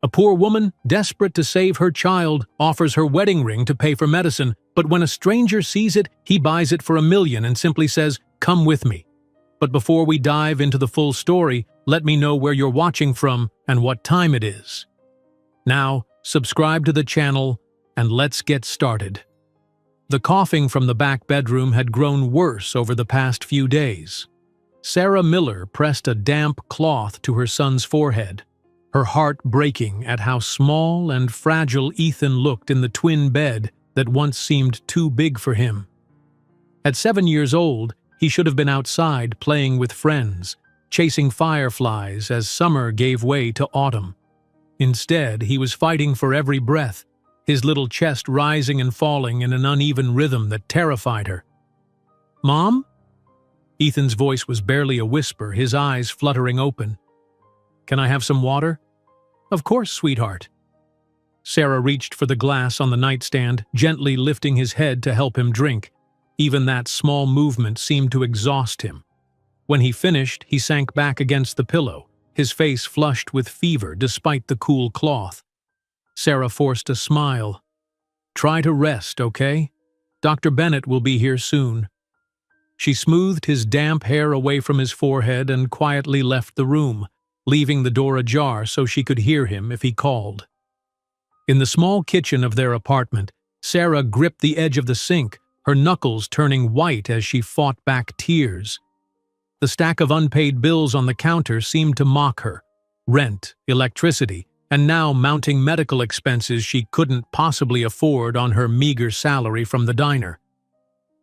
A poor woman, desperate to save her child, offers her wedding ring to pay for medicine, but when a stranger sees it, he buys it for $1 million and simply says, "Come with me." But before we dive into the full story, let me know where you're watching from and what time it is. Now, subscribe to the channel and let's get started. The coughing from the back bedroom had grown worse over the past few days. Sarah Miller pressed a damp cloth to her son's forehead, her heart breaking at how small and fragile Ethan looked in the twin bed that once seemed too big for him. At 7 years old, he should have been outside playing with friends, chasing fireflies as summer gave way to autumn. Instead, he was fighting for every breath, his little chest rising and falling in an uneven rhythm that terrified her. "Mom?" Ethan's voice was barely a whisper, his eyes fluttering open. "Can I have some water?" "Of course, sweetheart." Sarah reached for the glass on the nightstand, gently lifting his head to help him drink. Even that small movement seemed to exhaust him. When he finished, he sank back against the pillow, his face flushed with fever despite the cool cloth. Sarah forced a smile. "Try to rest, okay? Dr. Bennett will be here soon." She smoothed his damp hair away from his forehead and quietly left the room, leaving the door ajar so she could hear him if he called. In the small kitchen of their apartment, Sarah gripped the edge of the sink, her knuckles turning white as she fought back tears. The stack of unpaid bills on the counter seemed to mock her. Rent, electricity, and now mounting medical expenses she couldn't possibly afford on her meager salary from the diner.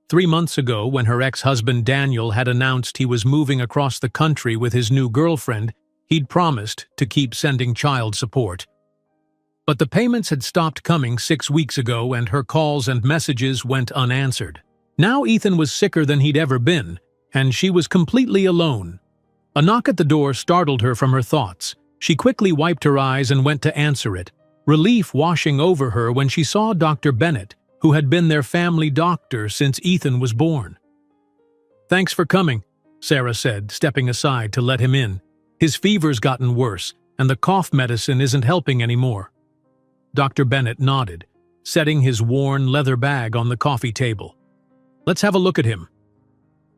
3 months ago, when her ex-husband Daniel had announced he was moving across the country with his new girlfriend, he'd promised to keep sending child support. But the payments had stopped coming 6 weeks ago and her calls and messages went unanswered. Now Ethan was sicker than he'd ever been, and she was completely alone. A knock at the door startled her from her thoughts. She quickly wiped her eyes and went to answer it, relief washing over her when she saw Dr. Bennett, who had been their family doctor since Ethan was born. "Thanks for coming," Sarah said, stepping aside to let him in. "His fever's gotten worse, and the cough medicine isn't helping anymore." Dr. Bennett nodded, setting his worn leather bag on the coffee table. "Let's have a look at him."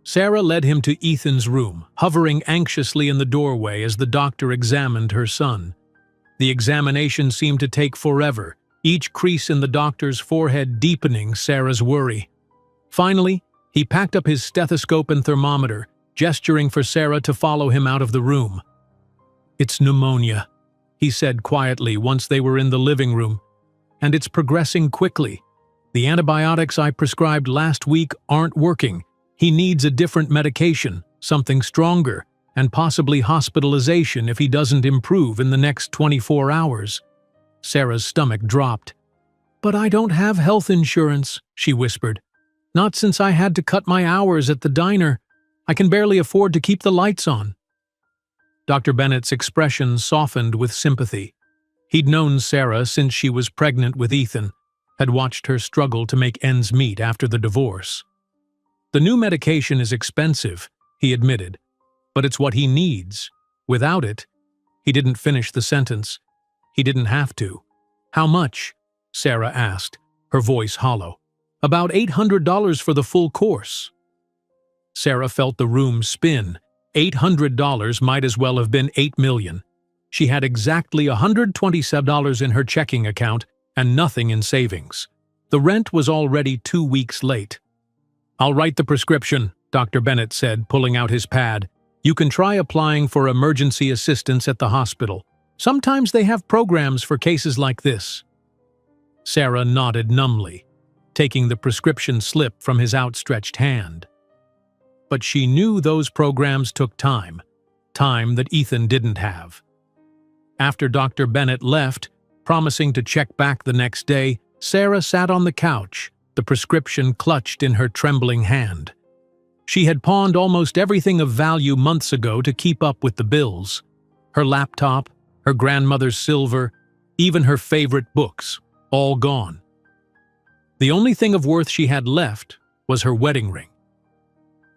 Sarah led him to Ethan's room, hovering anxiously in the doorway as the doctor examined her son. The examination seemed to take forever, each crease in the doctor's forehead deepening Sarah's worry. Finally, he packed up his stethoscope and thermometer, gesturing for Sarah to follow him out of the room. "It's pneumonia," he said quietly once they were in the living room, "and it's progressing quickly. The antibiotics I prescribed last week aren't working. He needs a different medication, something stronger, and possibly hospitalization if he doesn't improve in the next 24 hours. Sarah's stomach dropped. "But I don't have health insurance," she whispered. "Not since I had to cut my hours at the diner. I can barely afford to keep the lights on." Dr. Bennett's expression softened with sympathy. He'd known Sarah since she was pregnant with Ethan, had watched her struggle to make ends meet after the divorce. "The new medication is expensive," he admitted, "but it's what he needs. Without it—" He didn't finish the sentence. He didn't have to. "How much?" Sarah asked, her voice hollow. "About $800 for the full course." Sarah felt the room spin. $800 might as well have been $8 million. She had exactly $127 in her checking account and nothing in savings. The rent was already 2 weeks late. "I'll write the prescription," Dr. Bennett said, pulling out his pad. "You can try applying for emergency assistance at the hospital. Sometimes they have programs for cases like this." Sarah nodded numbly, taking the prescription slip from his outstretched hand. But she knew those programs took time that Ethan didn't have. After Dr. Bennett left, promising to check back the next day, Sarah sat on the couch, the prescription clutched in her trembling hand. She had pawned almost everything of value months ago to keep up with the bills. Her laptop, her grandmother's silver, even her favorite books, all gone. The only thing of worth she had left was her wedding ring.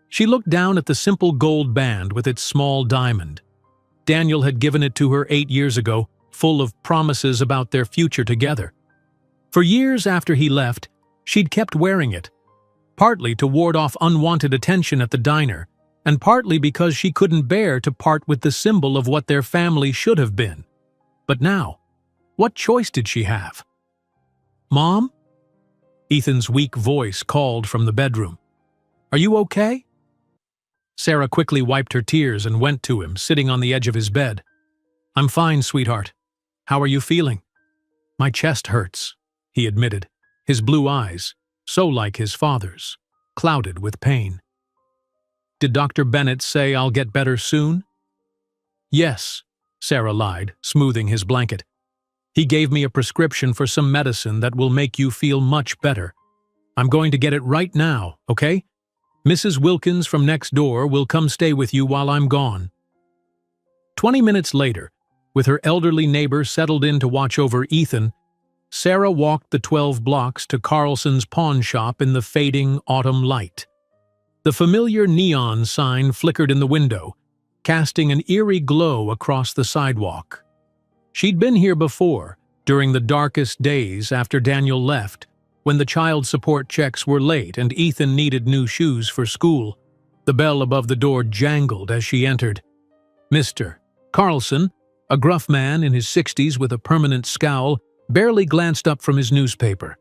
She looked down at the simple gold band with its small diamond. Daniel had given it to her 8 years ago, full of promises about their future together. For years after he left, she'd kept wearing it, partly to ward off unwanted attention at the diner, and partly because she couldn't bear to part with the symbol of what their family should have been. But now, what choice did she have? "Mom?" Ethan's weak voice called from the bedroom. "Are you okay?" Sarah quickly wiped her tears and went to him, sitting on the edge of his bed. "I'm fine, sweetheart. How are you feeling?" "My chest hurts," he admitted, his blue eyes, so like his father's, clouded with pain. "Did Dr. Bennett say I'll get better soon?" "Yes," Sarah lied, smoothing his blanket. "He gave me a prescription for some medicine that will make you feel much better. I'm going to get it right now, okay? Mrs. Wilkins from next door will come stay with you while I'm gone." 20 minutes later, with her elderly neighbor settled in to watch over Ethan, Sarah walked the 12 blocks to Carlson's pawn shop in the fading autumn light. The familiar neon sign flickered in the window, casting an eerie glow across the sidewalk. She'd been here before, during the darkest days after Daniel left, when the child support checks were late and Ethan needed new shoes for school. The bell above the door jangled as she entered. Mr. Carlson, a gruff man in his 60s with a permanent scowl, barely glanced up from his newspaper.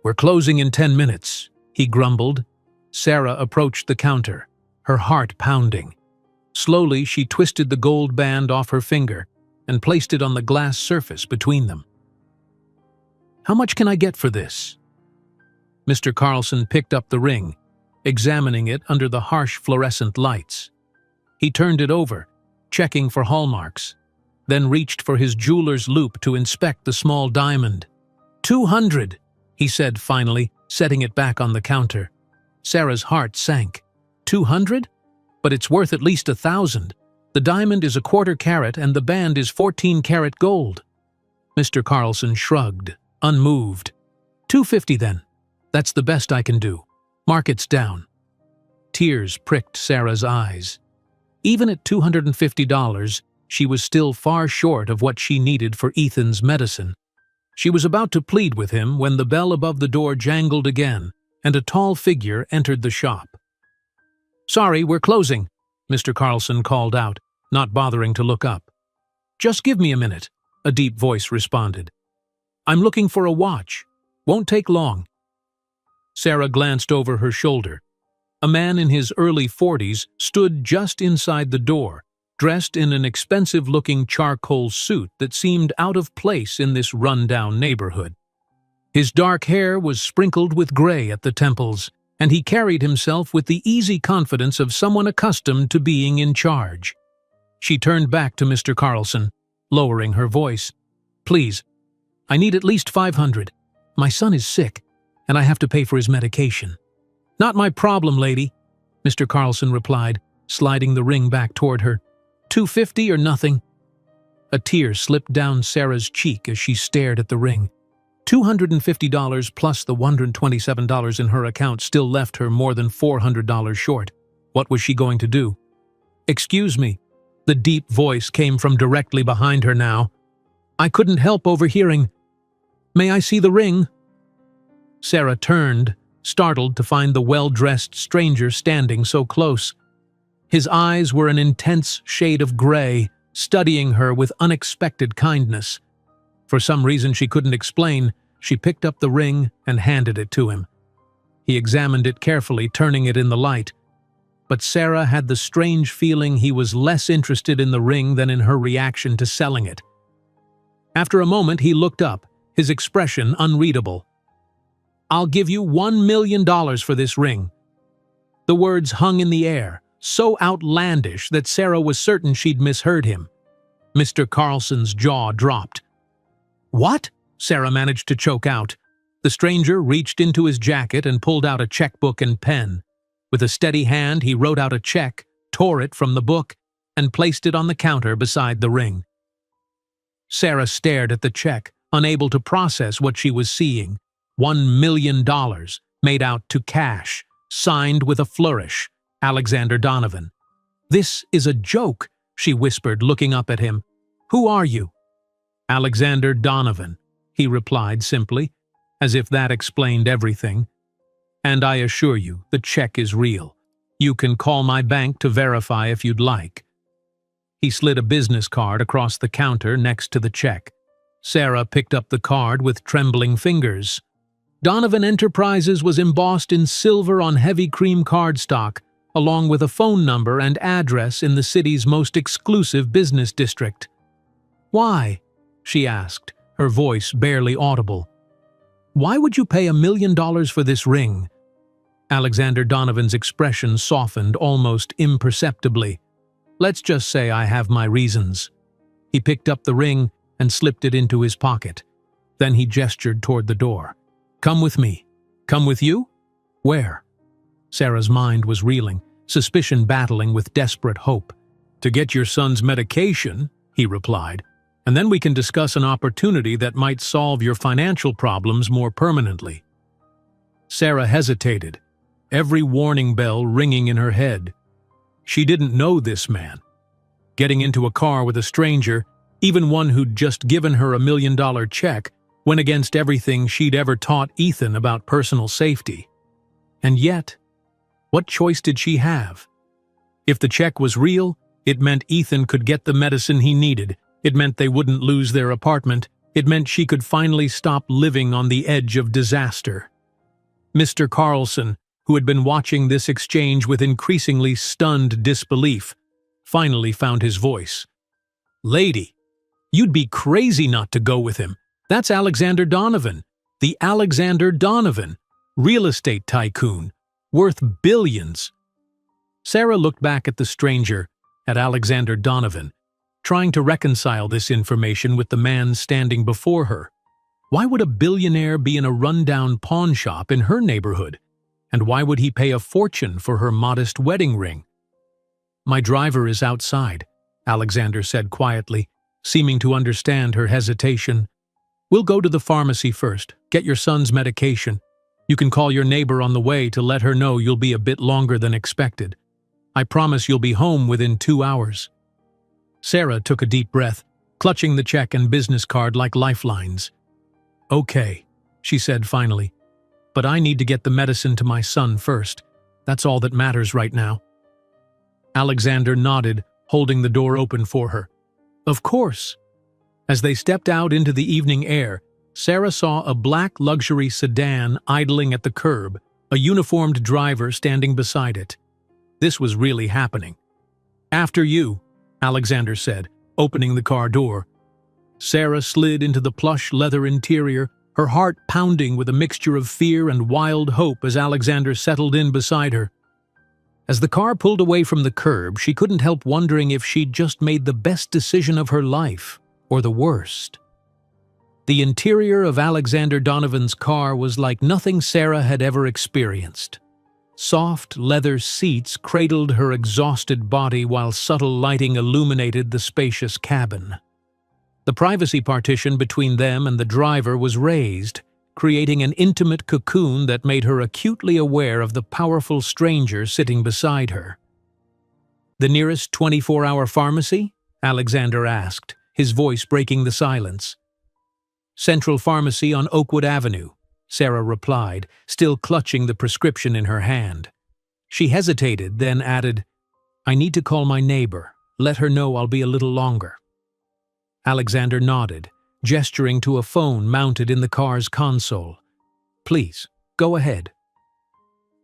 "We're closing in 10 minutes, he grumbled. Sarah approached the counter, her heart pounding. Slowly, she twisted the gold band off her finger and placed it on the glass surface between them. "How much can I get for this?" Mr. Carlson picked up the ring, examining it under the harsh fluorescent lights. He turned it over, checking for hallmarks, then reached for his jeweler's loupe to inspect the small diamond. "200, he said finally, setting it back on the counter. Sarah's heart sank. 200? But it's worth at least 1,000. The diamond is a 1/4 carat and the band is 14-carat gold. Mr. Carlson shrugged, unmoved. 250 then. That's the best I can do. Market's down. Tears pricked Sarah's eyes. Even at $250, she was still far short of what she needed for Ethan's medicine. She was about to plead with him when the bell above the door jangled again, and a tall figure entered the shop. "Sorry, we're closing," Mr. Carlson called out, not bothering to look up. "Just give me a minute," a deep voice responded. "I'm looking for a watch. Won't take long." Sarah glanced over her shoulder. A man in his early 40s stood just inside the door, dressed in an expensive-looking charcoal suit that seemed out of place in this run-down neighborhood. His dark hair was sprinkled with gray at the temples, and he carried himself with the easy confidence of someone accustomed to being in charge. She turned back to Mr. Carlson, lowering her voice. "Please, I need at least 500. My son is sick, and I have to pay for his medication." "Not my problem, lady," Mr. Carlson replied, sliding the ring back toward her. 250 or nothing." A tear slipped down Sarah's cheek as she stared at the ring. $250 plus the $127 in her account still left her more than $400 short. What was she going to do? "Excuse me." The deep voice came from directly behind her now. "I couldn't help overhearing. May I see the ring?" Sarah turned, startled to find the well-dressed stranger standing so close. His eyes were an intense shade of gray, studying her with unexpected kindness. For some reason she couldn't explain, she picked up the ring and handed it to him. He examined it carefully, turning it in the light. But Sarah had the strange feeling he was less interested in the ring than in her reaction to selling it. After a moment, he looked up, his expression unreadable. "I'll give you $1 million for this ring." The words hung in the air, so outlandish that Sarah was certain she'd misheard him. Mr. Carlson's jaw dropped. "What?" Sarah managed to choke out. The stranger reached into his jacket and pulled out a checkbook and pen. With a steady hand, he wrote out a check, tore it from the book, and placed it on the counter beside the ring. Sarah stared at the check, unable to process what she was seeing. $1 million, made out to cash, signed with a flourish, Alexander Donovan. "This is a joke," she whispered, looking up at him. "Who are you?" "Alexander Donovan," he replied simply, as if that explained everything. "And I assure you, the check is real. You can call my bank to verify if you'd like." He slid a business card across the counter next to the check. Sarah picked up the card with trembling fingers. Donovan Enterprises was embossed in silver on heavy cream cardstock, along with a phone number and address in the city's most exclusive business district. "Why?" she asked, her voice barely audible. "Why would you pay $1 million for this ring?" Alexander Donovan's expression softened almost imperceptibly. "Let's just say I have my reasons." He picked up the ring and slipped it into his pocket. Then he gestured toward the door. "Come with me." "Come with you? Where?" Sarah's mind was reeling, suspicion battling with desperate hope. "To get your son's medication," he replied, "and then we can discuss an opportunity that might solve your financial problems more permanently." Sarah hesitated, every warning bell ringing in her head. She didn't know this man. Getting into a car with a stranger, even one who'd just given her $1 million check, went against everything she'd ever taught Ethan about personal safety. And yet, what choice did she have? If the check was real, it meant Ethan could get the medicine he needed. It meant they wouldn't lose their apartment. It meant she could finally stop living on the edge of disaster. Mr. Carlson, who had been watching this exchange with increasingly stunned disbelief, finally found his voice. "Lady, you'd be crazy not to go with him. That's Alexander Donovan, the Alexander Donovan, real estate tycoon, worth billions." Sarah looked back at the stranger, at Alexander Donovan, trying to reconcile this information with the man standing before her. Why would a billionaire be in a rundown pawn shop in her neighborhood? And why would he pay a fortune for her modest wedding ring? "My driver is outside," Alexander said quietly, seeming to understand her hesitation. "We'll go to the pharmacy first, get your son's medication. You can call your neighbor on the way to let her know you'll be a bit longer than expected. I promise you'll be home within 2 hours." Sarah took a deep breath, clutching the check and business card like lifelines. "Okay," she said finally, "but I need to get the medicine to my son first. That's all that matters right now." Alexander nodded, holding the door open for her. "Of course." As they stepped out into the evening air, Sarah saw a black luxury sedan idling at the curb, a uniformed driver standing beside it. This was really happening. "After you," Alexander said, opening the car door. Sarah slid into the plush leather interior, her heart pounding with a mixture of fear and wild hope as Alexander settled in beside her. As the car pulled away from the curb, she couldn't help wondering if she'd just made the best decision of her life, or the worst. The interior of Alexander Donovan's car was like nothing Sarah had ever experienced. Soft leather seats cradled her exhausted body while subtle lighting illuminated the spacious cabin. The privacy partition between them and the driver was raised, creating an intimate cocoon that made her acutely aware of the powerful stranger sitting beside her. "The nearest 24-hour pharmacy?" Alexander asked, his voice breaking the silence. "Central Pharmacy on Oakwood Avenue," Sarah replied, still clutching the prescription in her hand. She hesitated, then added, "I need to call my neighbor. Let her know I'll be a little longer." Alexander nodded, gesturing to a phone mounted in the car's console. "Please, go ahead."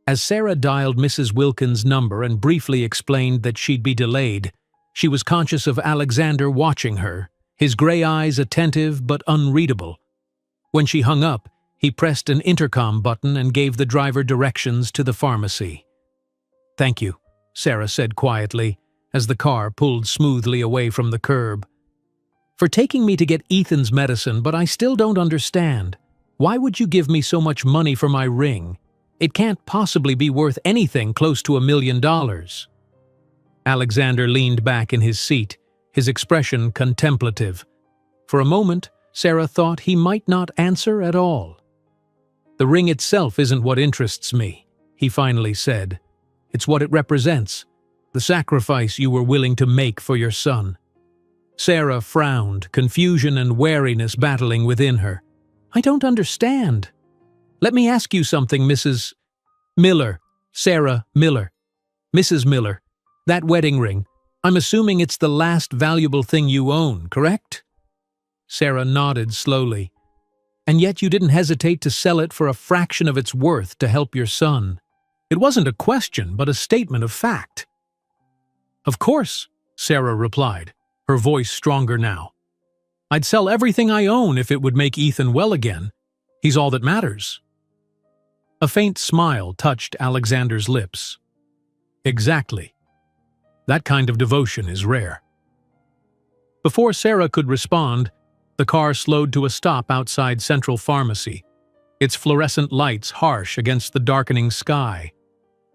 As Sarah dialed Mrs. Wilkins' number and briefly explained that she'd be delayed, she was conscious of Alexander watching her, his gray eyes attentive but unreadable. When she hung up, he pressed an intercom button and gave the driver directions to the pharmacy. "Thank you," Sarah said quietly, as the car pulled smoothly away from the curb. "For taking me to get Ethan's medicine, but I still don't understand. Why would you give me so much money for my ring? It can't possibly be worth anything close to $1 million. Alexander leaned back in his seat, his expression contemplative. For a moment, Sarah thought he might not answer at all. "The ring itself isn't what interests me," he finally said. "It's what it represents, the sacrifice you were willing to make for your son." Sarah frowned, confusion and wariness battling within her. "I don't understand." "Let me ask you something, Mrs. Miller. Sarah Miller. Mrs. Miller. That wedding ring, I'm assuming it's the last valuable thing you own, correct?" Sarah nodded slowly. "And yet you didn't hesitate to sell it for a fraction of its worth to help your son." It wasn't a question, but a statement of fact. "Of course," Sarah replied, her voice stronger now. "I'd sell everything I own if it would make Ethan well again. He's all that matters." A faint smile touched Alexander's lips. "Exactly. That kind of devotion is rare." Before Sarah could respond, the car slowed to a stop outside Central Pharmacy, its fluorescent lights harsh against the darkening sky.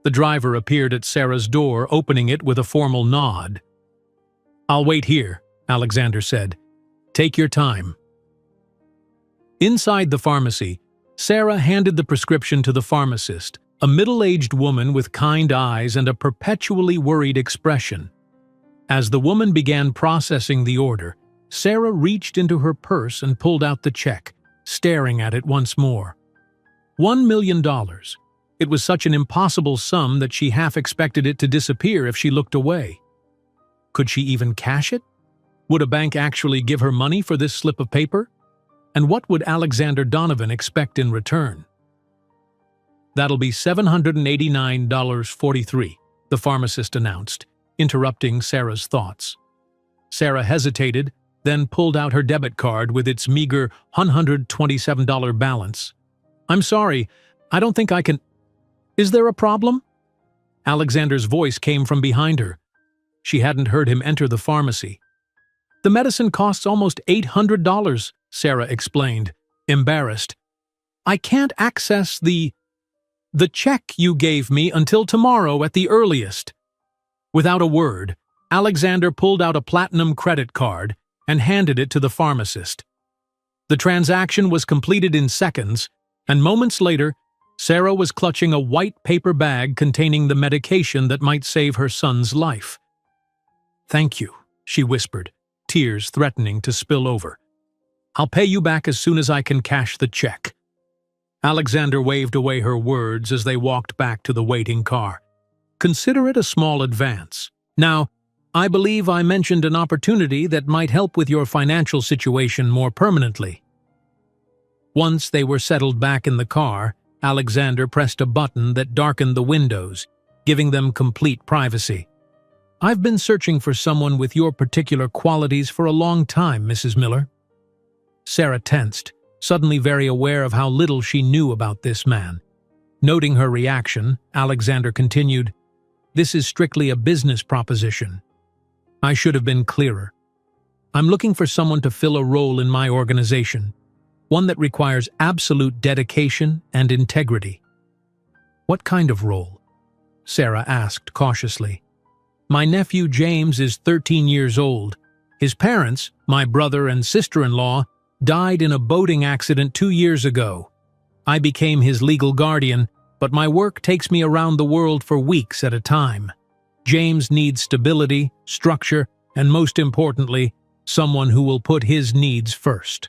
The driver appeared at Sarah's door, opening it with a formal nod. "I'll wait here," Alexander said. "Take your time." Inside the pharmacy, Sarah handed the prescription to the pharmacist, a middle-aged woman with kind eyes and a perpetually worried expression. As the woman began processing the order, Sarah reached into her purse and pulled out the check, staring at it once more. $1 million. It was such an impossible sum that she half expected it to disappear if she looked away. Could she even cash it? Would a bank actually give her money for this slip of paper? And what would Alexander Donovan expect in return? "That'll be $789.43, the pharmacist announced, interrupting Sarah's thoughts. Sarah hesitated, then pulled out her debit card with its meager $127 balance. "I'm sorry, I don't think I can—" "Is there a problem?" Alexander's voice came from behind her. She hadn't heard him enter the pharmacy. "The medicine costs almost $800, Sarah explained, embarrassed. "I can't access the check you gave me until tomorrow at the earliest." Without a word, Alexander pulled out a platinum credit card and handed it to the pharmacist. The transaction was completed in seconds, and moments later, Sarah was clutching a white paper bag containing the medication that might save her son's life. "Thank you," she whispered, tears threatening to spill over. "I'll pay you back as soon as I can cash the check." Alexander waved away her words as they walked back to the waiting car. "Consider it a small advance. Now, I believe I mentioned an opportunity that might help with your financial situation more permanently." Once they were settled back in the car, Alexander pressed a button that darkened the windows, giving them complete privacy. "I've been searching for someone with your particular qualities for a long time, Mrs. Miller." Sarah tensed, suddenly very aware of how little she knew about this man. Noting her reaction, Alexander continued, "This is strictly a business proposition. I should have been clearer. I'm looking for someone to fill a role in my organization, one that requires absolute dedication and integrity." "What kind of role?" Sarah asked cautiously. "My nephew James is 13 years old. His parents, my brother and sister-in-law, died in a boating accident 2 years ago. I became his legal guardian, but my work takes me around the world for weeks at a time. James needs stability, structure, and most importantly, someone who will put his needs first."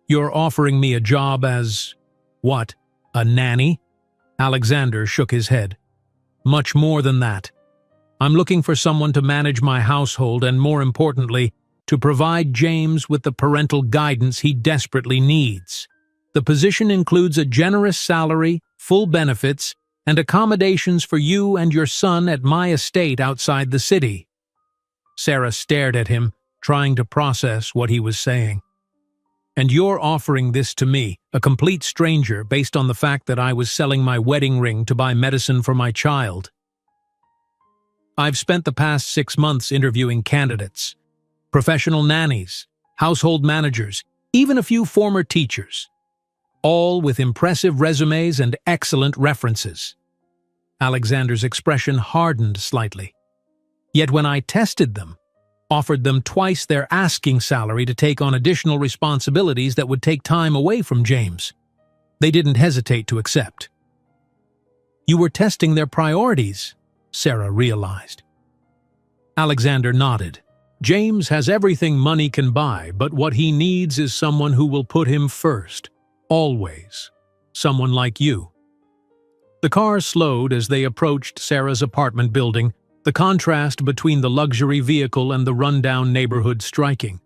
"You're offering me a job as, what, a nanny?" Alexander shook his head. "Much more than that. I'm looking for someone to manage my household and, more importantly, to provide James with the parental guidance he desperately needs. The position includes a generous salary, full benefits, and accommodations for you and your son at my estate outside the city." Sarah stared at him, trying to process what he was saying. "And you're offering this to me, a complete stranger, based on the fact that I was selling my wedding ring to buy medicine for my child?" "I've spent the past 6 months interviewing candidates, professional nannies, household managers, even a few former teachers, all with impressive resumes and excellent references." Alexander's expression hardened slightly. "Yet when I tested them, offered them twice their asking salary to take on additional responsibilities that would take time away from James, they didn't hesitate to accept." "You were testing their priorities," Sarah realized. Alexander nodded. James has everything money can buy, but what he needs is someone who will put him first. Always. Someone like you." The car slowed as they approached Sarah's apartment building, the contrast between the luxury vehicle and the rundown neighborhood striking.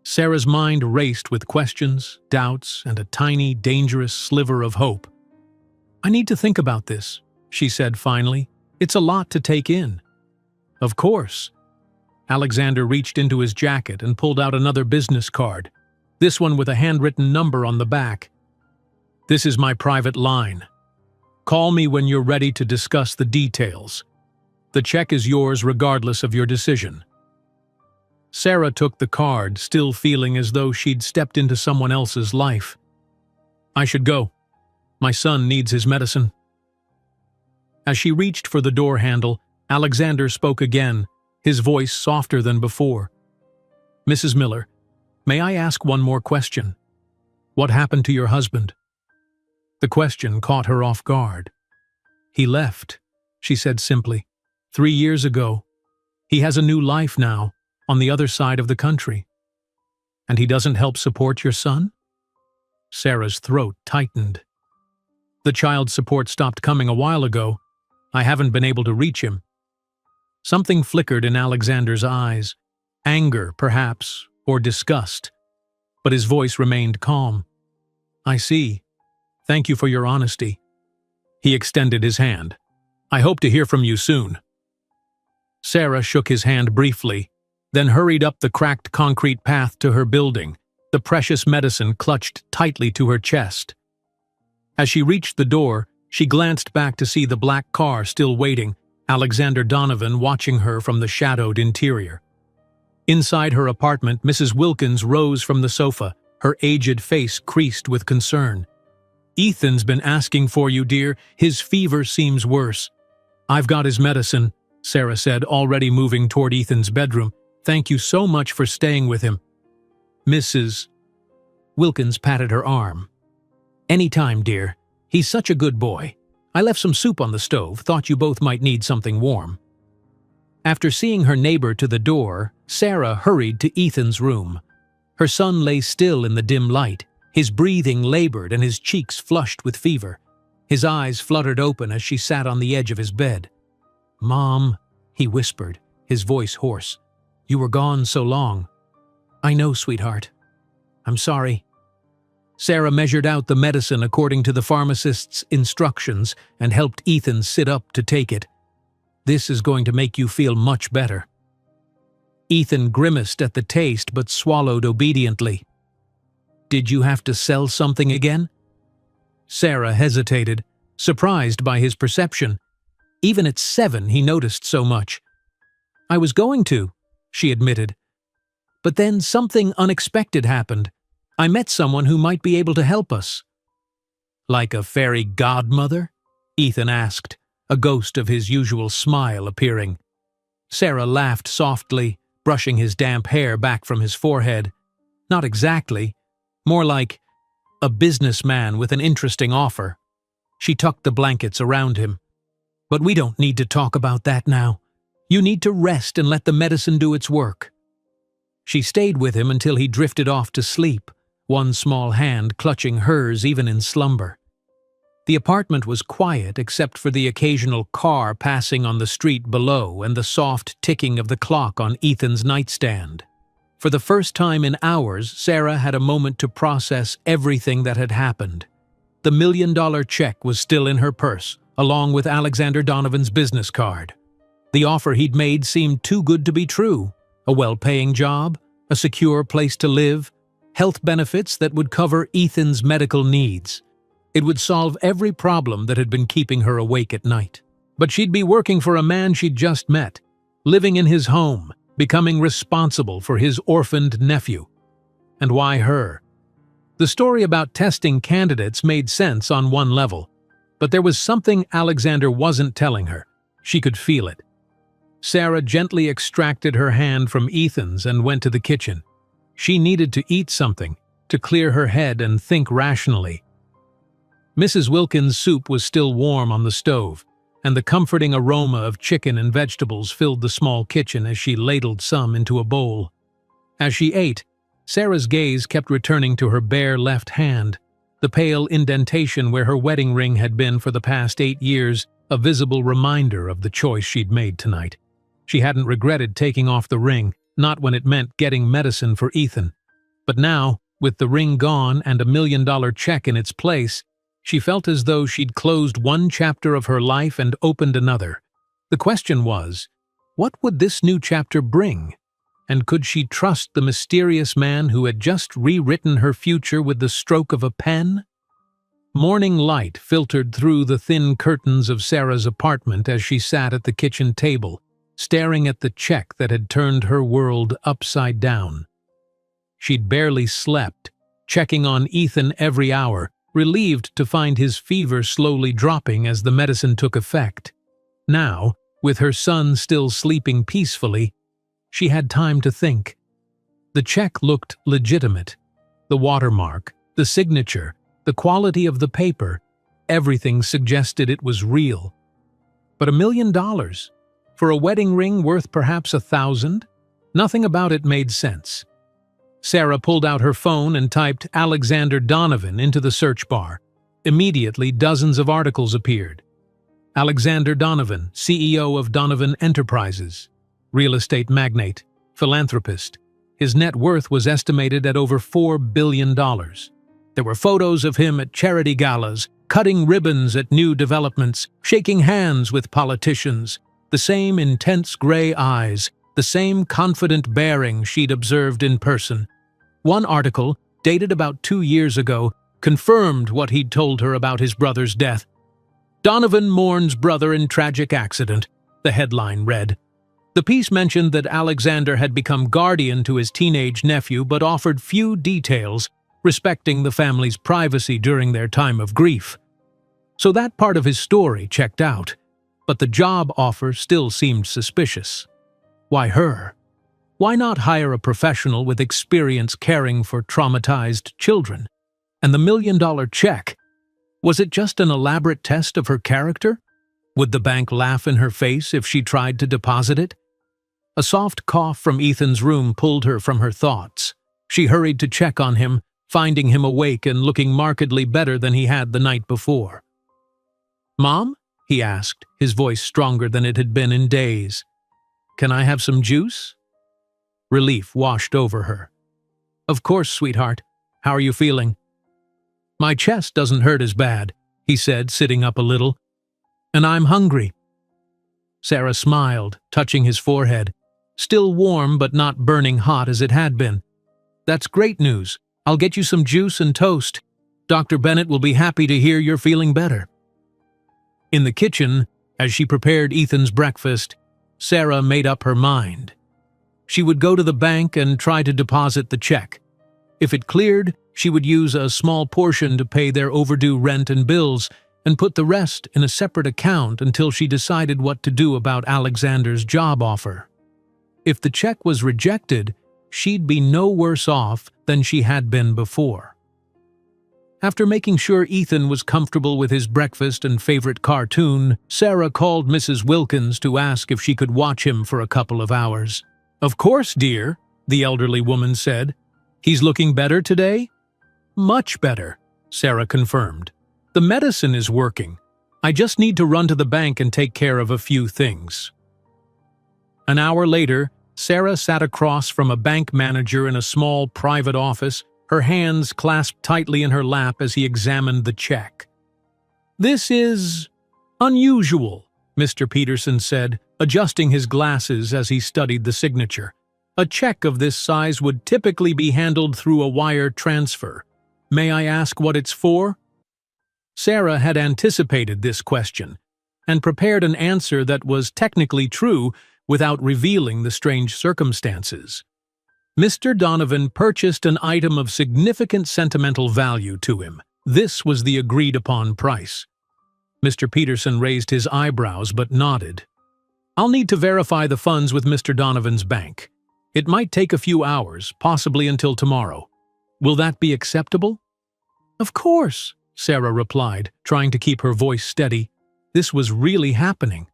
Sarah's mind raced with questions, doubts, and a tiny, dangerous sliver of hope. "I need to think about this," she said finally. "It's a lot to take in." "Of course." Alexander reached into his jacket and pulled out another business card, this one with a handwritten number on the back. "This is my private line. Call me when you're ready to discuss the details. The check is yours regardless of your decision." Sarah took the card, still feeling as though she'd stepped into someone else's life. "I should go. My son needs his medicine." As she reached for the door handle, Alexander spoke again, his voice softer than before. "Mrs. Miller, may I ask one more question? What happened to your husband?" The question caught her off guard. "He left," she said simply. 3 years ago. He has a new life now, on the other side of the country." "And he doesn't help support your son?" Sarah's throat tightened. "The child support stopped coming a while ago. I haven't been able to reach him." Something flickered in Alexander's eyes, anger, perhaps, or disgust, but his voice remained calm. "I see. Thank you for your honesty." He extended his hand. "I hope to hear from you soon." Sarah shook his hand briefly, then hurried up the cracked concrete path to her building, the precious medicine clutched tightly to her chest. As she reached the door, she glanced back to see the black car still waiting, Alexander Donovan watching her from the shadowed interior. Inside her apartment, Mrs. Wilkins rose from the sofa, her aged face creased with concern. "Ethan's been asking for you, dear. His fever seems worse." "I've got his medicine," Sarah said, already moving toward Ethan's bedroom. "Thank you so much for staying with him." Mrs. Wilkins patted her arm. "Anytime, dear. He's such a good boy. I left some soup on the stove, thought you both might need something warm." After seeing her neighbor to the door, Sarah hurried to Ethan's room. Her son lay still in the dim light, his breathing labored and his cheeks flushed with fever. His eyes fluttered open as she sat on the edge of his bed. "Mom," he whispered, his voice hoarse. "You were gone so long." "I know, sweetheart. I'm sorry." Sarah measured out the medicine according to the pharmacist's instructions and helped Ethan sit up to take it. "This is going to make you feel much better." Ethan grimaced at the taste but swallowed obediently. "Did you have to sell something again?" Sarah hesitated, surprised by his perception. Even at 7, he noticed so much. "I was going to," she admitted. "But then something unexpected happened. I met someone who might be able to help us." "Like a fairy godmother?" Ethan asked, a ghost of his usual smile appearing. Sarah laughed softly, brushing his damp hair back from his forehead. "Not exactly. More like a businessman with an interesting offer." She tucked the blankets around him. "But we don't need to talk about that now. You need to rest and let the medicine do its work." She stayed with him until he drifted off to sleep, one small hand clutching hers even in slumber. The apartment was quiet except for the occasional car passing on the street below and the soft ticking of the clock on Ethan's nightstand. For the first time in hours, Sarah had a moment to process everything that had happened. The $1 million check was still in her purse, along with Alexander Donovan's business card. The offer he'd made seemed too good to be true. A well-paying job, a secure place to live, health benefits that would cover Ethan's medical needs. It would solve every problem that had been keeping her awake at night. But she'd be working for a man she'd just met, living in his home, becoming responsible for his orphaned nephew. And why her? The story about testing candidates made sense on one level, but there was something Alexander wasn't telling her. She could feel it. Sarah gently extracted her hand from Ethan's and went to the kitchen. She needed to eat something, to clear her head and think rationally. Mrs. Wilkins' soup was still warm on the stove, and the comforting aroma of chicken and vegetables filled the small kitchen as she ladled some into a bowl. As she ate, Sarah's gaze kept returning to her bare left hand, the pale indentation where her wedding ring had been for the past 8 years, a visible reminder of the choice she'd made tonight. She hadn't regretted taking off the ring, not when it meant getting medicine for Ethan. But now, with the ring gone and $1 million check in its place, she felt as though she'd closed one chapter of her life and opened another. The question was, what would this new chapter bring? And could she trust the mysterious man who had just rewritten her future with the stroke of a pen? Morning light filtered through the thin curtains of Sarah's apartment as she sat at the kitchen table, staring at the check that had turned her world upside down. She'd barely slept, checking on Ethan every hour, relieved to find his fever slowly dropping as the medicine took effect. Now, with her son still sleeping peacefully, she had time to think. The check looked legitimate. The watermark, the signature, the quality of the paper, everything suggested it was real. But $1 million? For a wedding ring worth perhaps 1,000? Nothing about it made sense. Sarah pulled out her phone and typed Alexander Donovan into the search bar. Immediately, dozens of articles appeared. Alexander Donovan, CEO of Donovan Enterprises. Real estate magnate, philanthropist. His net worth was estimated at over $4 billion. There were photos of him at charity galas, cutting ribbons at new developments, shaking hands with politicians, the same intense gray eyes, the same confident bearing she'd observed in person. One article, dated about 2 years ago, confirmed what he'd told her about his brother's death. "Donovan mourns brother in tragic accident," the headline read. The piece mentioned that Alexander had become guardian to his teenage nephew but offered few details, respecting the family's privacy during their time of grief. So that part of his story checked out, but the job offer still seemed suspicious. Why her? Why not hire a professional with experience caring for traumatized children? And the $1 million check? Was it just an elaborate test of her character? Would the bank laugh in her face if she tried to deposit it? A soft cough from Ethan's room pulled her from her thoughts. She hurried to check on him, finding him awake and looking markedly better than he had the night before. "Mom?" he asked, his voice stronger than it had been in days. "Can I have some juice?" Relief washed over her. "Of course, sweetheart. How are you feeling?" "My chest doesn't hurt as bad," he said, sitting up a little. "And I'm hungry." Sarah smiled, touching his forehead, still warm but not burning hot as it had been. "That's great news. I'll get you some juice and toast. Dr. Bennett will be happy to hear you're feeling better." In the kitchen, as she prepared Ethan's breakfast, Sarah made up her mind. She would go to the bank and try to deposit the check. If it cleared, she would use a small portion to pay their overdue rent and bills and put the rest in a separate account until she decided what to do about Alexander's job offer. If the check was rejected, she'd be no worse off than she had been before. After making sure Ethan was comfortable with his breakfast and favorite cartoon, Sarah called Mrs. Wilkins to ask if she could watch him for a couple of hours. "Of course, dear," the elderly woman said. "He's looking better today?" "Much better," Sarah confirmed. "The medicine is working. I just need to run to the bank and take care of a few things." An hour later, Sarah sat across from a bank manager in a small private office, her hands clasped tightly in her lap as he examined the check. "This is unusual," Mr. Peterson said, adjusting his glasses as he studied the signature. "A check of this size would typically be handled through a wire transfer. May I ask what it's for?" Sarah had anticipated this question and prepared an answer that was technically true without revealing the strange circumstances. Mr. Donovan purchased an item of significant sentimental value to him. This was the agreed-upon price. Mr. Peterson raised his eyebrows but nodded. "I'll need to verify the funds with Mr. Donovan's bank. It might take a few hours, possibly until tomorrow. Will that be acceptable?" "Of course," Sarah replied, trying to keep her voice steady. This was really happening.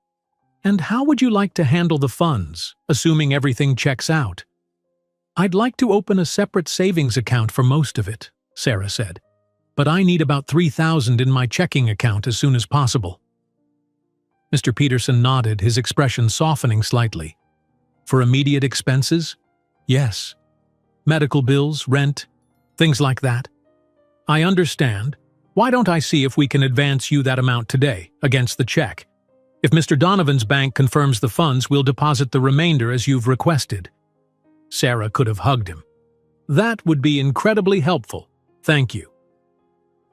And how would you like to handle the funds, assuming everything checks out? I'd like to open a separate savings account for most of it, Sarah said. But I need about $3,000 in my checking account as soon as possible. Mr. Peterson nodded, his expression softening slightly. For immediate expenses? Yes. Medical bills, rent, things like that. I understand. Why don't I see if we can advance you that amount today, against the check? If Mr. Donovan's bank confirms the funds, we'll deposit the remainder as you've requested. Sarah could have hugged him. That would be incredibly helpful. Thank you.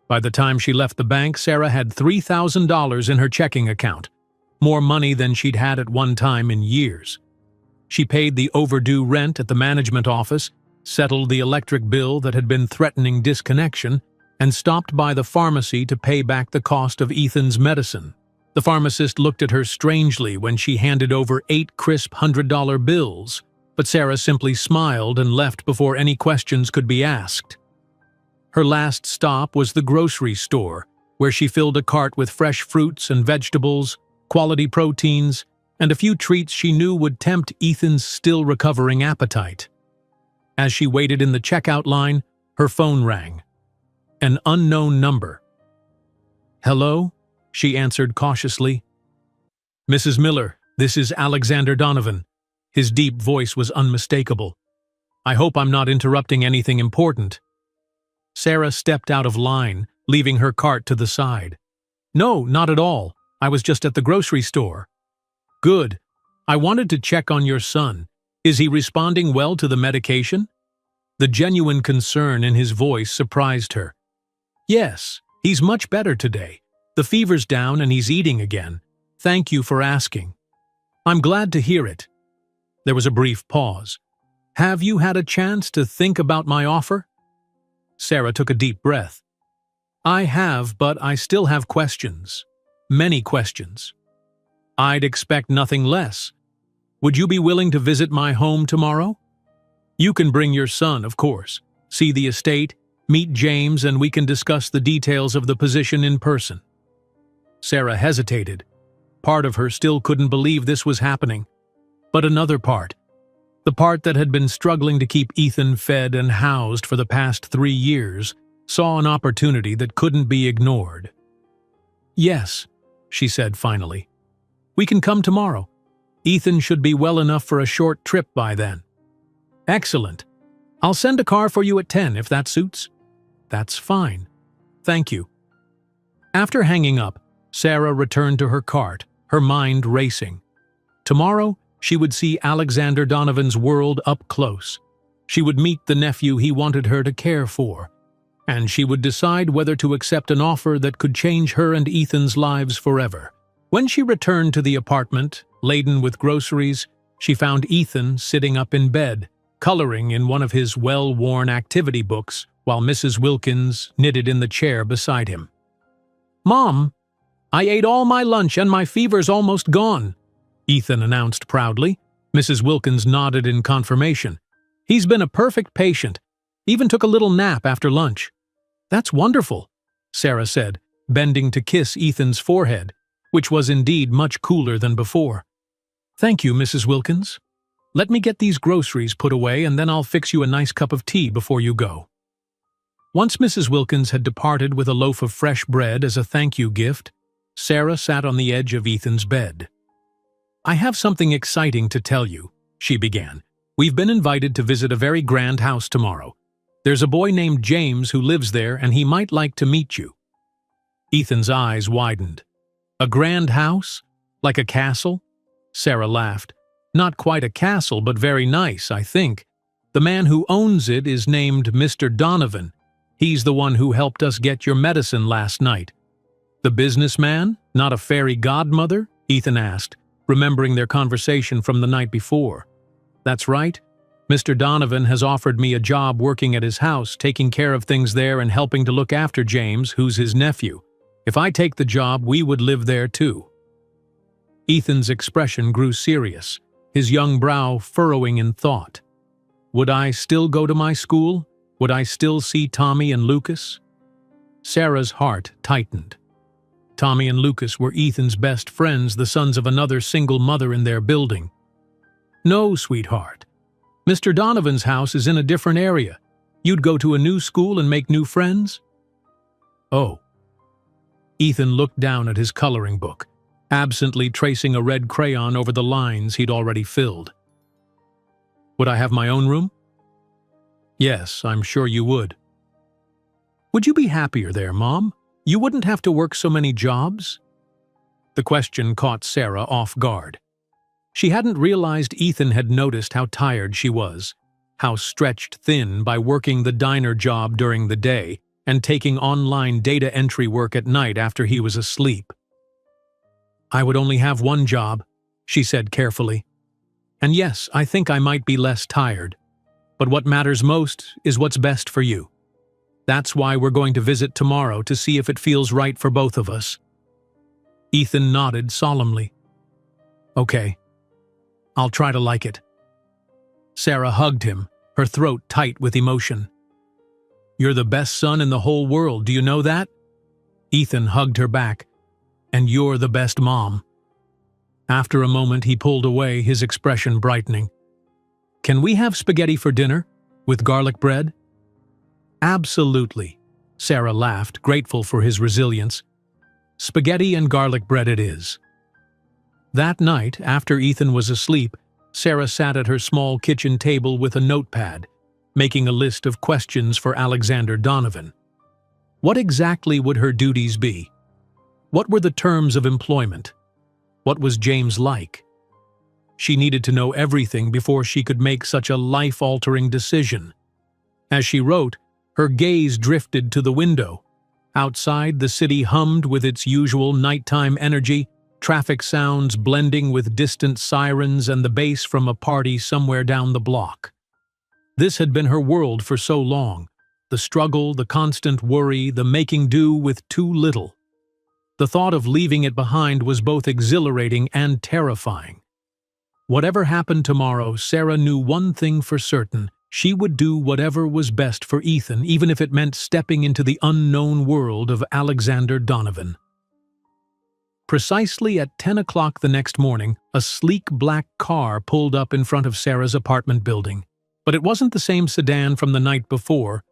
By the time she left the bank, Sarah had $3,000 in her checking account, more money than she'd had at one time in years. She paid the overdue rent at the management office, settled the electric bill that had been threatening disconnection, and stopped by the pharmacy to pay back the cost of Ethan's medicine. The pharmacist looked at her strangely when she handed over 8 crisp $100 bills, but Sarah simply smiled and left before any questions could be asked. Her last stop was the grocery store, where she filled a cart with fresh fruits and vegetables, quality proteins, and a few treats she knew would tempt Ethan's still-recovering appetite. As she waited in the checkout line, her phone rang. An unknown number. "Hello?" she answered cautiously. "Mrs. Miller, this is Alexander Donovan." His deep voice was unmistakable. "I hope I'm not interrupting anything important." Sarah stepped out of line, leaving her cart to the side. "No, not at all. I was just at the grocery store." "Good. I wanted to check on your son. Is he responding well to the medication?" The genuine concern in his voice surprised her. "Yes, he's much better today. The fever's down and he's eating again. Thank you for asking." "I'm glad to hear it." There was a brief pause. "Have you had a chance to think about my offer?" Sarah took a deep breath. "I have, but I still have questions. Many questions." "I'd expect nothing less. Would you be willing to visit my home tomorrow? You can bring your son, of course, see the estate, meet James, and we can discuss the details of the position in person." Sarah hesitated. Part of her still couldn't believe this was happening. But another part, the part that had been struggling to keep Ethan fed and housed for the past 3 years, saw an opportunity that couldn't be ignored. "Yes," she said finally. "We can come tomorrow. Ethan should be well enough for a short trip by then." "Excellent. I'll send a car for you at 10 if that suits." "That's fine. Thank you." After hanging up, Sarah returned to her cart, her mind racing. Tomorrow, she would see Alexander Donovan's world up close. She would meet the nephew he wanted her to care for, and she would decide whether to accept an offer that could change her and Ethan's lives forever. When she returned to the apartment, laden with groceries, she found Ethan sitting up in bed, coloring in one of his well-worn activity books, while Mrs. Wilkins knitted in the chair beside him. "Mom, I ate all my lunch and my fever's almost gone," Ethan announced proudly. Mrs. Wilkins nodded in confirmation. "He's been a perfect patient. Even took a little nap after lunch." "That's wonderful," Sarah said, bending to kiss Ethan's forehead, which was indeed much cooler than before. "Thank you, Mrs. Wilkins. Let me get these groceries put away and then I'll fix you a nice cup of tea before you go." Once Mrs. Wilkins had departed with a loaf of fresh bread as a thank you gift, Sarah sat on the edge of Ethan's bed. "I have something exciting to tell you," she began. "We've been invited to visit a very grand house tomorrow. There's a boy named James who lives there and he might like to meet you." Ethan's eyes widened. "A grand house? Like a castle?" Sarah laughed. "Not quite a castle, but very nice, I think. The man who owns it is named Mr. Donovan. He's the one who helped us get your medicine last night." "The businessman? Not a fairy godmother?" Ethan asked, remembering their conversation from the night before. "That's right. Mr. Donovan has offered me a job working at his house, taking care of things there and helping to look after James, who's his nephew. If I take the job, we would live there too." Ethan's expression grew serious, his young brow furrowing in thought. "Would I still go to my school? Would I still see Tommy and Lucas?" Sarah's heart tightened. Tommy and Lucas were Ethan's best friends, the sons of another single mother in their building. No, sweetheart. Mr. Donovan's house is in a different area. You'd go to a new school and make new friends? Oh. Ethan looked down at his coloring book, absently tracing a red crayon over the lines he'd already filled. Would I have my own room? Yes, I'm sure you would. Would you be happier there, Mom? You wouldn't have to work so many jobs? The question caught Sarah off guard. She hadn't realized Ethan had noticed how tired she was, how stretched thin by working the diner job during the day and taking online data entry work at night after he was asleep. I would only have one job, she said carefully. And yes, I think I might be less tired. But what matters most is what's best for you. That's why we're going to visit tomorrow to see if it feels right for both of us. Ethan nodded solemnly. Okay. I'll try to like it. Sarah hugged him, her throat tight with emotion. You're the best son in the whole world, do you know that? Ethan hugged her back. And you're the best mom. After a moment, he pulled away, his expression brightening. Can we have spaghetti for dinner? With garlic bread? Absolutely, Sarah laughed, grateful for his resilience. Spaghetti and garlic bread it is. That night, after Ethan was asleep, Sarah sat at her small kitchen table with a notepad, making a list of questions for Alexander Donovan. What exactly would her duties be? What were the terms of employment? What was James like? She needed to know everything before she could make such a life-altering decision. As she wrote, her gaze drifted to the window. Outside, the city hummed with its usual nighttime energy, traffic sounds blending with distant sirens and the bass from a party somewhere down the block. This had been her world for so long, the struggle, the constant worry, the making do with too little. The thought of leaving it behind was both exhilarating and terrifying. Whatever happened tomorrow, Sarah knew one thing for certain. She would do whatever was best for Ethan, even if it meant stepping into the unknown world of Alexander Donovan. Precisely at 10 o'clock the next morning, a sleek black car pulled up in front of Sarah's apartment building. But it wasn't the same sedan from the night before.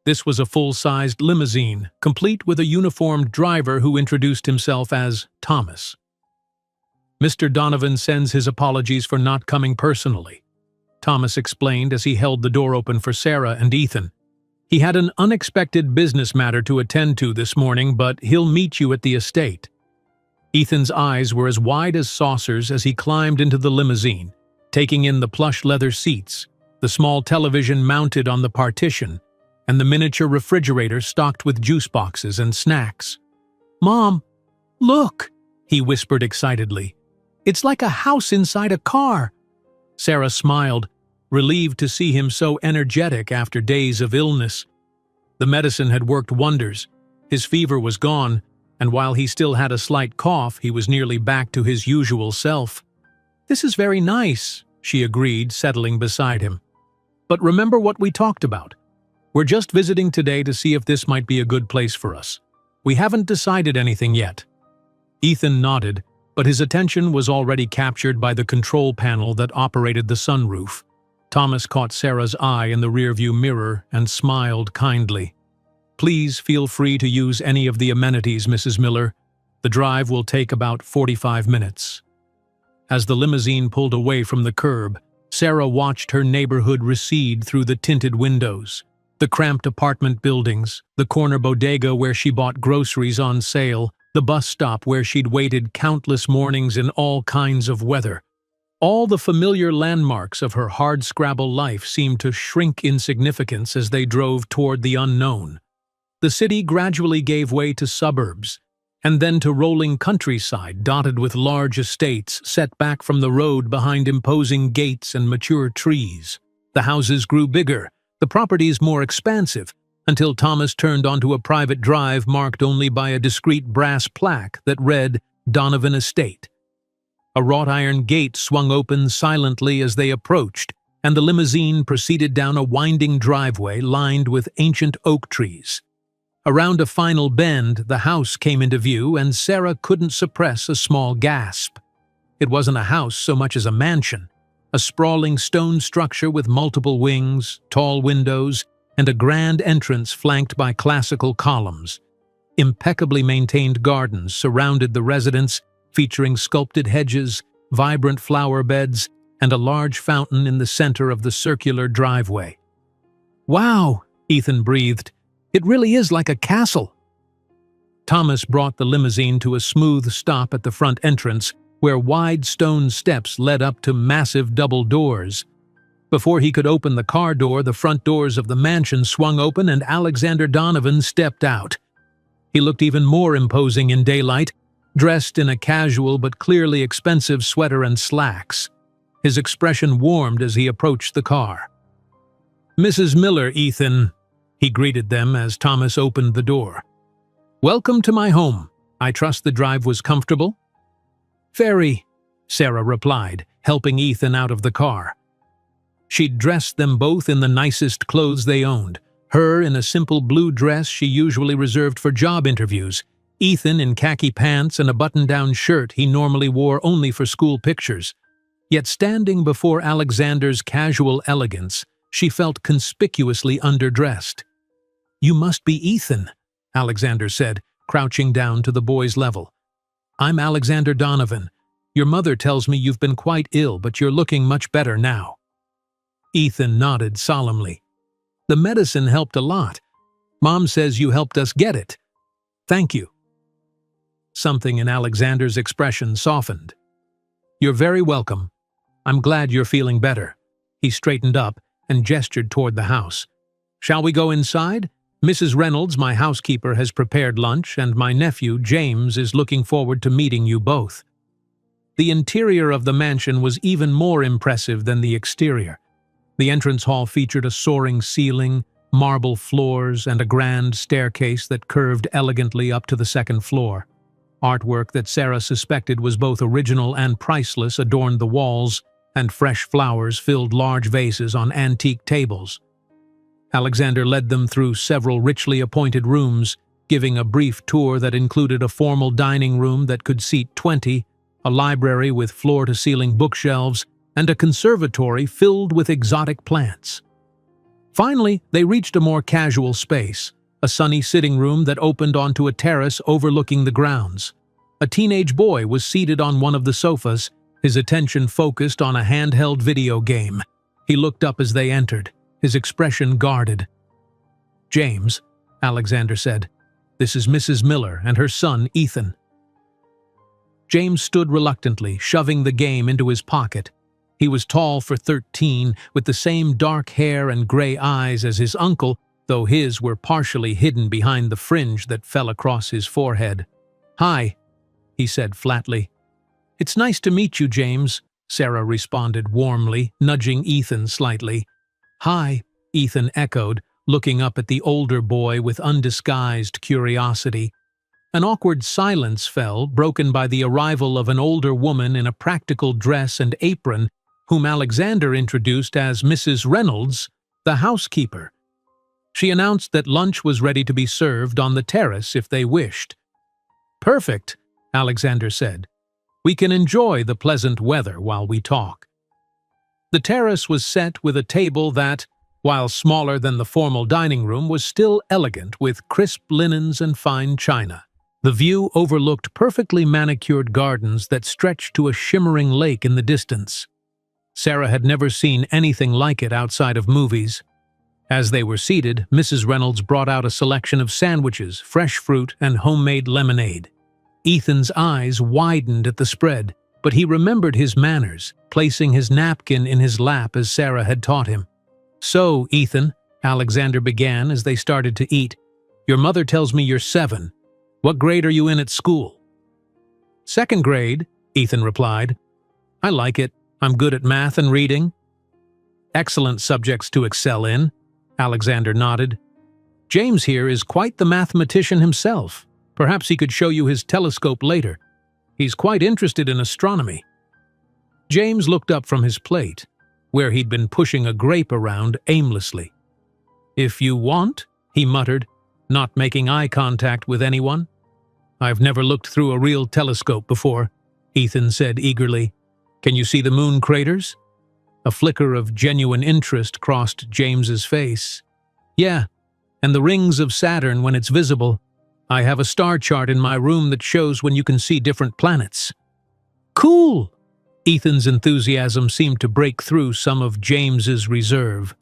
This was a full-sized limousine, complete with a uniformed driver who introduced himself as Thomas. Mr. Donovan sends his apologies for not coming personally, Thomas explained as he held the door open for Sarah and Ethan. He had an unexpected business matter to attend to this morning, but he'll meet you at the estate. Ethan's eyes were as wide as saucers as he climbed into the limousine, taking in the plush leather seats, the small television mounted on the partition, and the miniature refrigerator stocked with juice boxes and snacks. "Mom, look," he whispered excitedly. "It's like a house inside a car." Sarah smiled, relieved to see him so energetic after days of illness. The medicine had worked wonders. His fever was gone, and while he still had a slight cough, he was nearly back to his usual self. "This is very nice," she agreed, settling beside him. "But remember what we talked about. We're just visiting today to see if this might be a good place for us. We haven't decided anything yet." Ethan nodded, but his attention was already captured by the control panel that operated the sunroof. Thomas caught Sarah's eye in the rearview mirror and smiled kindly. "Please feel free to use any of the amenities, Mrs. Miller. The drive will take about 45 minutes." As the limousine pulled away from the curb, Sarah watched her neighborhood recede through the tinted windows. The cramped apartment buildings, the corner bodega where she bought groceries on sale, the bus stop where she'd waited countless mornings in all kinds of weather. All the familiar landmarks of her hardscrabble life seemed to shrink in significance as they drove toward the unknown. The city gradually gave way to suburbs, and then to rolling countryside dotted with large estates set back from the road behind imposing gates and mature trees. The houses grew bigger, the properties more expansive, until Thomas turned onto a private drive marked only by a discreet brass plaque that read Donovan Estate. A wrought iron gate swung open silently as they approached, and the limousine proceeded down a winding driveway lined with ancient oak trees. Around a final bend, the house came into view, and Sarah couldn't suppress a small gasp. It wasn't a house so much as a mansion, a sprawling stone structure with multiple wings, tall windows, and a grand entrance flanked by classical columns. Impeccably maintained gardens surrounded the residence, featuring sculpted hedges, vibrant flower beds, and a large fountain in the center of the circular driveway. "Wow," Ethan breathed. "It really is like a castle." Thomas brought the limousine to a smooth stop at the front entrance, where wide stone steps led up to massive double doors. Before he could open the car door, the front doors of the mansion swung open and Alexander Donovan stepped out. He looked even more imposing in daylight, dressed in a casual but clearly expensive sweater and slacks. His expression warmed as he approached the car. "Mrs. Miller, Ethan," he greeted them as Thomas opened the door. "Welcome to my home. I trust the drive was comfortable?" "Very," Sarah replied, helping Ethan out of the car. She'd dressed them both in the nicest clothes they owned, her in a simple blue dress she usually reserved for job interviews, Ethan in khaki pants and a button-down shirt he normally wore only for school pictures. Yet standing before Alexander's casual elegance, she felt conspicuously underdressed. "You must be Ethan," Alexander said, crouching down to the boy's level. "I'm Alexander Donovan. Your mother tells me you've been quite ill, but you're looking much better now." Ethan nodded solemnly. "The medicine helped a lot. Mom says you helped us get it. Thank you." Something in Alexander's expression softened. "You're very welcome. I'm glad you're feeling better." He straightened up and gestured toward the house. "Shall we go inside? Mrs. Reynolds, my housekeeper, has prepared lunch, and my nephew, James, is looking forward to meeting you both." The interior of the mansion was even more impressive than the exterior. The entrance hall featured a soaring ceiling, marble floors, and a grand staircase that curved elegantly up to the second floor. Artwork that Sarah suspected was both original and priceless adorned the walls, and fresh flowers filled large vases on antique tables. Alexander led them through several richly appointed rooms, giving a brief tour that included a formal dining room that could seat 20, a library with floor-to-ceiling bookshelves, and a conservatory filled with exotic plants. Finally, they reached a more casual space, a sunny sitting room that opened onto a terrace overlooking the grounds. A teenage boy was seated on one of the sofas, his attention focused on a handheld video game. He looked up as they entered, his expression guarded. "James," Alexander said, "this is Mrs. Miller and her son, Ethan." James stood reluctantly, shoving the game into his pocket. He was tall for 13, with the same dark hair and gray eyes as his uncle, though his were partially hidden behind the fringe that fell across his forehead. "Hi," he said flatly. "It's nice to meet you, James," Sarah responded warmly, nudging Ethan slightly. "Hi," Ethan echoed, looking up at the older boy with undisguised curiosity. An awkward silence fell, broken by the arrival of an older woman in a practical dress and apron, whom Alexander introduced as Mrs. Reynolds, the housekeeper. She announced that lunch was ready to be served on the terrace if they wished. "Perfect," Alexander said. "We can enjoy the pleasant weather while we talk." The terrace was set with a table that, while smaller than the formal dining room, was still elegant with crisp linens and fine china. The view overlooked perfectly manicured gardens that stretched to a shimmering lake in the distance. Sarah had never seen anything like it outside of movies. As they were seated, Mrs. Reynolds brought out a selection of sandwiches, fresh fruit, and homemade lemonade. Ethan's eyes widened at the spread, but he remembered his manners, placing his napkin in his lap as Sarah had taught him. "So, Ethan," Alexander began as they started to eat, "your mother tells me you're 7. What grade are you in at school?" "Second grade," Ethan replied. "I like it. I'm good at math and reading." "Excellent subjects to excel in," Alexander nodded. "James here is quite the mathematician himself. Perhaps he could show you his telescope later. He's quite interested in astronomy." James looked up from his plate, where he'd been pushing a grape around aimlessly. "If you want," he muttered. not making eye contact with anyone. I've never looked through a real telescope before, Ethan said eagerly. Can you see the moon craters? A flicker of genuine interest crossed James's face. Yeah, and the rings of Saturn when it's visible. I have a star chart in my room that shows when you can see different planets. Cool! Ethan's enthusiasm seemed to break through some of James's reserve.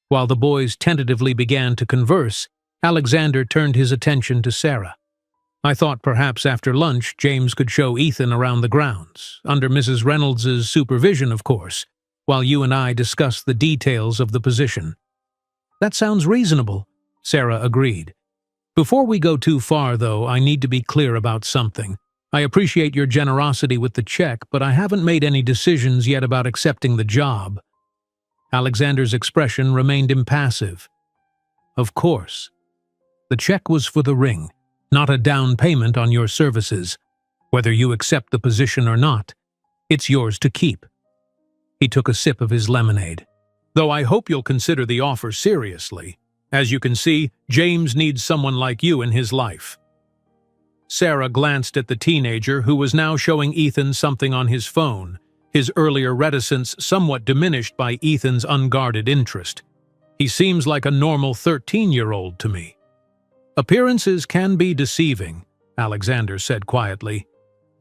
While the boys tentatively began to converse, Alexander turned his attention to Sarah. I thought perhaps after lunch James could show Ethan around the grounds, under Mrs. Reynolds's supervision, of course, while you and I discuss the details of the position. That sounds reasonable, Sarah agreed. Before we go too far, though, I need to be clear about something. I appreciate your generosity with the check, but I haven't made any decisions yet about accepting the job. Alexander's expression remained impassive. Of course. The check was for the ring, not a down payment on your services. Whether you accept the position or not, it's yours to keep. He took a sip of his lemonade. Though I hope you'll consider the offer seriously. As you can see, James needs someone like you in his life. Sarah glanced at the teenager who was now showing Ethan something on his phone, his earlier reticence somewhat diminished by Ethan's unguarded interest. He seems like a normal 13-year-old to me. Appearances can be deceiving, Alexander said quietly.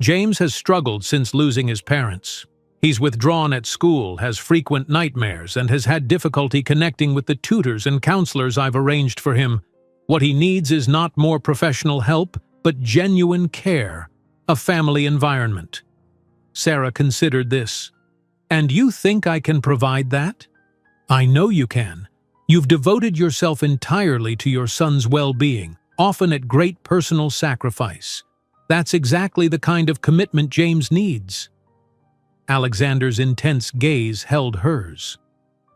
James has struggled since losing his parents. He's withdrawn at school, has frequent nightmares, and has had difficulty connecting with the tutors and counselors I've arranged for him. What he needs is not more professional help, but genuine care, a family environment. Sarah considered this. And you think I can provide that? I know you can. You've devoted yourself entirely to your son's well-being, often at great personal sacrifice. That's exactly the kind of commitment James needs. Alexander's intense gaze held hers.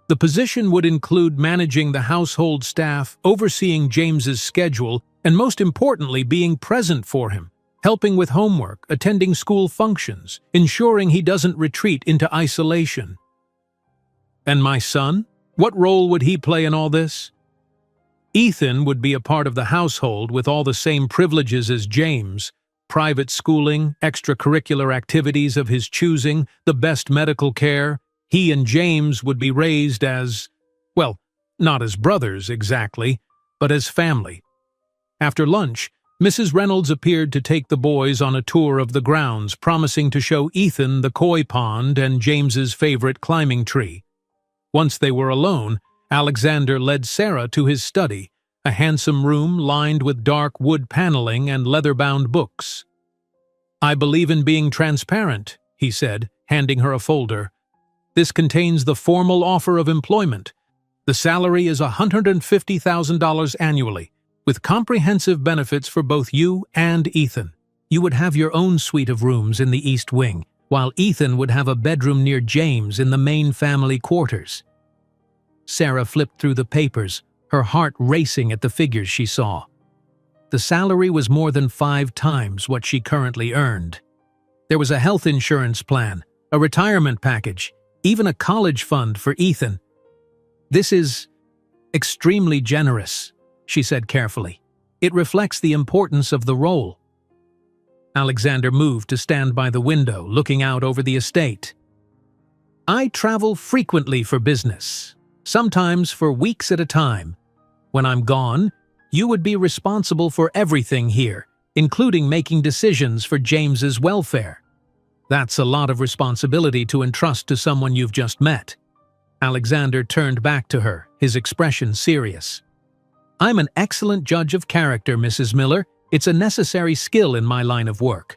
The position would include managing the household staff, overseeing James's schedule, and most importantly, being present for him, helping with homework, attending school functions, ensuring he doesn't retreat into isolation. And my son? What role would he play in all this? Ethan would be a part of the household with all the same privileges as James: private schooling, extracurricular activities of his choosing, the best medical care. He and James would be raised as, well, not as brothers exactly, but as family. After lunch, Mrs. Reynolds appeared to take the boys on a tour of the grounds, promising to show Ethan the koi pond and James's favorite climbing tree. Once they were alone, Alexander led Sarah to his study, a handsome room lined with dark wood paneling and leather-bound books. I believe in being transparent, he said, handing her a folder. This contains the formal offer of employment. The salary is $150,000 annually, with comprehensive benefits for both you and Ethan. You would have your own suite of rooms in the East Wing, while Ethan would have a bedroom near James in the main family quarters. Sarah flipped through the papers, her heart racing at the figures she saw. The salary was more than 5 times what she currently earned. There was a health insurance plan, a retirement package, even a college fund for Ethan. This is extremely generous, she said carefully. It reflects the importance of the role. Alexander moved to stand by the window, looking out over the estate. I travel frequently for business, sometimes for weeks at a time. When I'm gone, you would be responsible for everything here, including making decisions for James's welfare. That's a lot of responsibility to entrust to someone you've just met. Alexander turned back to her, his expression serious. I'm an excellent judge of character, Mrs. Miller. It's a necessary skill in my line of work.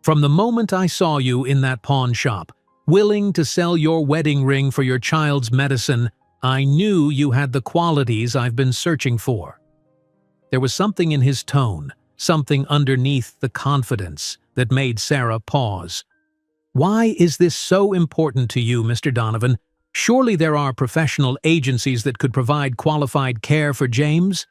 From the moment I saw you in that pawn shop, willing to sell your wedding ring for your child's medicine, I knew you had the qualities I've been searching for. There was something in his tone, something underneath the confidence, that made Sarah pause. Why is this so important to you, Mr. Donovan? Surely there are professional agencies that could provide qualified care for James?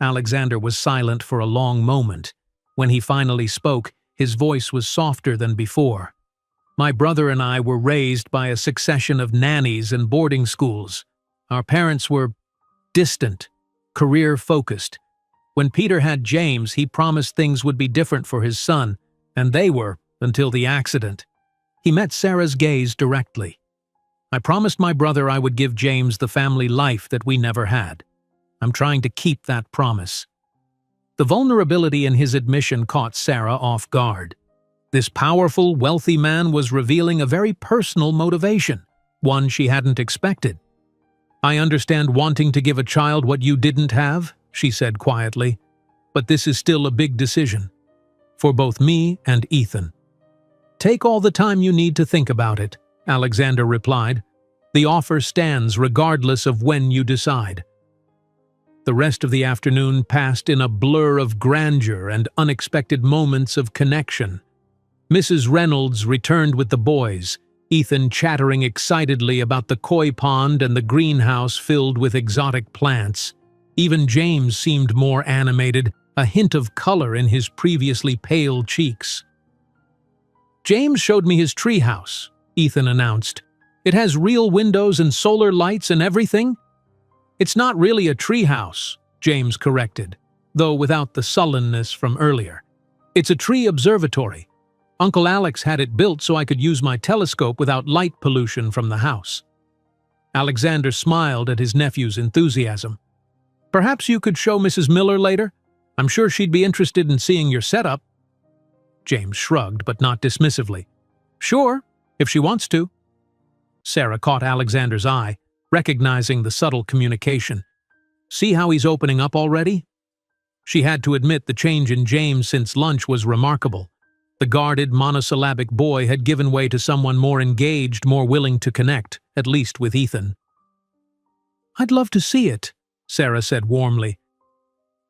Alexander was silent for a long moment. When he finally spoke, his voice was softer than before. My brother and I were raised by a succession of nannies and boarding schools. Our parents were distant, career-focused. When Peter had James, he promised things would be different for his son, and they were, until the accident. He met Sarah's gaze directly. I promised my brother I would give James the family life that we never had. I'm trying to keep that promise. The vulnerability in his admission caught Sarah off guard. This powerful, wealthy man was revealing a very personal motivation, one she hadn't expected. I understand wanting to give a child what you didn't have, she said quietly, but this is still a big decision. For both me and Ethan. Take all the time you need to think about it, Alexander replied. The offer stands regardless of when you decide. The rest of the afternoon passed in a blur of grandeur and unexpected moments of connection. Mrs. Reynolds returned with the boys, Ethan chattering excitedly about the koi pond and the greenhouse filled with exotic plants. Even James seemed more animated, a hint of color in his previously pale cheeks. James showed me his treehouse, Ethan announced. It has real windows and solar lights and everything. It's not really a treehouse, James corrected, though without the sullenness from earlier. It's a tree observatory. Uncle Alex had it built so I could use my telescope without light pollution from the house. Alexander smiled at his nephew's enthusiasm. Perhaps you could show Mrs. Miller later? I'm sure she'd be interested in seeing your setup. James shrugged, but not dismissively. Sure, if she wants to. Sarah caught Alexander's eye, recognizing the subtle communication. See how he's opening up already? She had to admit the change in James since lunch was remarkable. The guarded, monosyllabic boy had given way to someone more engaged, more willing to connect, at least with Ethan. I'd love to see it, Sarah said warmly.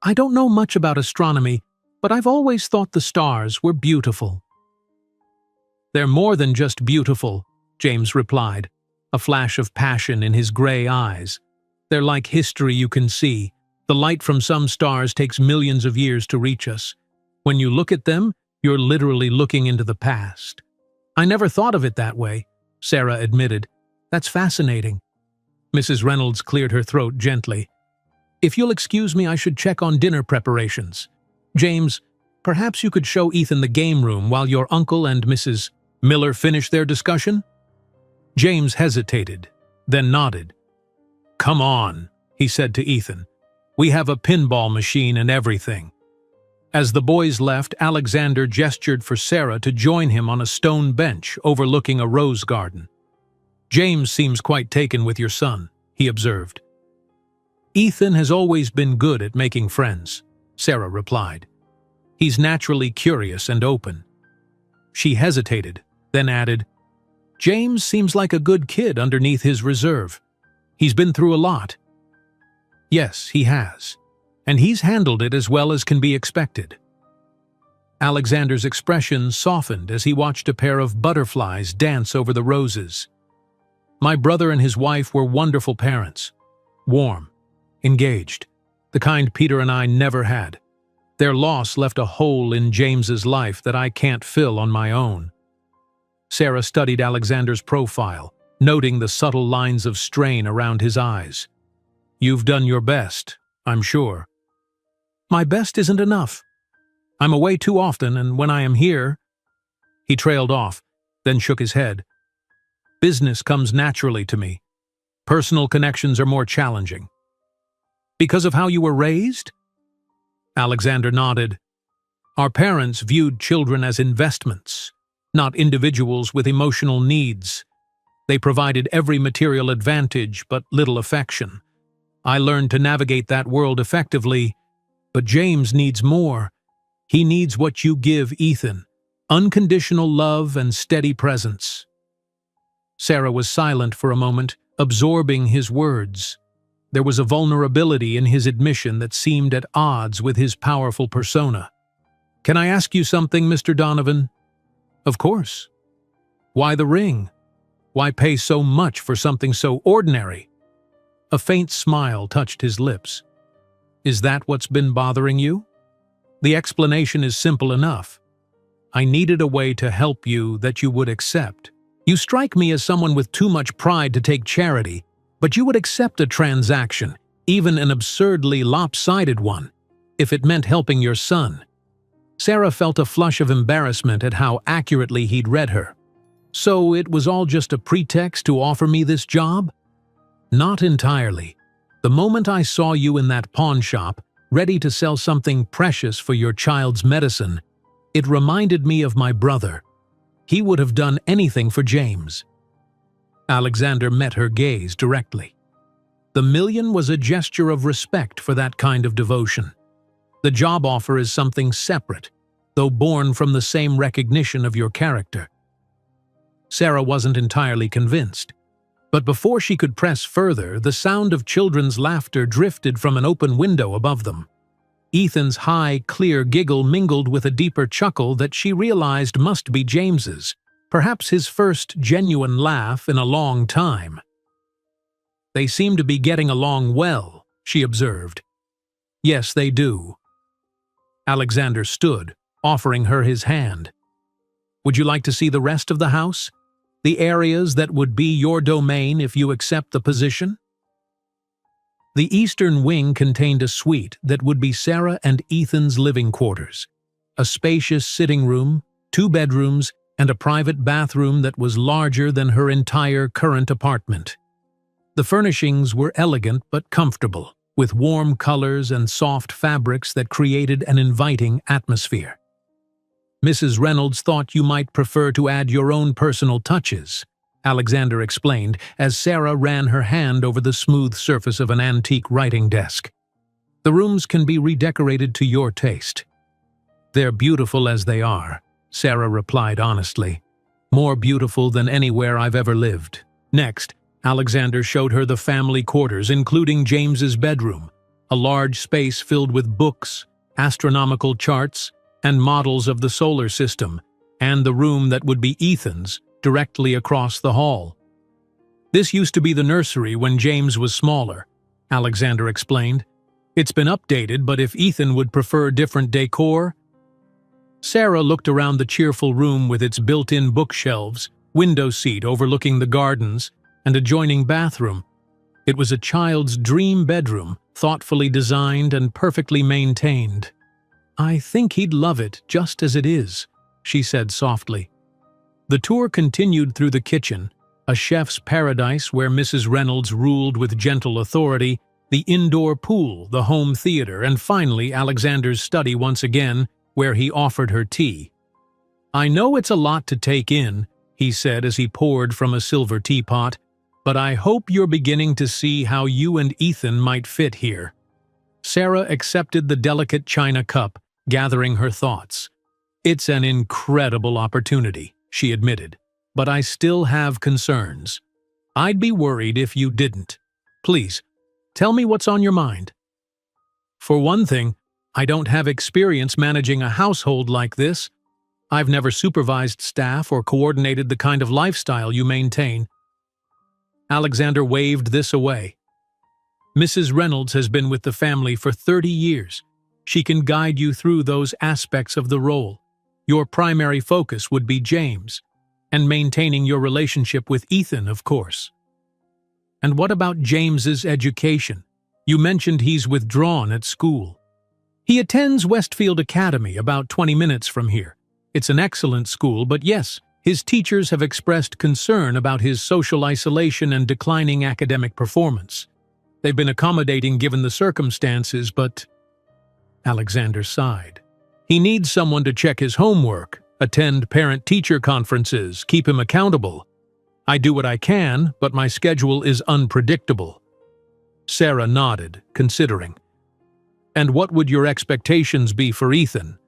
I don't know much about astronomy, but I've always thought the stars were beautiful. They're more than just beautiful, James replied, a flash of passion in his gray eyes. They're like history you can see. The light from some stars takes millions of years to reach us. When you look at them, you're literally looking into the past. I never thought of it that way, Sarah admitted. That's fascinating. Mrs. Reynolds cleared her throat gently. If you'll excuse me, I should check on dinner preparations. James, perhaps you could show Ethan the game room while your uncle and Mrs. Miller finish their discussion? James hesitated, then nodded. Come on, he said to Ethan. We have a pinball machine and everything. As the boys left, Alexander gestured for Sarah to join him on a stone bench overlooking a rose garden. James seems quite taken with your son, he observed. Ethan has always been good at making friends, Sarah replied. He's naturally curious and open. She hesitated, then added, James seems like a good kid underneath his reserve. He's been through a lot. Yes, he has. And he's handled it as well as can be expected. Alexander's expression softened as he watched a pair of butterflies dance over the roses. My brother and his wife were wonderful parents. Warm, engaged, the kind Peter and I never had. Their loss left a hole in James's life that I can't fill on my own. Sarah studied Alexander's profile, noting the subtle lines of strain around his eyes. You've done your best, I'm sure. My best isn't enough. I'm away too often, and when I am here... He trailed off, then shook his head. Business comes naturally to me. Personal connections are more challenging. Because of how you were raised? Alexander nodded. Our parents viewed children as investments, not individuals with emotional needs. They provided every material advantage but little affection. I learned to navigate that world effectively, but James needs more. He needs what you give Ethan, unconditional love and steady presence. Sarah was silent for a moment, absorbing his words. There was a vulnerability in his admission that seemed at odds with his powerful persona. Can I ask you something, Mr. Donovan? Of course. Why the ring? Why pay so much for something so ordinary? A faint smile touched his lips. Is that what's been bothering you? The explanation is simple enough. I needed a way to help you that you would accept. You strike me as someone with too much pride to take charity, but you would accept a transaction, even an absurdly lopsided one. if it meant helping your son. Sarah felt a flush of embarrassment at how accurately he'd read her. So it was all just a pretext to offer me this job? Not entirely. The moment I saw you in that pawn shop, ready to sell something precious for your child's medicine, it reminded me of my brother. He would have done anything for James. Alexander met her gaze directly. The million was a gesture of respect for that kind of devotion. The job offer is something separate, though born from the same recognition of your character. Sarah wasn't entirely convinced. But before she could press further, the sound of children's laughter drifted from an open window above them. Ethan's high, clear giggle mingled with a deeper chuckle that she realized must be James's, perhaps his first genuine laugh in a long time. "They seem to be getting along well," she observed. "Yes, they do." Alexander stood, offering her his hand. "Would you like to see the rest of the house? The areas that would be your domain if you accept the position?" The eastern wing contained a suite that would be Sarah and Ethan's living quarters. A spacious sitting room, 2 bedrooms, and a private bathroom that was larger than her entire current apartment. The furnishings were elegant but comfortable, with warm colors and soft fabrics that created an inviting atmosphere. "Mrs. Reynolds thought you might prefer to add your own personal touches," Alexander explained as Sarah ran her hand over the smooth surface of an antique writing desk. "The rooms can be redecorated to your taste." "They're beautiful as they are," Sarah replied honestly. "More beautiful than anywhere I've ever lived." Next, Alexander showed her the family quarters, including James's bedroom, a large space filled with books, astronomical charts, and models of the solar system, and the room that would be Ethan's, directly across the hall. "This used to be the nursery when James was smaller," Alexander explained. "It's been updated, but if Ethan would prefer different decor..." Sarah looked around the cheerful room with its built-in bookshelves, window seat overlooking the gardens, and adjoining bathroom. It was a child's dream bedroom, thoughtfully designed and perfectly maintained. "I think he'd love it just as it is," she said softly. The tour continued through the kitchen, a chef's paradise where Mrs. Reynolds ruled with gentle authority, the indoor pool, the home theater, and finally Alexander's study once again, where he offered her tea. "I know it's a lot to take in," he said as he poured from a silver teapot, "but I hope you're beginning to see how you and Ethan might fit here." Sarah accepted the delicate china cup, gathering her thoughts. "It's an incredible opportunity," she admitted, "but I still have concerns. I'd be worried if you didn't. Please, tell me what's on your mind." "For one thing, I don't have experience managing a household like this. I've never supervised staff or coordinated the kind of lifestyle you maintain." Alexander waved this away. "Mrs. Reynolds has been with the family for 30 years. She can guide you through those aspects of the role. Your primary focus would be James, and maintaining your relationship with Ethan, of course." "And what about James's education? You mentioned he's withdrawn at school." "He attends Westfield Academy, about 20 minutes from here. It's an excellent school, but yes, his teachers have expressed concern about his social isolation and declining academic performance. They've been accommodating given the circumstances, but..." Alexander sighed. "He needs someone to check his homework, attend parent-teacher conferences, keep him accountable. I do what I can, but my schedule is unpredictable." Sarah nodded, considering. "And what would your expectations be for Ethan?"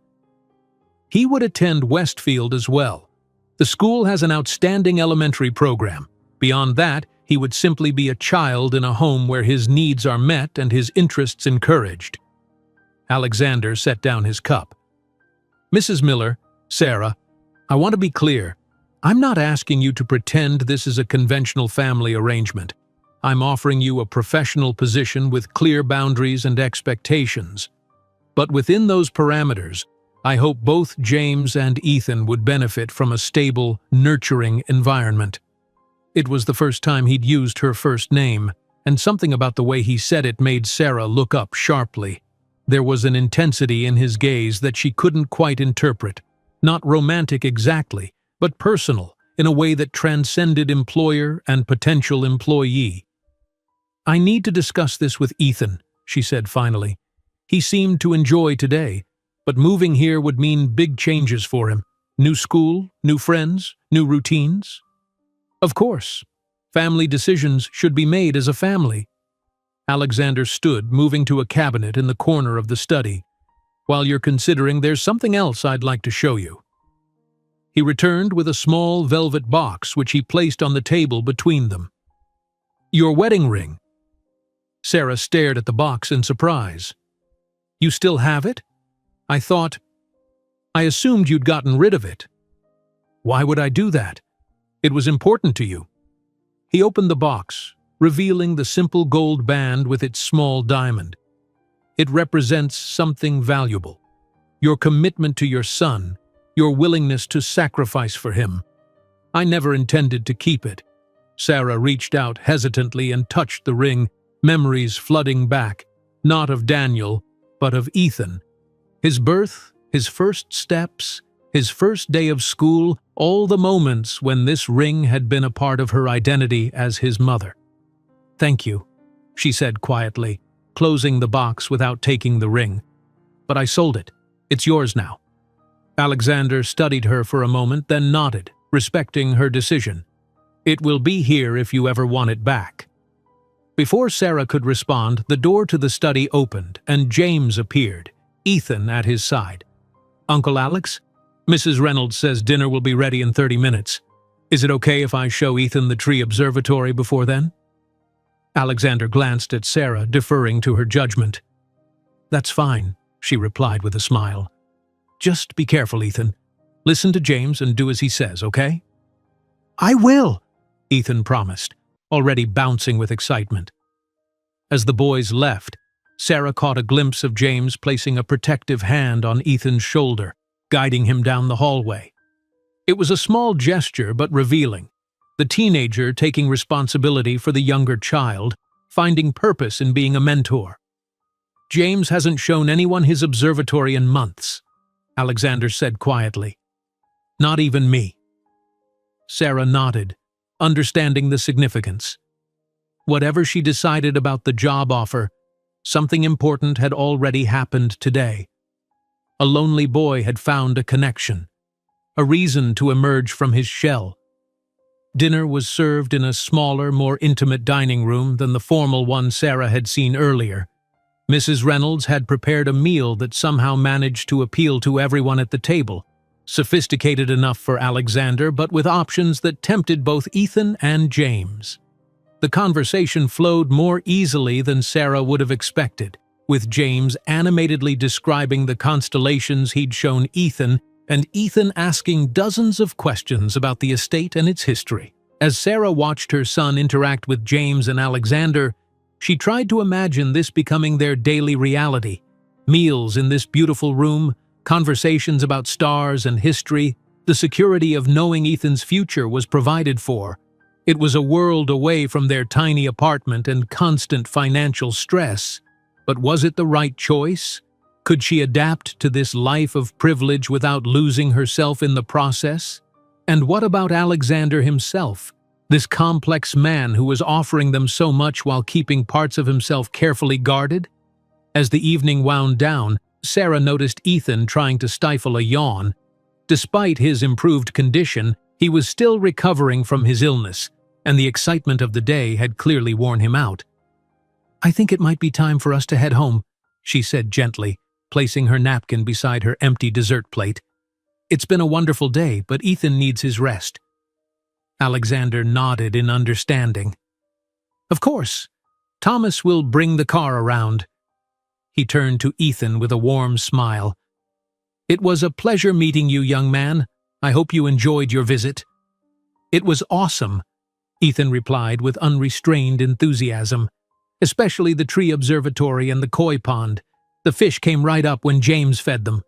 "He would attend Westfield as well. The school has an outstanding elementary program. Beyond that, he would simply be a child in a home where his needs are met and his interests encouraged." Alexander set down his cup. "Mrs. Miller, Sarah, I want to be clear. I'm not asking you to pretend this is a conventional family arrangement. I'm offering you a professional position with clear boundaries and expectations. But within those parameters, I hope both James and Ethan would benefit from a stable, nurturing environment." It was the first time he'd used her first name, and something about the way he said it made Sarah look up sharply. There was an intensity in his gaze that she couldn't quite interpret. Not romantic exactly, but personal, in a way that transcended employer and potential employee. "I need to discuss this with Ethan," she said finally. "He seemed to enjoy today, but moving here would mean big changes for him. New school, new friends, new routines." "Of course. Family decisions should be made as a family." Alexander stood, moving to a cabinet in the corner of the study. "While you're considering, there's something else I'd like to show you." He returned with a small velvet box which he placed on the table between them. "Your wedding ring." Sarah stared at the box in surprise. "You still have it? I assumed you'd gotten rid of it." "Why would I do that? It was important to you." He opened the box, revealing the simple gold band with its small diamond. "It represents something valuable. Your commitment to your son, your willingness to sacrifice for him. I never intended to keep it." Sarah reached out hesitantly and touched the ring, memories flooding back, not of Daniel, but of Ethan. His birth, his first steps, his first day of school, all the moments when this ring had been a part of her identity as his mother. "Thank you," she said quietly, closing the box without taking the ring. "But I sold it. It's yours now." Alexander studied her for a moment, then nodded, respecting her decision. "It will be here if you ever want it back." Before Sarah could respond, the door to the study opened, and James appeared, Ethan at his side. "Uncle Alex? Mrs. Reynolds says dinner will be ready in 30 minutes. Is it okay if I show Ethan the tree observatory before then?" Alexander glanced at Sarah, deferring to her judgment. "That's fine," she replied with a smile. "Just be careful, Ethan. Listen to James and do as he says, okay?" "I will," Ethan promised, already bouncing with excitement. As the boys left, Sarah caught a glimpse of James placing a protective hand on Ethan's shoulder, guiding him down the hallway. It was a small gesture but revealing. The teenager taking responsibility for the younger child, finding purpose in being a mentor. "James hasn't shown anyone his observatory in months," Alexander said quietly. "Not even me." Sarah nodded, understanding the significance. Whatever she decided about the job offer, something important had already happened today. A lonely boy had found a connection, a reason to emerge from his shell. Dinner was served in a smaller, more intimate dining room than the formal one Sarah had seen earlier. Mrs. Reynolds had prepared a meal that somehow managed to appeal to everyone at the table, sophisticated enough for Alexander, but with options that tempted both Ethan and James. The conversation flowed more easily than Sarah would have expected, with James animatedly describing the constellations he'd shown Ethan, and Ethan asking dozens of questions about the estate and its history. As Sarah watched her son interact with James and Alexander, she tried to imagine this becoming their daily reality. Meals in this beautiful room, conversations about stars and history, the security of knowing Ethan's future was provided for. It was a world away from their tiny apartment and constant financial stress. But was it the right choice? Could she adapt to this life of privilege without losing herself in the process? And what about Alexander himself, this complex man who was offering them so much while keeping parts of himself carefully guarded? As the evening wound down, Sarah noticed Ethan trying to stifle a yawn. Despite his improved condition, he was still recovering from his illness, and the excitement of the day had clearly worn him out. "I think it might be time for us to head home," she said gently, placing her napkin beside her empty dessert plate. "It's been a wonderful day, but Ethan needs his rest." Alexander nodded in understanding. "Of course. Thomas will bring the car around." He turned to Ethan with a warm smile. "It was a pleasure meeting you, young man. I hope you enjoyed your visit." "It was awesome," Ethan replied with unrestrained enthusiasm. "Especially the tree observatory and the koi pond. The fish came right up when James fed them."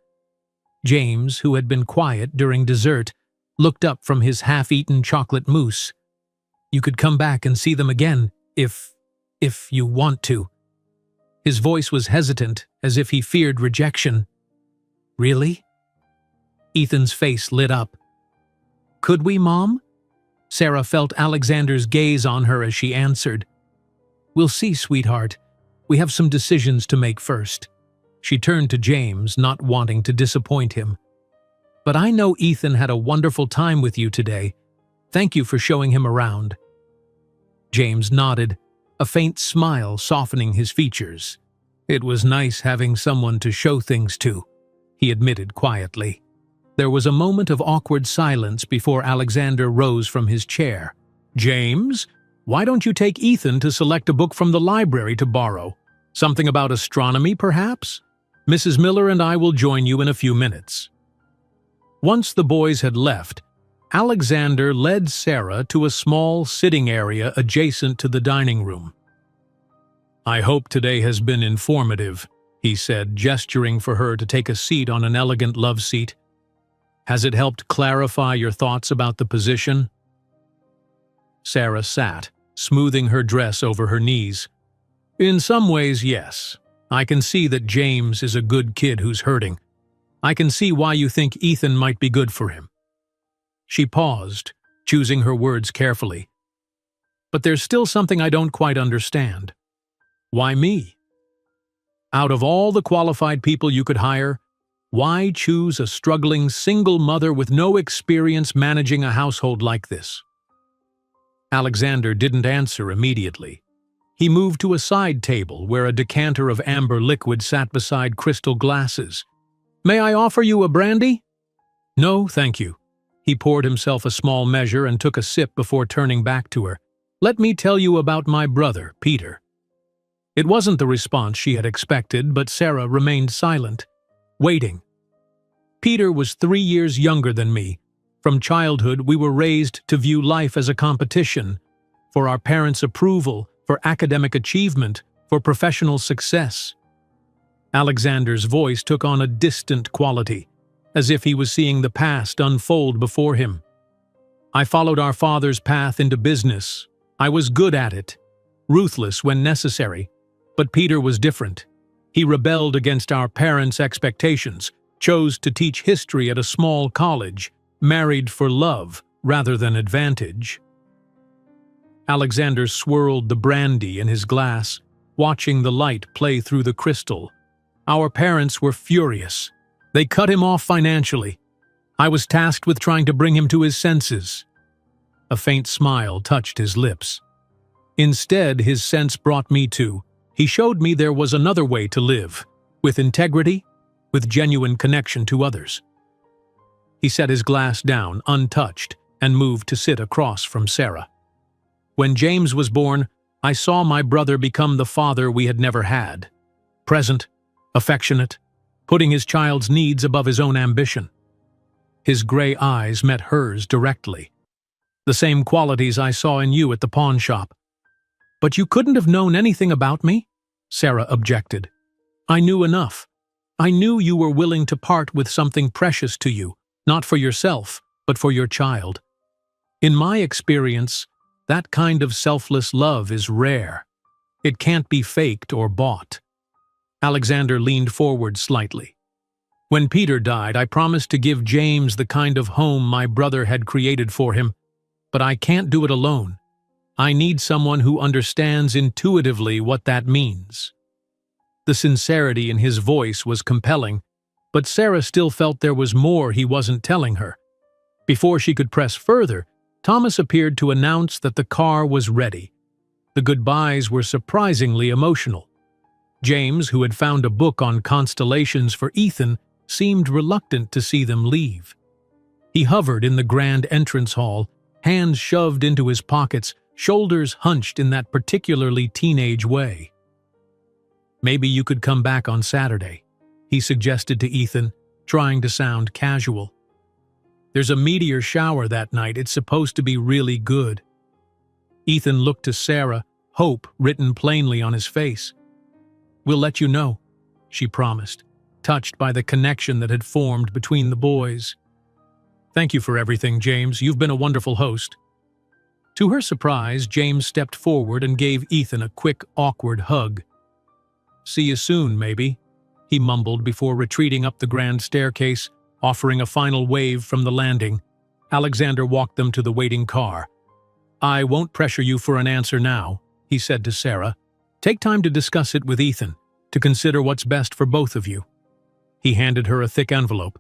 James, who had been quiet during dessert, looked up from his half-eaten chocolate mousse. "You could come back and see them again, if you want to." His voice was hesitant, as if he feared rejection. "Really?" Ethan's face lit up. "Could we, Mom?" Sarah felt Alexander's gaze on her as she answered. "We'll see, sweetheart. We have some decisions to make first." She turned to James, not wanting to disappoint him. "But I know Ethan had a wonderful time with you today. Thank you for showing him around." James nodded, a faint smile softening his features. "It was nice having someone to show things to," he admitted quietly. There was a moment of awkward silence before Alexander rose from his chair. "James, why don't you take Ethan to select a book from the library to borrow? Something about astronomy, perhaps? Mrs. Miller and I will join you in a few minutes." Once the boys had left, Alexander led Sarah to a small sitting area adjacent to the dining room. "I hope today has been informative," he said, gesturing for her to take a seat on an elegant love seat. "Has it helped clarify your thoughts about the position?" Sarah sat, smoothing her dress over her knees. "In some ways, yes. I can see that James is a good kid who's hurting. I can see why you think Ethan might be good for him." She paused, choosing her words carefully. "But there's still something I don't quite understand. Why me? Out of all the qualified people you could hire, why choose a struggling single mother with no experience managing a household like this?" Alexander didn't answer immediately. He moved to a side table where a decanter of amber liquid sat beside crystal glasses. "May I offer you a brandy?" "No, thank you." He poured himself a small measure and took a sip before turning back to her. "Let me tell you about my brother, Peter." It wasn't the response she had expected, but Sarah remained silent, waiting. "Peter was 3 years younger than me. From childhood, we were raised to view life as a competition, for our parents' approval, for academic achievement, for professional success." Alexander's voice took on a distant quality, as if he was seeing the past unfold before him. "I followed our father's path into business. I was good at it, ruthless when necessary. But Peter was different. He rebelled against our parents' expectations, chose to teach history at a small college, married for love rather than advantage." Alexander swirled the brandy in his glass, watching the light play through the crystal. "Our parents were furious. They cut him off financially. I was tasked with trying to bring him to his senses." A faint smile touched his lips. "Instead, his sense brought me to. He showed me there was another way to live, with integrity, with genuine connection to others." He set his glass down, untouched, and moved to sit across from Sarah. "When James was born, I saw my brother become the father we had never had. Present, affectionate, putting his child's needs above his own ambition. His gray eyes met hers directly. The same qualities I saw in you at the pawn shop. "But you couldn't have known anything about me?" Sarah objected. "I knew enough. I knew you were willing to part with something precious to you, not for yourself, but for your child. In my experience, that kind of selfless love is rare. It can't be faked or bought." Alexander leaned forward slightly. "When Peter died, I promised to give James the kind of home my brother had created for him, but I can't do it alone. I need someone who understands intuitively what that means." The sincerity in his voice was compelling, but Sarah still felt there was more he wasn't telling her. Before she could press further, Thomas appeared to announce that the car was ready. The goodbyes were surprisingly emotional. James, who had found a book on constellations for Ethan, seemed reluctant to see them leave. He hovered in the grand entrance hall, hands shoved into his pockets, shoulders hunched in that particularly teenage way. "Maybe you could come back on Saturday," he suggested to Ethan, trying to sound casual. "There's a meteor shower that night. It's supposed to be really good." Ethan looked to Sarah, hope written plainly on his face. "We'll let you know," she promised, touched by the connection that had formed between the boys. "Thank you for everything, James. You've been a wonderful host." To her surprise, James stepped forward and gave Ethan a quick, awkward hug. See you soon, maybe," he mumbled before retreating up the grand staircase, offering a final wave from the landing. Alexander walked them to the waiting car. "I won't pressure you for an answer now," he said to Sarah. "Take time to discuss it with Ethan, to consider what's best for both of you." He handed her a thick envelope.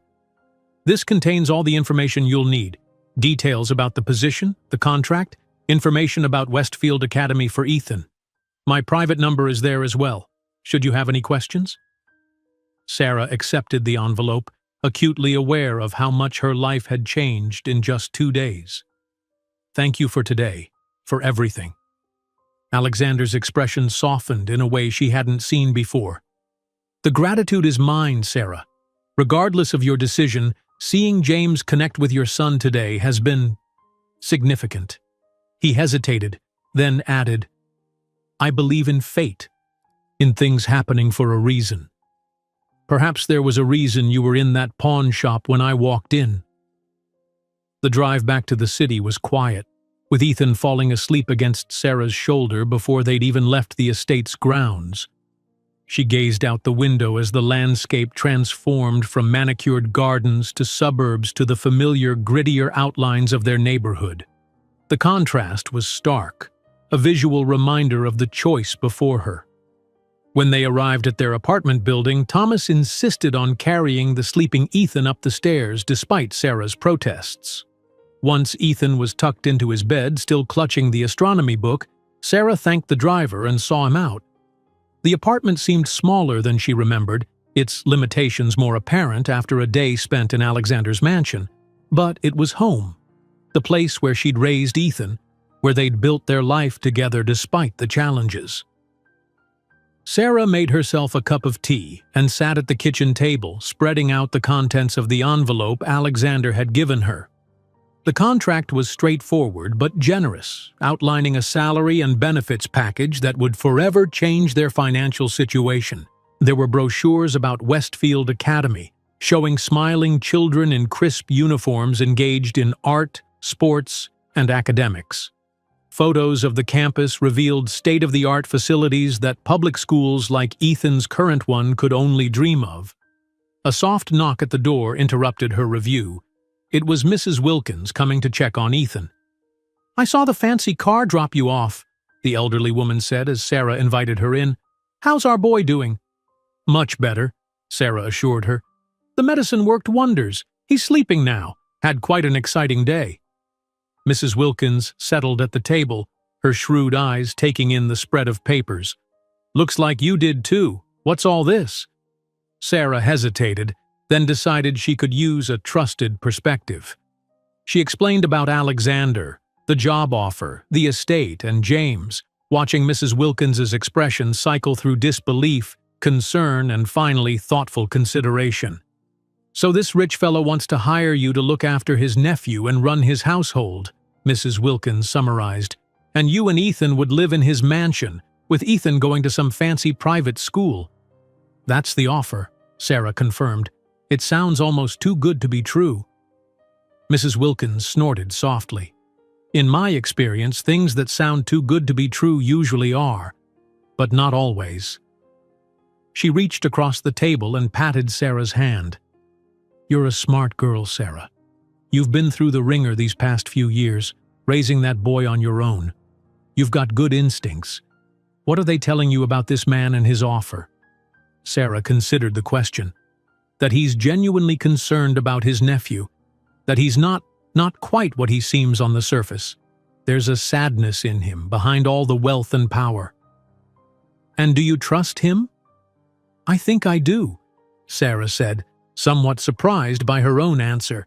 "This contains all the information you'll need. Details about the position, the contract, information about Westfield Academy for Ethan. My private number is there as well, should you have any questions." Sarah accepted the envelope, acutely aware of how much her life had changed in just 2 days. "Thank you for today, for everything." Alexander's expression softened in a way she hadn't seen before. "The gratitude is mine, Sarah. Regardless of your decision, seeing James connect with your son today has been significant." He hesitated, then added, "I believe in fate, in things happening for a reason. Perhaps there was a reason you were in that pawn shop when I walked in." The drive back to the city was quiet, with Ethan falling asleep against Sarah's shoulder before they'd even left the estate's grounds. She gazed out the window as the landscape transformed from manicured gardens to suburbs to the familiar, grittier outlines of their neighborhood. The contrast was stark, a visual reminder of the choice before her. When they arrived at their apartment building, Thomas insisted on carrying the sleeping Ethan up the stairs despite Sarah's protests. Once Ethan was tucked into his bed, still clutching the astronomy book, Sarah thanked the driver and saw him out. The apartment seemed smaller than she remembered, its limitations more apparent after a day spent in Alexander's mansion. But it was home, the place where she'd raised Ethan, where they'd built their life together despite the challenges. Sarah made herself a cup of tea and sat at the kitchen table, spreading out the contents of the envelope Alexander had given her. The contract was straightforward but generous, outlining a salary and benefits package that would forever change their financial situation. There were brochures about Westfield Academy, showing smiling children in crisp uniforms engaged in art, sports, and academics. Photos of the campus revealed state-of-the-art facilities that public schools like Ethan's current one could only dream of. A soft knock at the door interrupted her review. It was Mrs. Wilkins coming to check on Ethan. "I saw the fancy car drop you off," the elderly woman said as Sarah invited her in. "How's our boy doing?" "Much better," Sarah assured her. "The medicine worked wonders. He's sleeping now. Had quite an exciting day." Mrs. Wilkins settled at the table, her shrewd eyes taking in the spread of papers. "Looks like you did too. What's all this?" Sarah hesitated, then decided she could use a trusted perspective. She explained about Alexander, the job offer, the estate, and James, watching Mrs. Wilkins's expression cycle through disbelief, concern, and finally thoughtful consideration. "So this rich fellow wants to hire you to look after his nephew and run his household," Mrs. Wilkins summarized. "And you and Ethan would live in his mansion, with Ethan going to some fancy private school." "That's the offer," Sarah confirmed. "It sounds almost too good to be true." Mrs. Wilkins snorted softly. "In my experience, things that sound too good to be true usually are, but not always." She reached across the table and patted Sarah's hand. "You're a smart girl, Sarah. You've been through the ringer these past few years, raising that boy on your own. You've got good instincts. What are they telling you about this man and his offer?" Sarah considered the question. "That he's genuinely concerned about his nephew. That he's not quite what he seems on the surface. There's a sadness in him behind all the wealth and power." "And do you trust him?" "I think I do," Sarah said, somewhat surprised by her own answer.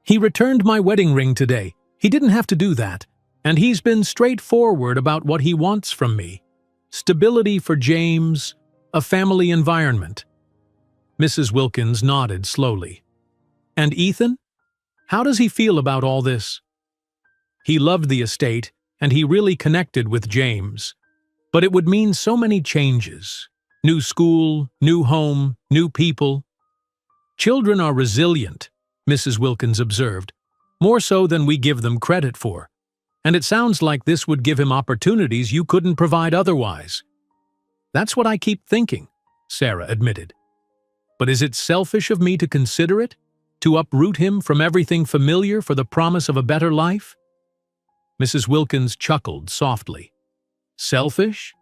"He returned my wedding ring today. He didn't have to do that. And he's been straightforward about what he wants from me. Stability for James, a family environment." Mrs. Wilkins nodded slowly. "And Ethan? How does he feel about all this?" "He loved the estate, and he really connected with James. But it would mean so many changes. New school, new home, new people." "Children are resilient," Mrs. Wilkins observed, "more so than we give them credit for. And it sounds like this would give him opportunities you couldn't provide otherwise." That's what I keep thinking, Sarah admitted. But is it selfish of me to consider it? To uproot him from everything familiar for the promise of a better life? Mrs. Wilkins chuckled softly. Selfish?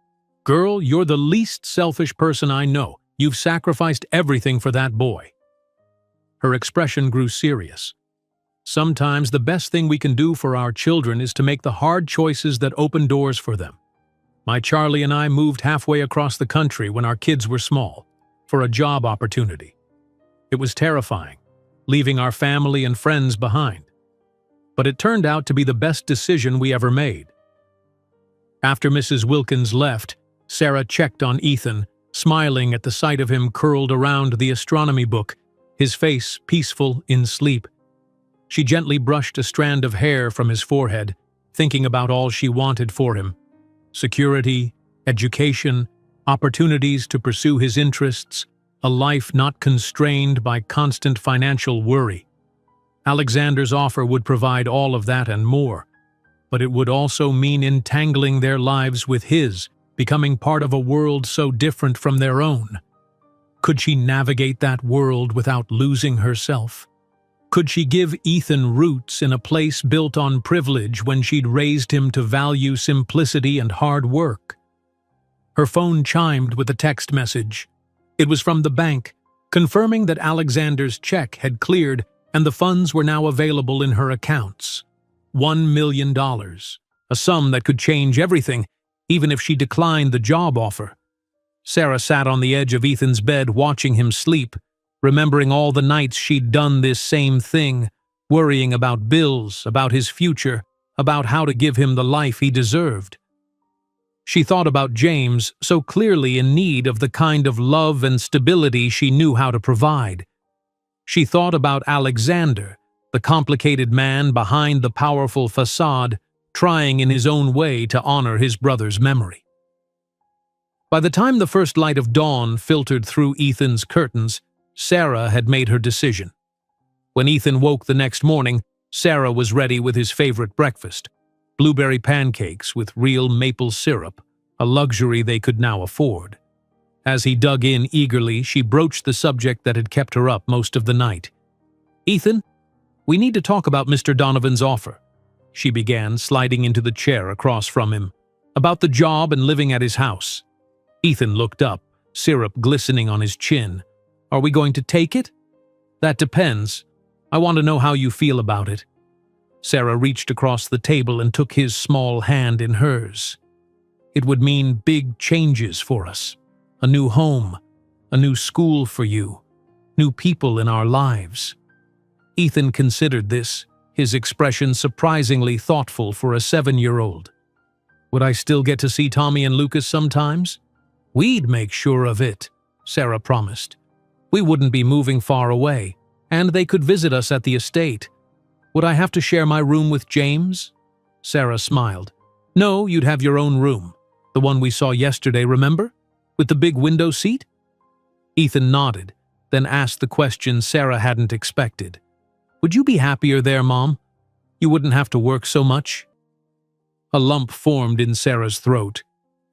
Girl, you're the least selfish person I know. You've sacrificed everything for that boy. Her expression grew serious. Sometimes the best thing we can do for our children is to make the hard choices that open doors for them. My Charlie and I moved halfway across the country when our kids were small, for a job opportunity. It was terrifying, leaving our family and friends behind. But it turned out to be the best decision we ever made. After Mrs. Wilkins left, Sarah checked on Ethan, smiling at the sight of him curled around the astronomy book, his face peaceful in sleep. She gently brushed a strand of hair from his forehead, thinking about all she wanted for him: security, education, opportunities to pursue his interests, a life not constrained by constant financial worry. Alexander's offer would provide all of that and more, but it would also mean entangling their lives with his, becoming part of a world so different from their own. Could she navigate that world without losing herself? Could she give Ethan roots in a place built on privilege when she'd raised him to value simplicity and hard work? Her phone chimed with a text message. It was from the bank, confirming that Alexander's check had cleared and the funds were now available in her accounts. $1 million, a sum that could change everything, even if she declined the job offer. Sarah sat on the edge of Ethan's bed watching him sleep, remembering all the nights she'd done this same thing, worrying about bills, about his future, about how to give him the life he deserved. She thought about James, so clearly in need of the kind of love and stability she knew how to provide. She thought about Alexander, the complicated man behind the powerful facade, trying in his own way to honor his brother's memory. By the time the first light of dawn filtered through Ethan's curtains, Sarah had made her decision. When Ethan woke the next morning, Sarah was ready with his favorite breakfast: blueberry pancakes with real maple syrup, a luxury they could now afford. As he dug in eagerly, she broached the subject that had kept her up most of the night. "Ethan, we need to talk about Mr. Donovan's offer," she began, sliding into the chair across from him. "About the job and living at his house." Ethan looked up, syrup glistening on his chin. "Are we going to take it?" "That depends. I want to know how you feel about it." Sarah reached across the table and took his small hand in hers. "It would mean big changes for us. A new home, a new school for you, new people in our lives." Ethan considered this, his expression surprisingly thoughtful for a 7-year-old. "Would I still get to see Tommy and Lucas sometimes?" "We'd make sure of it," Sarah promised. "We wouldn't be moving far away, and they could visit us at the estate." "Would I have to share my room with James?" Sarah smiled. "No, you'd have your own room. The one we saw yesterday, remember? With the big window seat?" Ethan nodded, then asked the question Sarah hadn't expected. "Would you be happier there, Mom? You wouldn't have to work so much?" A lump formed in Sarah's throat.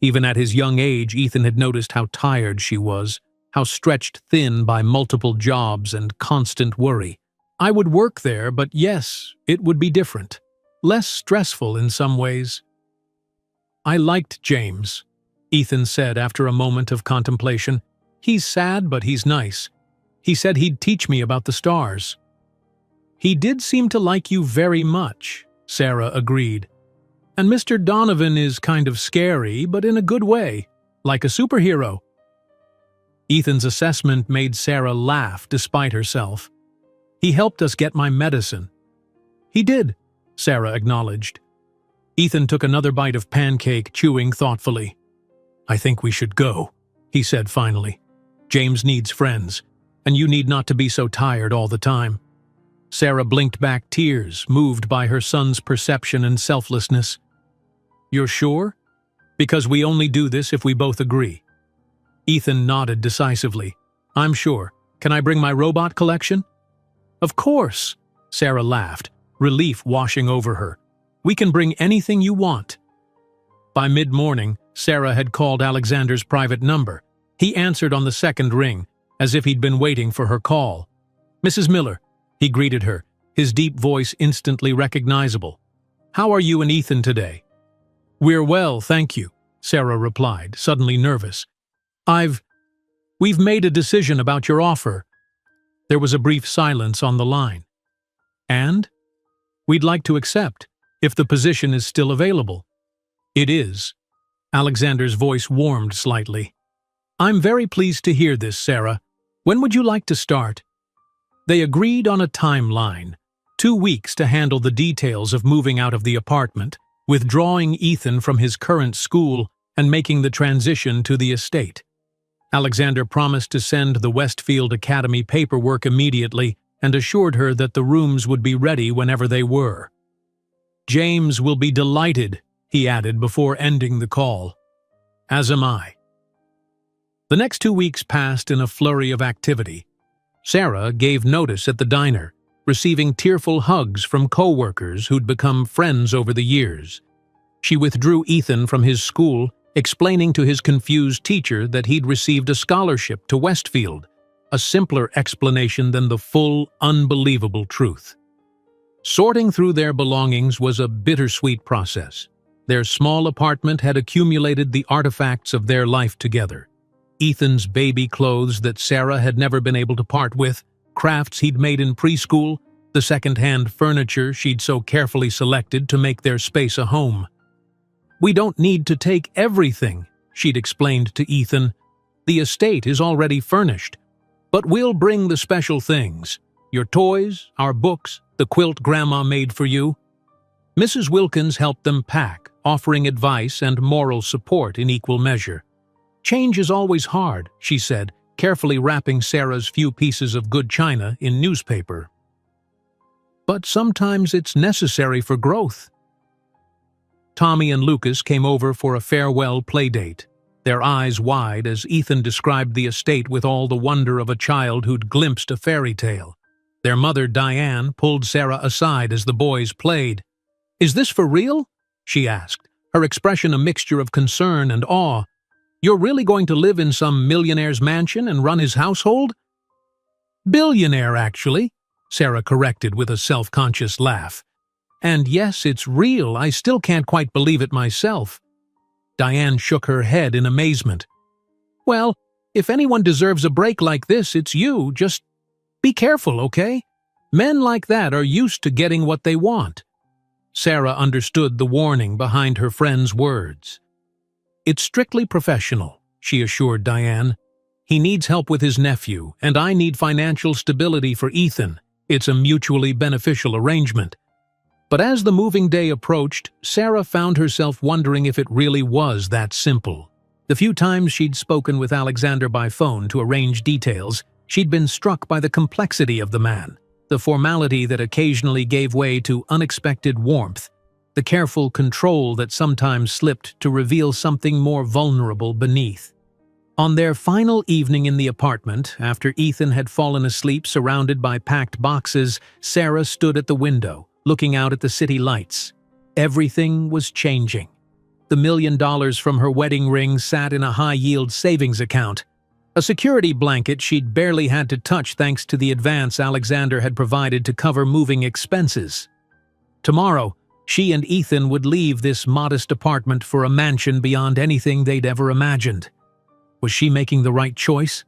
Even at his young age, Ethan had noticed how tired she was, how stretched thin by multiple jobs and constant worry. "I would work there, but yes, it would be different. Less stressful in some ways." "I liked James," Ethan said after a moment of contemplation. "He's sad, but he's nice. He said he'd teach me about the stars." "He did seem to like you very much," Sarah agreed. "And Mr. Donovan is kind of scary, but in a good way, like a superhero." Ethan's assessment made Sarah laugh despite herself. "He helped us get my medicine." "He did," Sarah acknowledged. Ethan took another bite of pancake, chewing thoughtfully. "I think we should go," he said finally. "James needs friends, and you need not to be so tired all the time." Sarah blinked back tears, moved by her son's perception and selflessness. "You're sure? Because we only do this if we both agree." Ethan nodded decisively. "I'm sure. Can I bring my robot collection?" "Of course," Sarah laughed, relief washing over her. "We can bring anything you want." By mid-morning, Sarah had called Alexander's private number. He answered on the second ring, as if he'd been waiting for her call. "Mrs. Miller," he greeted her, his deep voice instantly recognizable. "How are you and Ethan today?" "We're well, thank you," Sarah replied, suddenly nervous. We've made a decision about your offer." There was a brief silence on the line. "And?" "We'd like to accept, if the position is still available." "It is." Alexander's voice warmed slightly. "I'm very pleased to hear this, Sarah. When would you like to start?" They agreed on a timeline, 2 weeks to handle the details of moving out of the apartment, withdrawing Ethan from his current school, and making the transition to the estate. Alexander promised to send the Westfield Academy paperwork immediately and assured her that the rooms would be ready whenever they were. "James will be delighted," he added before ending the call. "As am I." The next 2 weeks passed in a flurry of activity. Sarah gave notice at the diner, receiving tearful hugs from co-workers who'd become friends over the years. She withdrew Ethan from his school, explaining to his confused teacher that he'd received a scholarship to Westfield, a simpler explanation than the full, unbelievable truth. Sorting through their belongings was a bittersweet process. Their small apartment had accumulated the artifacts of their life together. Ethan's baby clothes that Sarah had never been able to part with, crafts he'd made in preschool, the second-hand furniture she'd so carefully selected to make their space a home. "We don't need to take everything," she'd explained to Ethan. "The estate is already furnished. But we'll bring the special things. Your toys, our books, the quilt Grandma made for you." Mrs. Wilkins helped them pack, offering advice and moral support in equal measure. "Change is always hard," she said, carefully wrapping Sarah's few pieces of good china in newspaper. "But sometimes it's necessary for growth." Tommy and Lucas came over for a farewell playdate, their eyes wide as Ethan described the estate with all the wonder of a child who'd glimpsed a fairy tale. Their mother, Diane, pulled Sarah aside as the boys played. "Is this for real?" she asked, her expression a mixture of concern and awe. "You're really going to live in some millionaire's mansion and run his household?" "Billionaire, actually," Sarah corrected with a self-conscious laugh. "And yes, it's real. I still can't quite believe it myself." Diane shook her head in amazement. "Well, if anyone deserves a break like this, it's you. Just be careful, okay? Men like that are used to getting what they want." Sarah understood the warning behind her friend's words. "It's strictly professional," she assured Diane. "He needs help with his nephew, and I need financial stability for Ethan. It's a mutually beneficial arrangement." But as the moving day approached, Sarah found herself wondering if it really was that simple. The few times she'd spoken with Alexander by phone to arrange details, she'd been struck by the complexity of the man, the formality that occasionally gave way to unexpected warmth, the careful control that sometimes slipped to reveal something more vulnerable beneath. On their final evening in the apartment, after Ethan had fallen asleep surrounded by packed boxes, Sarah stood at the window, looking out at the city lights. Everything was changing. The $1 million from her wedding ring sat in a high-yield savings account, a security blanket she'd barely had to touch thanks to the advance Alexander had provided to cover moving expenses. Tomorrow, she and Ethan would leave this modest apartment for a mansion beyond anything they'd ever imagined. Was she making the right choice?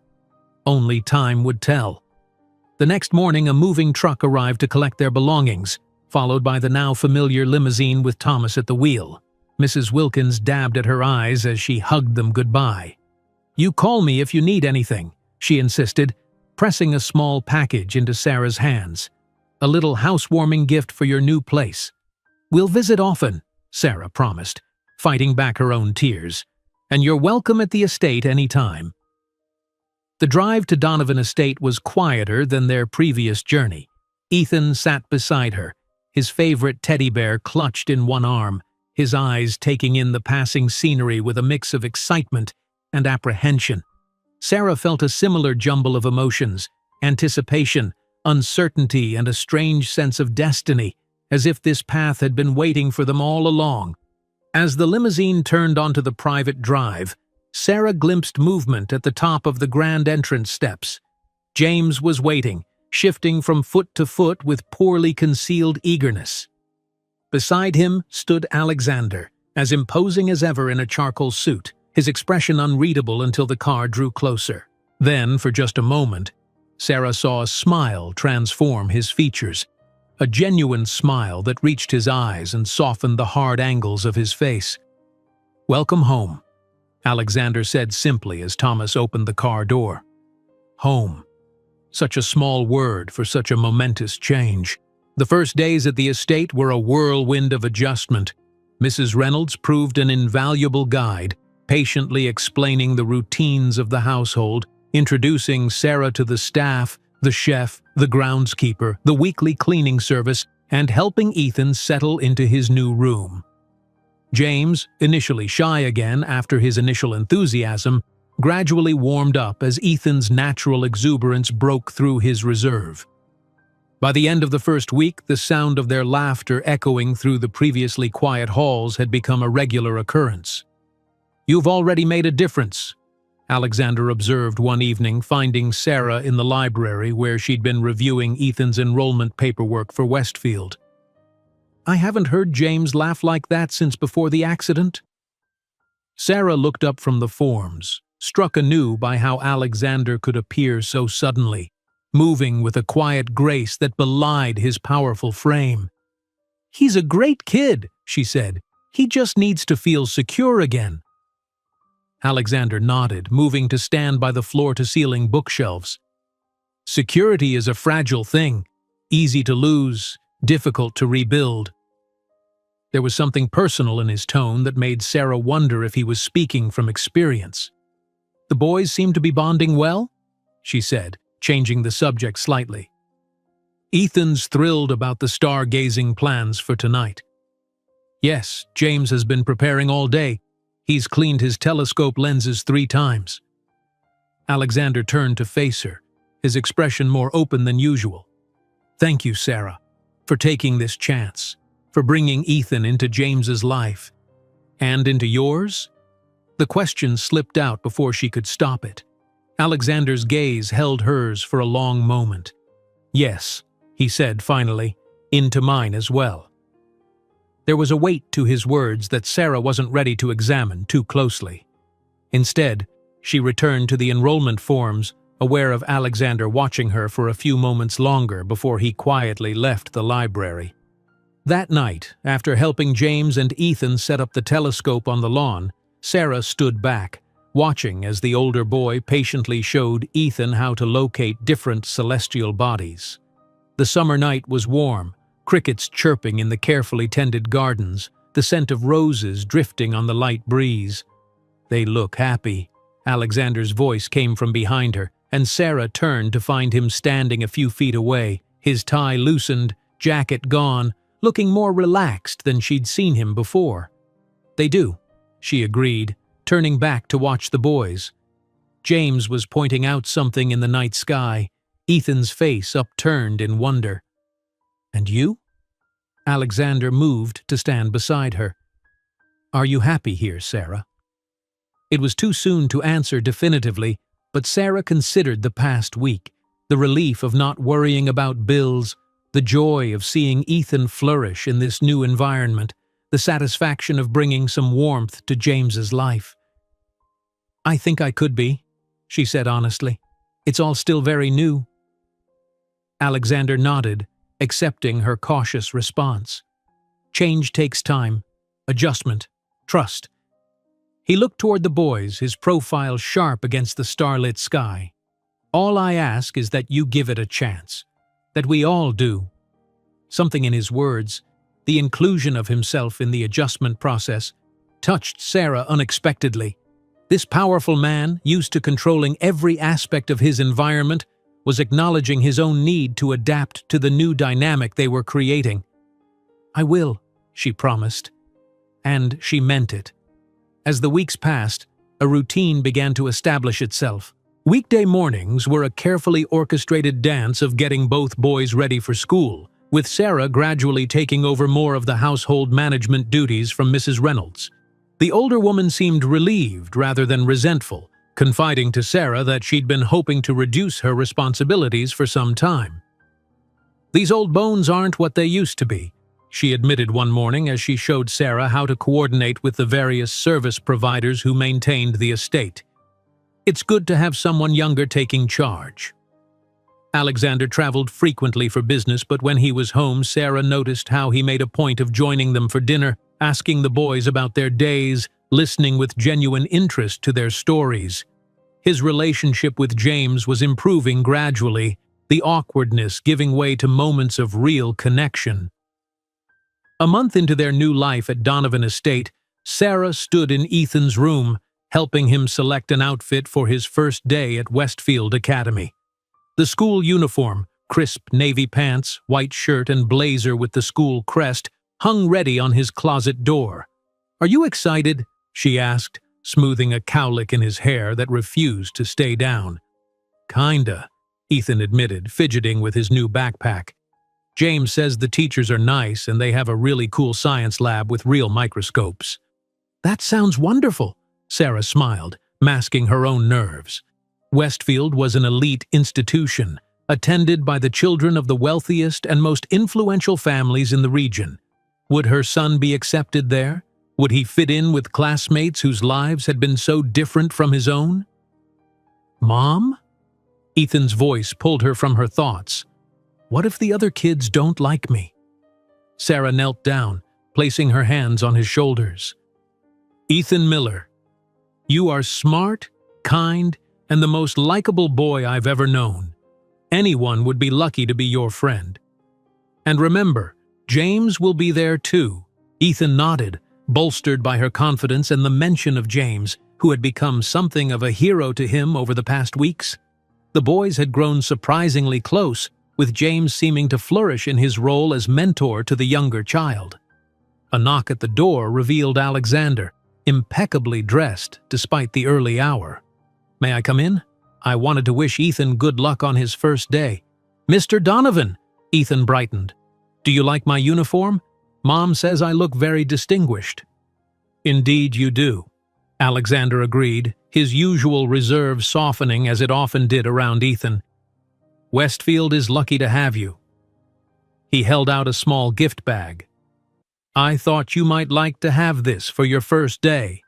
Only time would tell. The next morning, a moving truck arrived to collect their belongings, followed by the now familiar limousine with Thomas at the wheel. Mrs. Wilkins dabbed at her eyes as she hugged them goodbye. "You call me if you need anything," she insisted, pressing a small package into Sarah's hands. "A little housewarming gift for your new place." "We'll visit often," Sarah promised, fighting back her own tears. "And you're welcome at the estate any time." The drive to Donovan Estate was quieter than their previous journey. Ethan sat beside her, his favorite teddy bear clutched in one arm, his eyes taking in the passing scenery with a mix of excitement and apprehension. Sarah felt a similar jumble of emotions, anticipation, uncertainty, and a strange sense of destiny, as if this path had been waiting for them all along. As the limousine turned onto the private drive, Sarah glimpsed movement at the top of the grand entrance steps. James was waiting, shifting from foot to foot with poorly concealed eagerness. Beside him stood Alexander, as imposing as ever in a charcoal suit, his expression unreadable until the car drew closer. Then, for just a moment, Sarah saw a smile transform his features, a genuine smile that reached his eyes and softened the hard angles of his face. "Welcome home," Alexander said simply as Thomas opened the car door. Home. Such a small word for such a momentous change. The first days at the estate were a whirlwind of adjustment. Mrs. Reynolds proved an invaluable guide, patiently explaining the routines of the household, introducing Sarah to the staff, the chef, the groundskeeper, the weekly cleaning service, and helping Ethan settle into his new room. James, initially shy again after his initial enthusiasm, gradually warmed up as Ethan's natural exuberance broke through his reserve. By the end of the first week, the sound of their laughter echoing through the previously quiet halls had become a regular occurrence. "You've already made a difference," Alexander observed one evening, finding Sarah in the library where she'd been reviewing Ethan's enrollment paperwork for Westfield. "I haven't heard James laugh like that since before the accident." Sarah looked up from the forms, struck anew by how Alexander could appear so suddenly, moving with a quiet grace that belied his powerful frame. "He's a great kid," she said. "He just needs to feel secure again." Alexander nodded, moving to stand by the floor-to-ceiling bookshelves. "Security is a fragile thing, easy to lose, difficult to rebuild." There was something personal in his tone that made Sarah wonder if he was speaking from experience. "The boys seem to be bonding well?" she said, changing the subject slightly. "Ethan's thrilled about the stargazing plans for tonight." "Yes, James has been preparing all day. He's cleaned his telescope lenses 3 times. Alexander turned to face her, his expression more open than usual. "Thank you, Sarah, for taking this chance, for bringing Ethan into James's life. And into yours?" The question slipped out before she could stop it. Alexander's gaze held hers for a long moment. "Yes," he said finally, "into mine as well." There was a weight to his words that Sarah wasn't ready to examine too closely. Instead, she returned to the enrollment forms, aware of Alexander watching her for a few moments longer before he quietly left the library. That night, after helping James and Ethan set up the telescope on the lawn, Sarah stood back, watching as the older boy patiently showed Ethan how to locate different celestial bodies. The summer night was warm, crickets chirping in the carefully tended gardens, the scent of roses drifting on the light breeze. "They look happy," Alexander's voice came from behind her, and Sarah turned to find him standing a few feet away, his tie loosened, jacket gone, looking more relaxed than she'd seen him before. "They do," she agreed, turning back to watch the boys. James was pointing out something in the night sky, Ethan's face upturned in wonder. "And you?" Alexander moved to stand beside her. "Are you happy here, Sarah?" It was too soon to answer definitively, but Sarah considered the past week, the relief of not worrying about bills, the joy of seeing Ethan flourish in this new environment, the satisfaction of bringing some warmth to James's life. "I think I could be," she said honestly. "It's all still very new." Alexander nodded, accepting her cautious response. Change takes time, adjustment, trust. He looked toward the boys, his profile sharp against the starlit sky. "All I ask is that you give it a chance, that we all do." Something in his words, the inclusion of himself in the adjustment process, touched Sarah unexpectedly. This powerful man, used to controlling every aspect of his environment, was acknowledging his own need to adapt to the new dynamic they were creating. "I will," she promised. And she meant it. As the weeks passed, a routine began to establish itself. Weekday mornings were a carefully orchestrated dance of getting both boys ready for school, with Sarah gradually taking over more of the household management duties from Mrs. Reynolds. The older woman seemed relieved rather than resentful, confiding to Sarah that she'd been hoping to reduce her responsibilities for some time. "These old bones aren't what they used to be," she admitted one morning as she showed Sarah how to coordinate with the various service providers who maintained the estate. "It's good to have someone younger taking charge." Alexander traveled frequently for business, but when he was home, Sarah noticed how he made a point of joining them for dinner, asking the boys about their days, listening with genuine interest to their stories. His relationship with James was improving gradually, the awkwardness giving way to moments of real connection. A month into their new life at Donovan Estate, Sarah stood in Ethan's room, helping him select an outfit for his first day at Westfield Academy. The school uniform, crisp navy pants, white shirt, and blazer with the school crest, hung ready on his closet door. "Are you excited?" she asked, smoothing a cowlick in his hair that refused to stay down. "Kinda," Ethan admitted, fidgeting with his new backpack. "James says the teachers are nice and they have a really cool science lab with real microscopes." "That sounds wonderful," Sarah smiled, masking her own nerves. Westfield was an elite institution, attended by the children of the wealthiest and most influential families in the region. Would her son be accepted there? Would he fit in with classmates whose lives had been so different from his own? "Mom?" Ethan's voice pulled her from her thoughts. "What if the other kids don't like me?" Sarah knelt down, placing her hands on his shoulders. "Ethan Miller, you are smart, kind, and the most likable boy I've ever known. Anyone would be lucky to be your friend. And remember, James will be there too." Ethan nodded, bolstered by her confidence and the mention of James, who had become something of a hero to him over the past weeks. The boys had grown surprisingly close, with James seeming to flourish in his role as mentor to the younger child. A knock at the door revealed Alexander, impeccably dressed despite the early hour. "May I come in? I wanted to wish Ethan good luck on his first day." "Mr. Donovan!" Ethan brightened. "Do you like my uniform? Mom says I look very distinguished." "Indeed you do," Alexander agreed, his usual reserve softening as it often did around Ethan. "Westfield is lucky to have you." He held out a small gift bag. "I thought you might like to have this for your first day."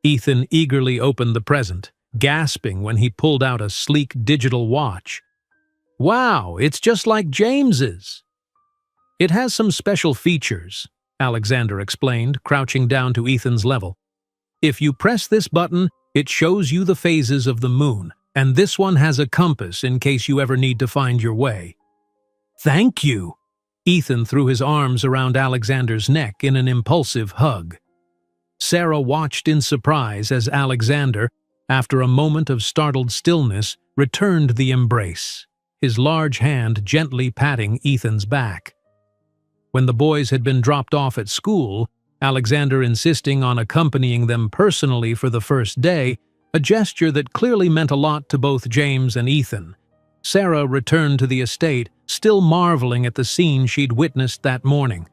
Ethan eagerly opened the present, gasping when he pulled out a sleek digital watch. "Wow, it's just like James's." "It has some special features," Alexander explained, crouching down to Ethan's level. "If you press this button, it shows you the phases of the moon, and this one has a compass in case you ever need to find your way." "Thank you!" Ethan threw his arms around Alexander's neck in an impulsive hug. Sarah watched in surprise as Alexander, after a moment of startled stillness, returned the embrace, his large hand gently patting Ethan's back. When the boys had been dropped off at school, Alexander insisting on accompanying them personally for the first day, a gesture that clearly meant a lot to both James and Ethan, Sarah returned to the estate, still marveling at the scene she'd witnessed that morning.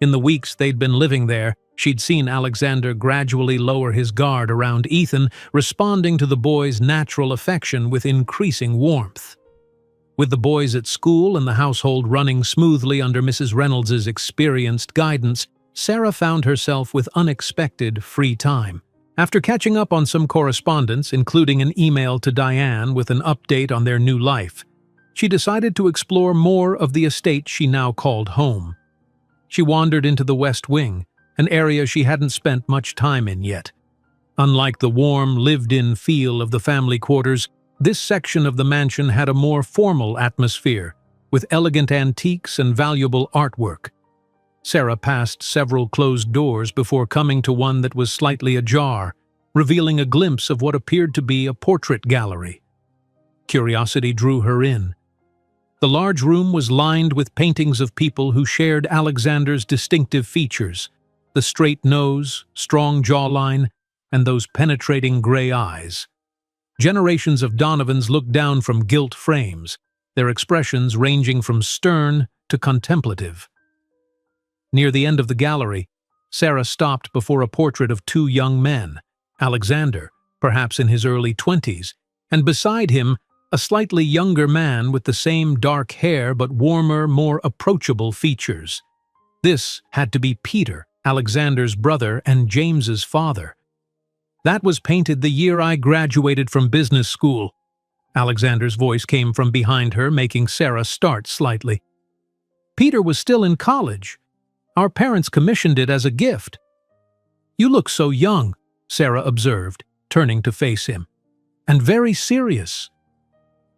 In the weeks they'd been living there, she'd seen Alexander gradually lower his guard around Ethan, responding to the boy's natural affection with increasing warmth. With the boys at school and the household running smoothly under Mrs. Reynolds's experienced guidance, Sarah found herself with unexpected free time. After catching up on some correspondence, including an email to Diane with an update on their new life, she decided to explore more of the estate she now called home. She wandered into the West Wing, an area she hadn't spent much time in yet. Unlike the warm, lived-in feel of the family quarters, this section of the mansion had a more formal atmosphere, with elegant antiques and valuable artwork. Sarah passed several closed doors before coming to one that was slightly ajar, revealing a glimpse of what appeared to be a portrait gallery. Curiosity drew her in. The large room was lined with paintings of people who shared Alexander's distinctive features: the straight nose, strong jawline, and those penetrating gray eyes. Generations of Donovans looked down from gilt frames, their expressions ranging from stern to contemplative. Near the end of the gallery, Sarah stopped before a portrait of two young men, Alexander, perhaps in his early 20s, and beside him, a slightly younger man with the same dark hair but warmer, more approachable features. This had to be Peter, Alexander's brother and James's father. "That was painted the year I graduated from business school." Alexander's voice came from behind her, making Sarah start slightly. "Peter was still in college. Our parents commissioned it as a gift." "You look so young," Sarah observed, turning to face him. "And very serious."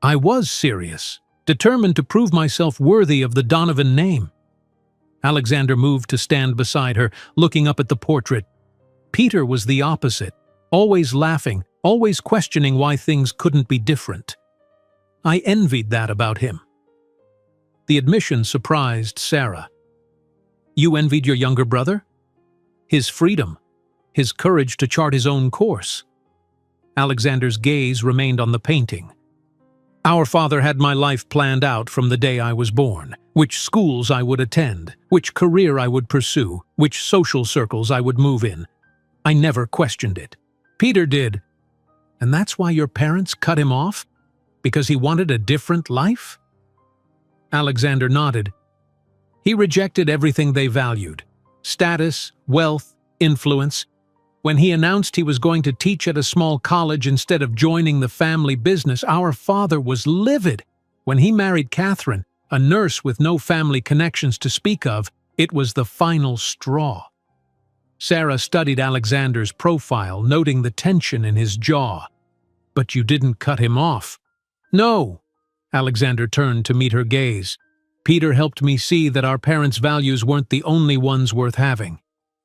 "I was serious, determined to prove myself worthy of the Donovan name." Alexander moved to stand beside her, looking up at the portrait. Peter was the opposite, always laughing, always questioning why things couldn't be different. I envied that about him. The admission surprised Sarah. "You envied your younger brother?" "His freedom, his courage to chart his own course." Alexander's gaze remained on the painting. "Our father had my life planned out from the day I was born, which schools I would attend, which career I would pursue, which social circles I would move in. I never questioned it. Peter did." "And that's why your parents cut him off? Because he wanted a different life?" Alexander nodded. "He rejected everything they valued: status, wealth, influence. When he announced he was going to teach at a small college instead of joining the family business, our father was livid. When he married Catherine, a nurse with no family connections to speak of, it was the final straw." Sarah studied Alexander's profile, noting the tension in his jaw. "But you didn't cut him off." "No." Alexander turned to meet her gaze. "Peter helped me see that our parents' values weren't the only ones worth having.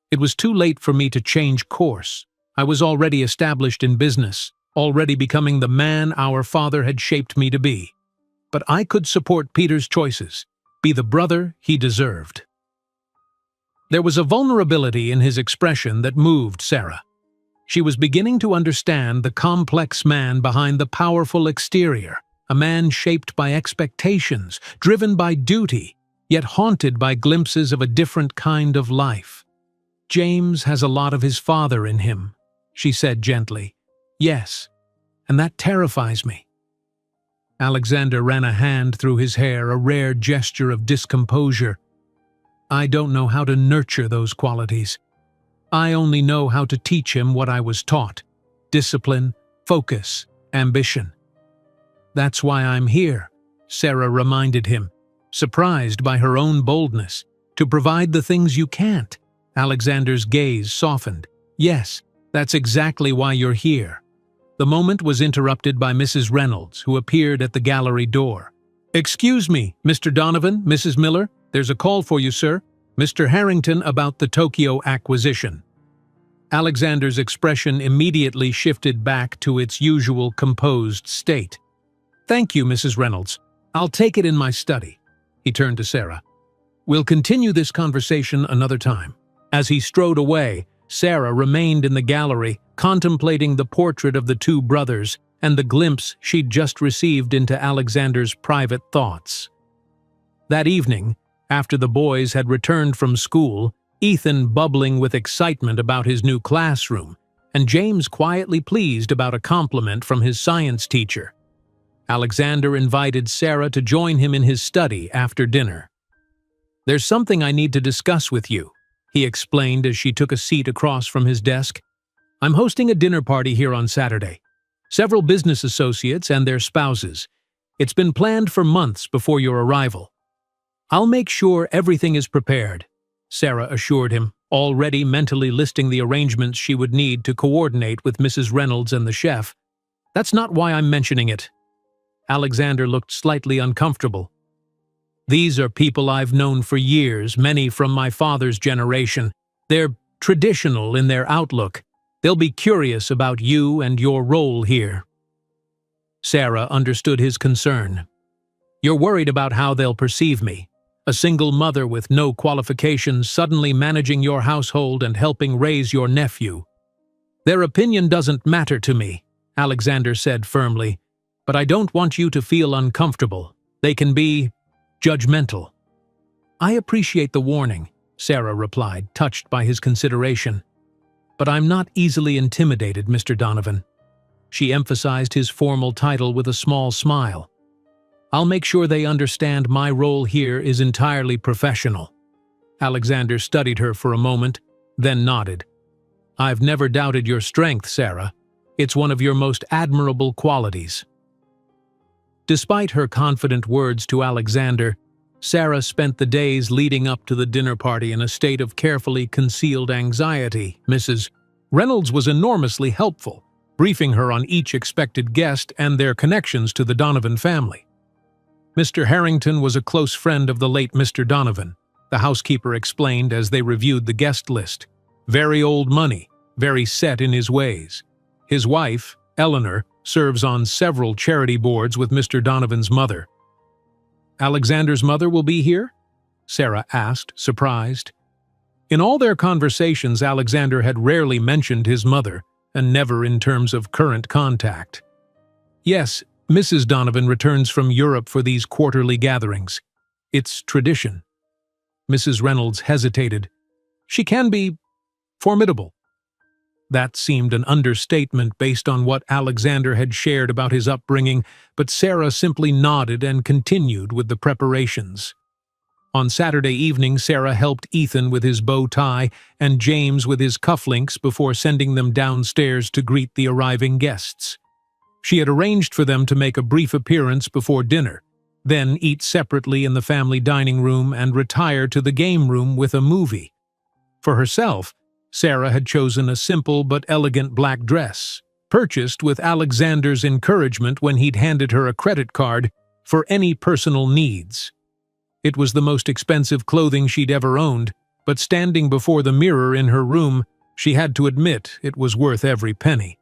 It was too late for me to change course. I was already established in business, already becoming the man our father had shaped me to be. But I could support Peter's choices, be the brother he deserved." There was a vulnerability in his expression that moved Sarah. She was beginning to understand the complex man behind the powerful exterior, a man shaped by expectations, driven by duty, yet haunted by glimpses of a different kind of life. "James has a lot of his father in him," she said gently. "Yes, and that terrifies me." Alexander ran a hand through his hair, a rare gesture of discomposure. "I don't know how to nurture those qualities. I only know how to teach him what I was taught: discipline, focus, ambition." "That's why I'm here," Sarah reminded him, surprised by her own boldness. "To provide the things you can't." Alexander's gaze softened. "Yes, that's exactly why you're here." The moment was interrupted by Mrs. Reynolds, who appeared at the gallery door. "Excuse me, Mr. Donovan, Mrs. Miller, there's a call for you, sir. Mr. Harrington about the Tokyo acquisition." Alexander's expression immediately shifted back to its usual composed state. "Thank you, Mrs. Reynolds. I'll take it in my study." He turned to Sarah. "We'll continue this conversation another time." As he strode away, Sarah remained in the gallery, contemplating the portrait of the two brothers and the glimpse she'd just received into Alexander's private thoughts. That evening, after the boys had returned from school, Ethan bubbling with excitement about his new classroom, and James quietly pleased about a compliment from his science teacher, Alexander invited Sarah to join him in his study after dinner. "There's something I need to discuss with you," he explained as she took a seat across from his desk. "I'm hosting a dinner party here on Saturday. Several business associates and their spouses. It's been planned for months before your arrival." "I'll make sure everything is prepared," Sarah assured him, already mentally listing the arrangements she would need to coordinate with Mrs. Reynolds and the chef. "That's not why I'm mentioning it." Alexander looked slightly uncomfortable. "These are people I've known for years, many from my father's generation. They're traditional in their outlook. They'll be curious about you and your role here." Sarah understood his concern. "You're worried about how they'll perceive me. A single mother with no qualifications suddenly managing your household and helping raise your nephew." "Their opinion doesn't matter to me," Alexander said firmly, "but I don't want you to feel uncomfortable. They can be judgmental. I appreciate the warning, Sarah replied, touched by his consideration. But I'm not easily intimidated, Mr. Donovan. She emphasized his formal title with a small smile. I'll make sure they understand my role here is entirely professional. Alexander studied her for a moment, then nodded. I've never doubted your strength, Sarah. It's one of your most admirable qualities. Despite her confident words to Alexander, Sarah spent the days leading up to the dinner party in a state of carefully concealed anxiety. Mrs. Reynolds was enormously helpful, briefing her on each expected guest and their connections to the Donovan family. Mr. Harrington was a close friend of the late Mr. Donovan, the housekeeper explained as they reviewed the guest list. Very old money, very set in his ways. His wife, Eleanor, serves on several charity boards with Mr. Donovan's mother. Alexander's mother will be here? Sarah asked, surprised. In all their conversations, Alexander had rarely mentioned his mother, and never in terms of current contact. Yes, Mrs. Donovan returns from Europe for these quarterly gatherings. It's tradition. Mrs. Reynolds hesitated. She can be formidable. That seemed an understatement based on what Alexander had shared about his upbringing, but Sarah simply nodded and continued with the preparations. On Saturday evening, Sarah helped Ethan with his bow tie and James with his cufflinks before sending them downstairs to greet the arriving guests. She had arranged for them to make a brief appearance before dinner, then eat separately in the family dining room and retire to the game room with a movie. For herself, Sarah had chosen a simple but elegant black dress, purchased with Alexander's encouragement when he'd handed her a credit card for any personal needs. It was the most expensive clothing she'd ever owned, but standing before the mirror in her room, she had to admit it was worth every penny.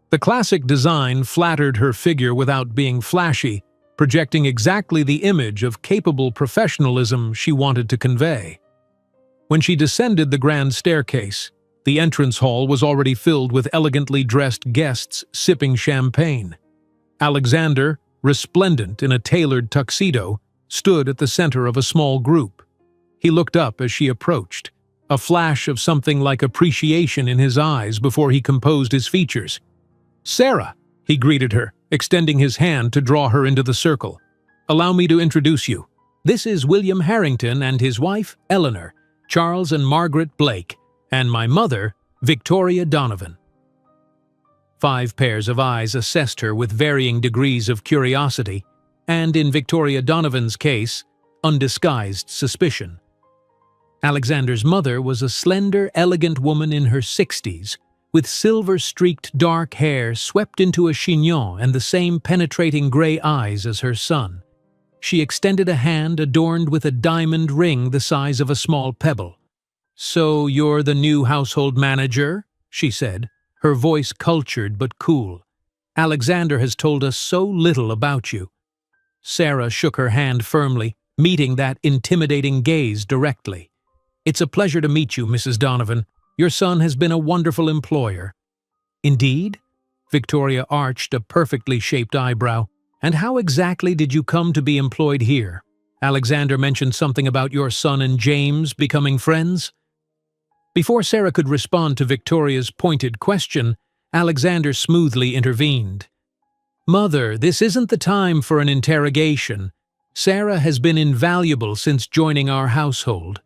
The classic design flattered her figure without being flashy, projecting exactly the image of capable professionalism she wanted to convey. When she descended the grand staircase, the entrance hall was already filled with elegantly dressed guests sipping champagne. Alexander, resplendent in a tailored tuxedo, stood at the center of a small group. He looked up as she approached, a flash of something like appreciation in his eyes before he composed his features. "Sarah," he greeted her, extending his hand to draw her into the circle. "Allow me to introduce you. This is William Harrington and his wife, Eleanor, Charles and Margaret Blake, and my mother, Victoria Donovan." 5 pairs of eyes assessed her with varying degrees of curiosity, and in Victoria Donovan's case, undisguised suspicion. Alexander's mother was a slender, elegant woman in her 60s, with silver-streaked dark hair swept into a chignon and the same penetrating gray eyes as her son. She extended a hand adorned with a diamond ring the size of a small pebble. "So you're the new household manager?" she said, her voice cultured but cool. "Alexander has told us so little about you." Sarah shook her hand firmly, meeting that intimidating gaze directly. "It's a pleasure to meet you, Mrs. Donovan. Your son has been a wonderful employer." "Indeed?" Victoria arched a perfectly shaped eyebrow. "And how exactly did you come to be employed here? Alexander mentioned something about your son and James becoming friends?" Before Sarah could respond to Victoria's pointed question, Alexander smoothly intervened. "Mother, this isn't the time for an interrogation. Sarah has been invaluable since joining our household.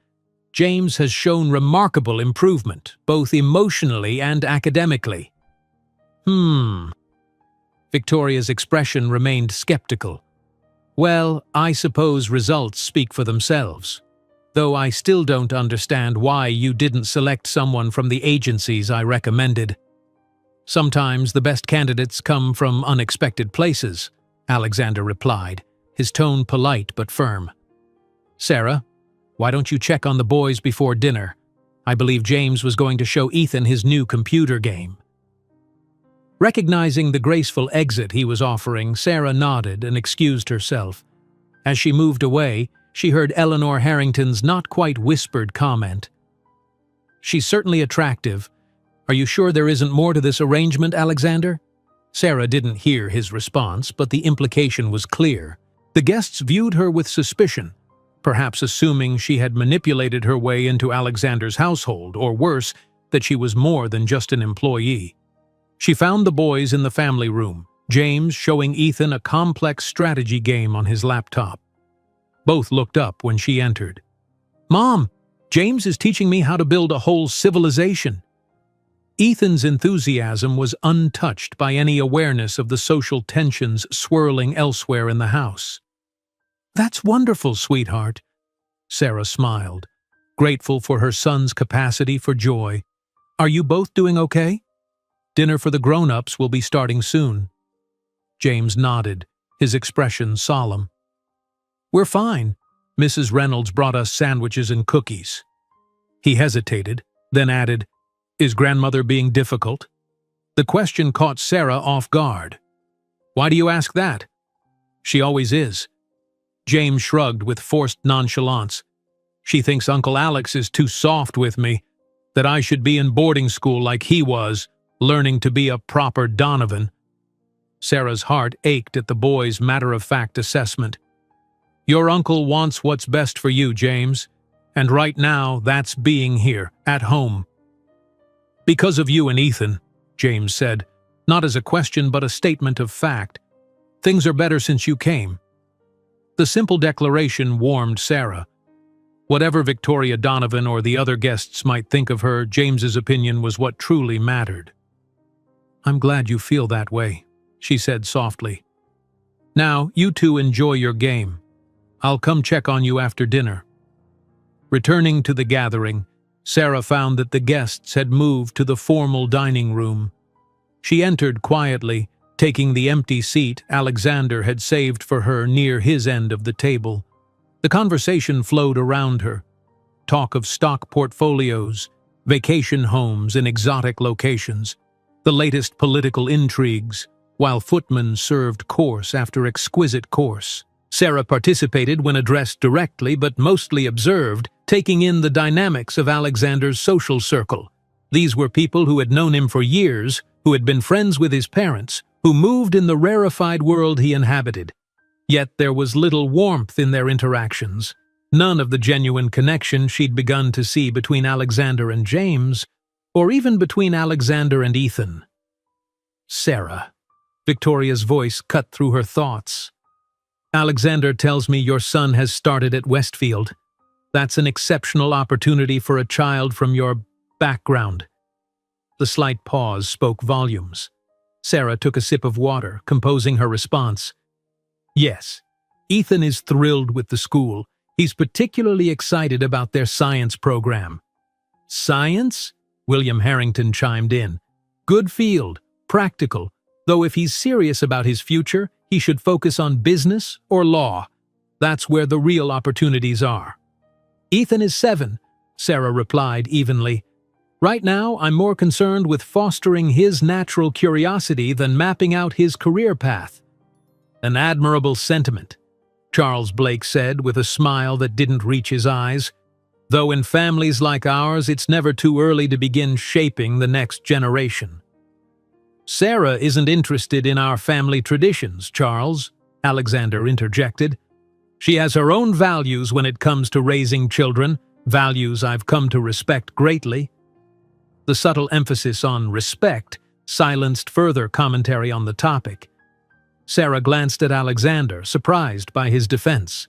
James has shown remarkable improvement, both emotionally and academically." Victoria's expression remained skeptical. "Well, I suppose results speak for themselves. Though I still don't understand why you didn't select someone from the agencies I recommended." "Sometimes the best candidates come from unexpected places," Alexander replied, his tone polite but firm. "Sarah, why don't you check on the boys before dinner? I believe James was going to show Ethan his new computer game." Recognizing the graceful exit he was offering, Sarah nodded and excused herself. As she moved away, she heard Eleanor Harrington's not-quite-whispered comment. "She's certainly attractive. Are you sure there isn't more to this arrangement, Alexander?" Sarah didn't hear his response, but the implication was clear. The guests viewed her with suspicion, perhaps assuming she had manipulated her way into Alexander's household, or worse, that she was more than just an employee. She found the boys in the family room, James showing Ethan a complex strategy game on his laptop. Both looked up when she entered. "Mom, James is teaching me how to build a whole civilization." Ethan's enthusiasm was untouched by any awareness of the social tensions swirling elsewhere in the house. "That's wonderful, sweetheart," Sarah smiled, grateful for her son's capacity for joy. "Are you both doing okay? Dinner for the grown-ups will be starting soon." James nodded, his expression solemn. "We're fine. Mrs. Reynolds brought us sandwiches and cookies." He hesitated, then added, "Is grandmother being difficult?" The question caught Sarah off guard. "Why do you ask that?" "She always is." James shrugged with forced nonchalance. "She thinks Uncle Alex is too soft with me, that I should be in boarding school like he was, learning to be a proper Donovan." Sarah's heart ached at the boy's matter-of-fact assessment. "Your uncle wants what's best for you, James, and right now that's being here, at home." "Because of you and Ethan," James said, not as a question but a statement of fact. "Things are better since you came." The simple declaration warmed Sarah. Whatever Victoria Donovan or the other guests might think of her, James's opinion was what truly mattered. "I'm glad you feel that way," she said softly. "Now, you two enjoy your game. I'll come check on you after dinner." Returning to the gathering, Sarah found that the guests had moved to the formal dining room. She entered quietly, taking the empty seat Alexander had saved for her near his end of the table. The conversation flowed around her. Talk of stock portfolios, vacation homes in exotic locations, the latest political intrigues, while footmen served course after exquisite course. Sarah participated when addressed directly but mostly observed, taking in the dynamics of Alexander's social circle. These were people who had known him for years, who had been friends with his parents, who moved in the rarefied world he inhabited. Yet there was little warmth in their interactions, none of the genuine connection she'd begun to see between Alexander and James, or even between Alexander and Ethan. "Sarah," Victoria's voice cut through her thoughts. "Alexander tells me your son has started at Westfield. That's an exceptional opportunity for a child from your background." The slight pause spoke volumes. Sarah took a sip of water, composing her response. "Yes, Ethan is thrilled with the school. He's particularly excited about their science program." "Science?" William Harrington chimed in. "Good field, practical, though if he's serious about his future, he should focus on business or law. That's where the real opportunities are." "Ethan is 7, Sarah replied evenly. "Right now, I'm more concerned with fostering his natural curiosity than mapping out his career path." "An admirable sentiment," Charles Blake said with a smile that didn't reach his eyes. "Though in families like ours, it's never too early to begin shaping the next generation." "Sarah isn't interested in our family traditions, Charles," Alexander interjected. "She has her own values when it comes to raising children, values I've come to respect greatly." The subtle emphasis on respect silenced further commentary on the topic. Sarah glanced at Alexander, surprised by his defense.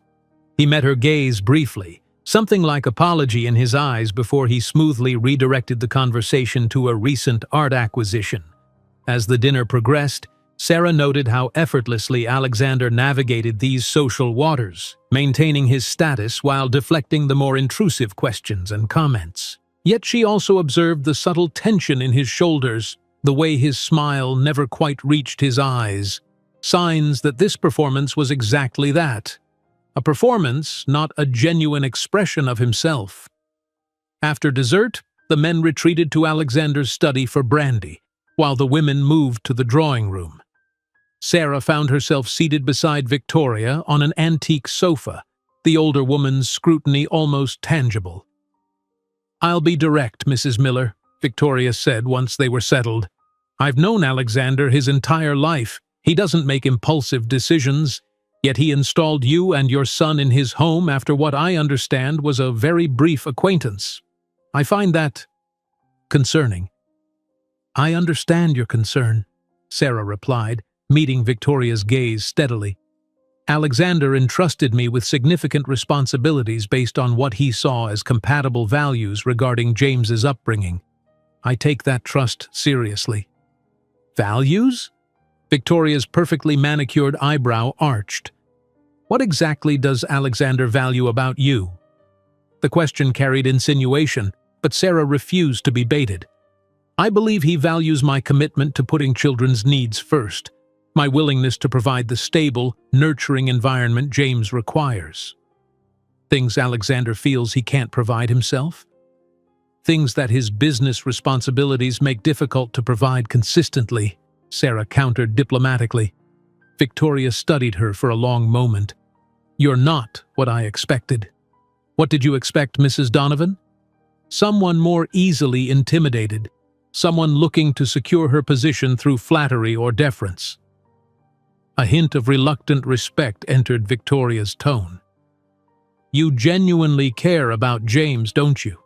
He met her gaze briefly, something like apology in his eyes before he smoothly redirected the conversation to a recent art acquisition. As the dinner progressed, Sarah noted how effortlessly Alexander navigated these social waters, maintaining his status while deflecting the more intrusive questions and comments. Yet she also observed the subtle tension in his shoulders, the way his smile never quite reached his eyes. Signs that this performance was exactly that. A performance, not a genuine expression of himself. After dessert, the men retreated to Alexander's study for brandy, while the women moved to the drawing room. Sarah found herself seated beside Victoria on an antique sofa, the older woman's scrutiny almost tangible. "I'll be direct, Mrs. Miller," Victoria said once they were settled. "I've known Alexander his entire life. He doesn't make impulsive decisions. Yet he installed you and your son in his home after what I understand was a very brief acquaintance. I find that concerning." "I understand your concern," Sarah replied, meeting Victoria's gaze steadily. "Alexander entrusted me with significant responsibilities based on what he saw as compatible values regarding James's upbringing. I take that trust seriously." "Values?" Victoria's perfectly manicured eyebrow arched. "What exactly does Alexander value about you?" The question carried insinuation, but Sarah refused to be baited. "I believe he values my commitment to putting children's needs first, my willingness to provide the stable, nurturing environment James requires. Things Alexander feels he can't provide himself? Things that his business responsibilities make difficult to provide consistently," Sarah countered diplomatically. Victoria studied her for a long moment. "You're not what I expected." "What did you expect, Mrs. Donovan?" "Someone more easily intimidated. Someone looking to secure her position through flattery or deference." A hint of reluctant respect entered Victoria's tone. "You genuinely care about James, don't you?"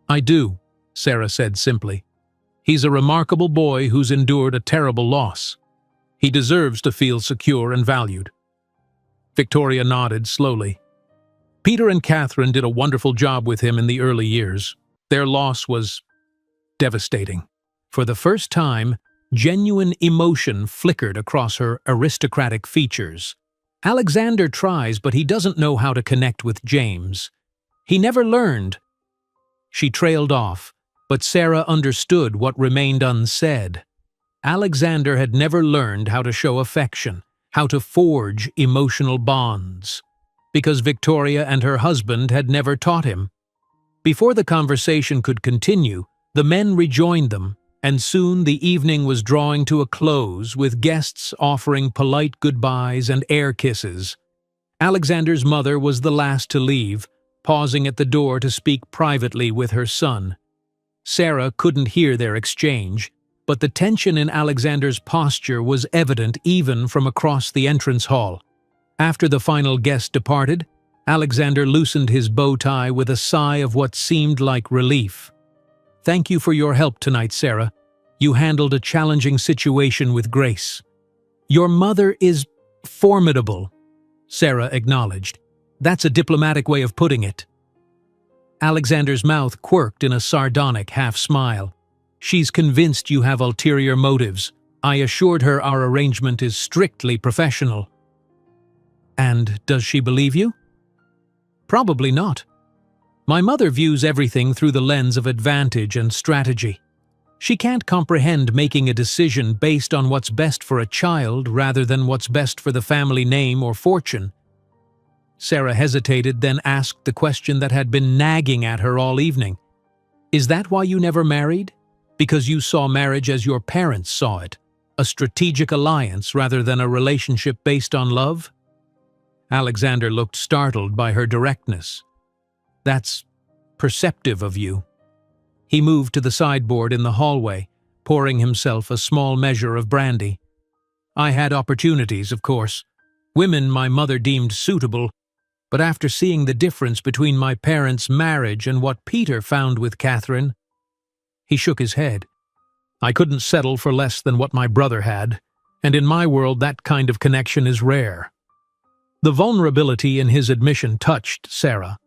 "I do," Sarah said simply. "He's a remarkable boy who's endured a terrible loss. He deserves to feel secure and valued." Victoria nodded slowly. "Peter and Catherine did a wonderful job with him in the early years. Their loss was devastating." For the first time, genuine emotion flickered across her aristocratic features. "Alexander tries, but he doesn't know how to connect with James. He never learned." She trailed off, but Sarah understood what remained unsaid. Alexander had never learned how to show affection, how to forge emotional bonds, because Victoria and her husband had never taught him. Before the conversation could continue, the men rejoined them, and soon the evening was drawing to a close, with guests offering polite goodbyes and air kisses. Alexander's mother was the last to leave, pausing at the door to speak privately with her son. Sarah couldn't hear their exchange, but the tension in Alexander's posture was evident even from across the entrance hall. After the final guest departed, Alexander loosened his bow tie with a sigh of what seemed like relief. "Thank you for your help tonight, Sarah. You handled a challenging situation with grace." "Your mother is formidable," Sarah acknowledged. "That's a diplomatic way of putting it." Alexander's mouth quirked in a sardonic half-smile. "She's convinced you have ulterior motives. I assured her our arrangement is strictly professional." "And does she believe you?" "Probably not. My mother views everything through the lens of advantage and strategy. She can't comprehend making a decision based on what's best for a child rather than what's best for the family name or fortune." Sarah hesitated, then asked the question that had been nagging at her all evening. "Is that why you never married? Because you saw marriage as your parents saw it, a strategic alliance rather than a relationship based on love?" Alexander looked startled by her directness. "That's perceptive of you." He moved to the sideboard in the hallway, pouring himself a small measure of brandy. "I had opportunities, of course. Women my mother deemed suitable, but after seeing the difference between my parents' marriage and what Peter found with Catherine—" He shook his head. "I couldn't settle for less than what my brother had, and in my world that kind of connection is rare." The vulnerability in his admission touched Sarah.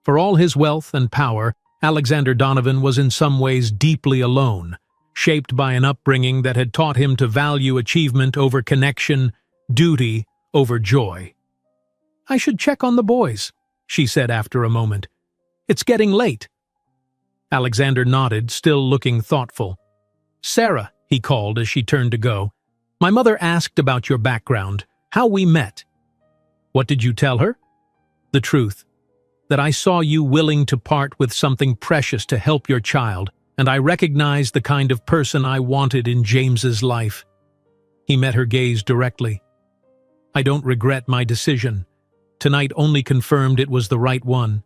For all his wealth and power, Alexander Donovan was in some ways deeply alone, shaped by an upbringing that had taught him to value achievement over connection, duty over joy. "I should check on the boys," she said after a moment. "It's getting late." Alexander nodded, still looking thoughtful. "Sarah," he called as she turned to go, "my mother asked about your background, how we met." "What did you tell her?" "The truth. That I saw you willing to part with something precious to help your child, and I recognized the kind of person I wanted in James's life." He met her gaze directly. "I don't regret my decision. Tonight only confirmed it was the right one."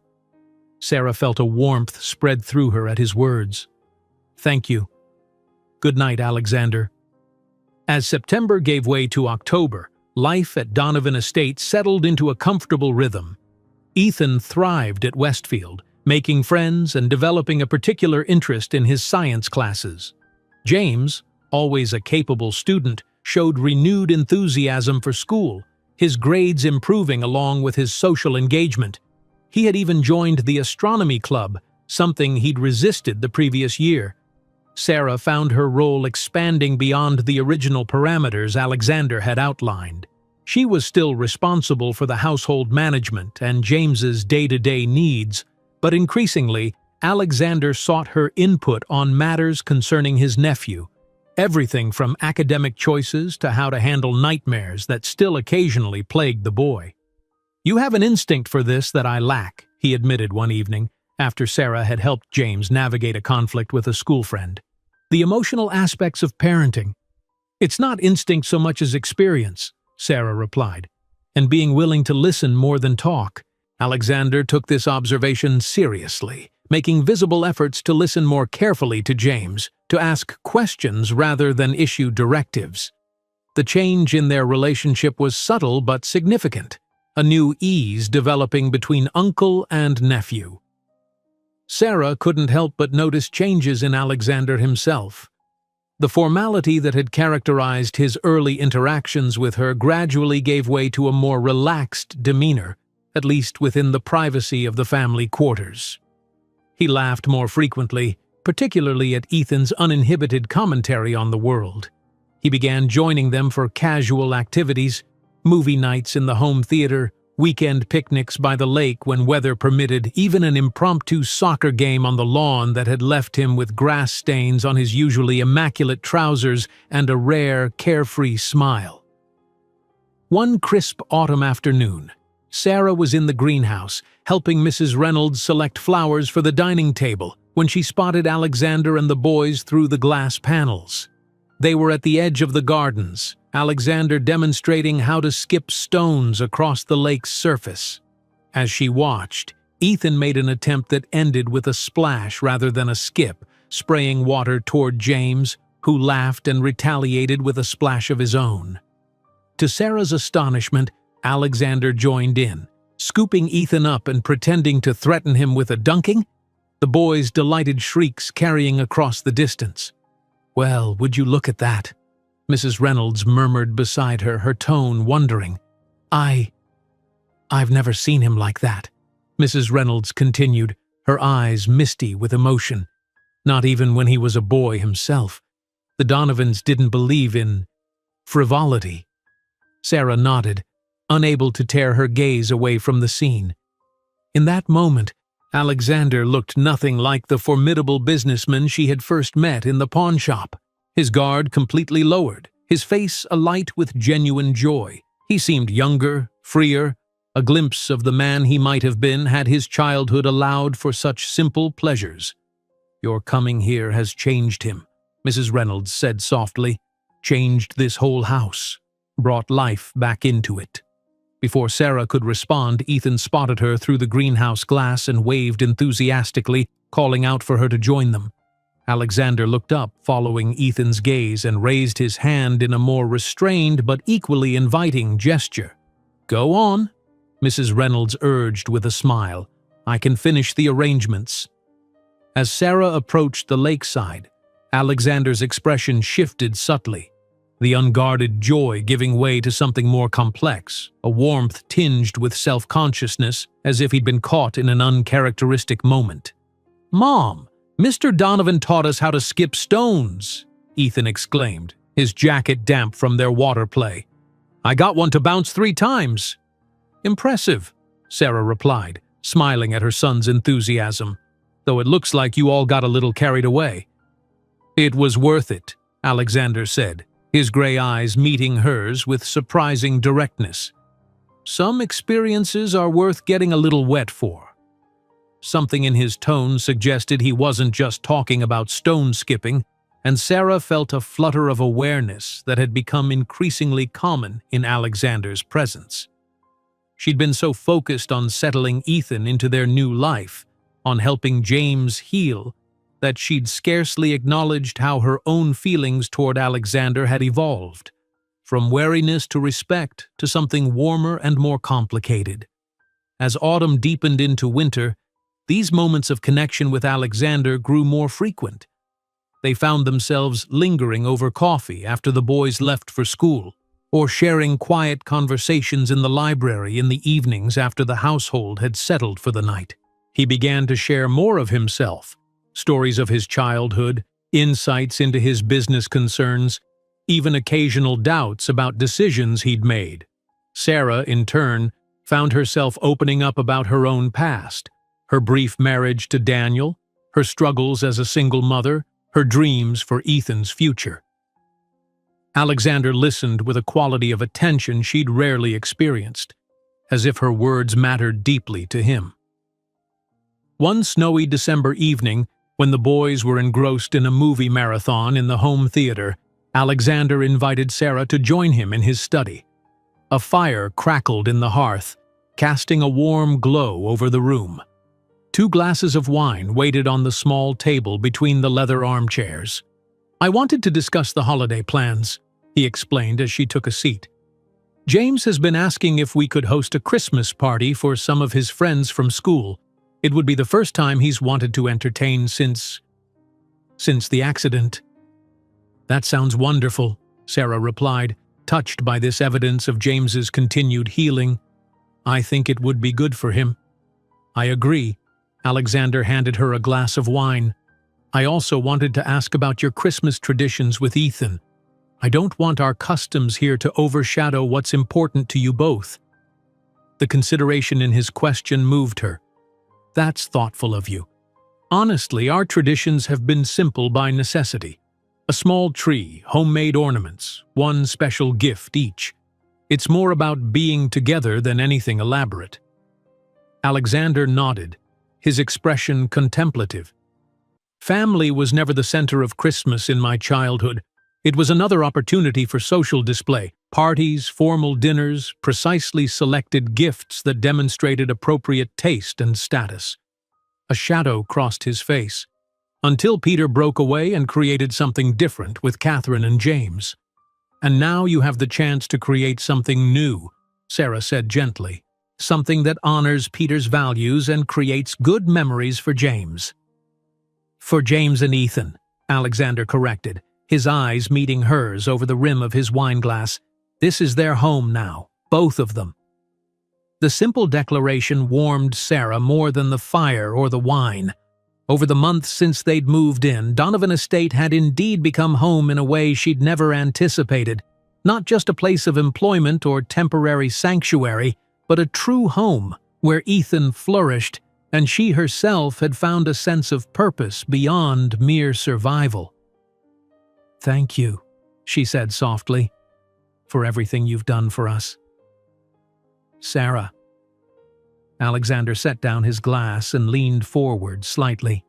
Sarah felt a warmth spread through her at his words. "Thank you. Good night, Alexander." As September gave way to October, life at Donovan Estate settled into a comfortable rhythm. Ethan thrived at Westfield, making friends and developing a particular interest in his science classes. James, always a capable student, showed renewed enthusiasm for school, his grades improving along with his social engagement. He had even joined the astronomy club, something he'd resisted the previous year. Sarah found her role expanding beyond the original parameters Alexander had outlined. She was still responsible for the household management and James's day-to-day needs, but increasingly, Alexander sought her input on matters concerning his nephew, everything from academic choices to how to handle nightmares that still occasionally plagued the boy. "You have an instinct for this that I lack," he admitted one evening, after Sarah had helped James navigate a conflict with a school friend. "The emotional aspects of parenting. It's not instinct so much as experience," Sarah replied, "and being willing to listen more than talk." Alexander took this observation seriously, making visible efforts to listen more carefully to James, to ask questions rather than issue directives. The change in their relationship was subtle but significant, a new ease developing between uncle and nephew. Sarah couldn't help but notice changes in Alexander himself. The formality that had characterized his early interactions with her gradually gave way to a more relaxed demeanor, at least within the privacy of the family quarters. He laughed more frequently, particularly at Ethan's uninhibited commentary on the world. He began joining them for casual activities, movie nights in the home theater, weekend picnics by the lake when weather permitted, even an impromptu soccer game on the lawn that had left him with grass stains on his usually immaculate trousers and a rare, carefree smile. One crisp autumn afternoon, Sarah was in the greenhouse, helping Mrs. Reynolds select flowers for the dining table, when she spotted Alexander and the boys through the glass panels. They were at the edge of the gardens, Alexander demonstrating how to skip stones across the lake's surface. As she watched, Ethan made an attempt that ended with a splash rather than a skip, spraying water toward James, who laughed and retaliated with a splash of his own. To Sarah's astonishment, Alexander joined in, scooping Ethan up and pretending to threaten him with a dunking, the boys' delighted shrieks carrying across the distance. "Well, would you look at that?" Mrs. Reynolds murmured beside her, her tone wondering. I've never seen him like that," Mrs. Reynolds continued, her eyes misty with emotion. "Not even when he was a boy himself. The Donovans didn't believe in frivolity." Sarah nodded, unable to tear her gaze away from the scene. In that moment, Alexander looked nothing like the formidable businessman she had first met in the pawn shop. His guard completely lowered, his face alight with genuine joy. He seemed younger, freer, a glimpse of the man he might have been had his childhood allowed for such simple pleasures. "Your coming here has changed him," Mrs. Reynolds said softly. "Changed this whole house, brought life back into it." Before Sarah could respond, Ethan spotted her through the greenhouse glass and waved enthusiastically, calling out for her to join them. Alexander looked up, following Ethan's gaze, and raised his hand in a more restrained but equally inviting gesture. "Go on," Mrs. Reynolds urged with a smile. "I can finish the arrangements." As Sarah approached the lakeside, Alexander's expression shifted subtly, the unguarded joy giving way to something more complex, a warmth tinged with self-consciousness, as if he'd been caught in an uncharacteristic moment. "Mom, Mr. Donovan taught us how to skip stones," Ethan exclaimed, his jacket damp from their water play. "I got one to bounce 3 times." "Impressive," Sarah replied, smiling at her son's enthusiasm, "though it looks like you all got a little carried away." "It was worth it," Alexander said, his gray eyes meeting hers with surprising directness. "Some experiences are worth getting a little wet for." Something in his tone suggested he wasn't just talking about stone skipping, and Sarah felt a flutter of awareness that had become increasingly common in Alexander's presence. She'd been so focused on settling Ethan into their new life, on helping James heal, that she'd scarcely acknowledged how her own feelings toward Alexander had evolved. from wariness to respect to something warmer and more complicated. As autumn deepened into winter, these moments of connection with Alexander grew more frequent. They found themselves lingering over coffee after the boys left for school, or sharing quiet conversations in the library in the evenings after the household had settled for the night. He began to share more of himself, stories of his childhood, insights into his business concerns, even occasional doubts about decisions he'd made. Sarah, in turn, found herself opening up about her own past, her brief marriage to Daniel, her struggles as a single mother, her dreams for Ethan's future. Alexander listened with a quality of attention she'd rarely experienced, as if her words mattered deeply to him. One snowy December evening, when the boys were engrossed in a movie marathon in the home theater, Alexander invited Sarah to join him in his study. A fire crackled in the hearth, casting a warm glow over the room. 2 glasses of wine waited on the small table between the leather armchairs. "I wanted to discuss the holiday plans," he explained as she took a seat. "James has been asking if we could host a Christmas party for some of his friends from school. It would be the first time he's wanted to entertain since the accident." "That sounds wonderful," Sarah replied, touched by this evidence of James's continued healing. "I think it would be good for him." "I agree." Alexander handed her a glass of wine. "I also wanted to ask about your Christmas traditions with Ethan. I don't want our customs here to overshadow what's important to you both." The consideration in his question moved her. "That's thoughtful of you. Honestly, our traditions have been simple by necessity. A small tree, homemade ornaments, one special gift each. It's more about being together than anything elaborate." Alexander nodded, his expression contemplative. "Family was never the center of Christmas in my childhood. It was another opportunity for social display, parties, formal dinners, precisely selected gifts that demonstrated appropriate taste and status." A shadow crossed his face, until Peter broke away and created something different with Catherine and James. "And now you have the chance to create something new," Sarah said gently. "Something that honors Peter's values and creates good memories for James." "For James and Ethan," Alexander corrected, his eyes meeting hers over the rim of his wineglass. "This is their home now, both of them." The simple declaration warmed Sarah more than the fire or the wine. Over the months since they'd moved in, Donovan Estate had indeed become home in a way she'd never anticipated. Not just a place of employment or temporary sanctuary, but a true home where Ethan flourished and she herself had found a sense of purpose beyond mere survival. "Thank you," she said softly, "for everything you've done for us." "Sarah." Alexander set down his glass and leaned forward slightly.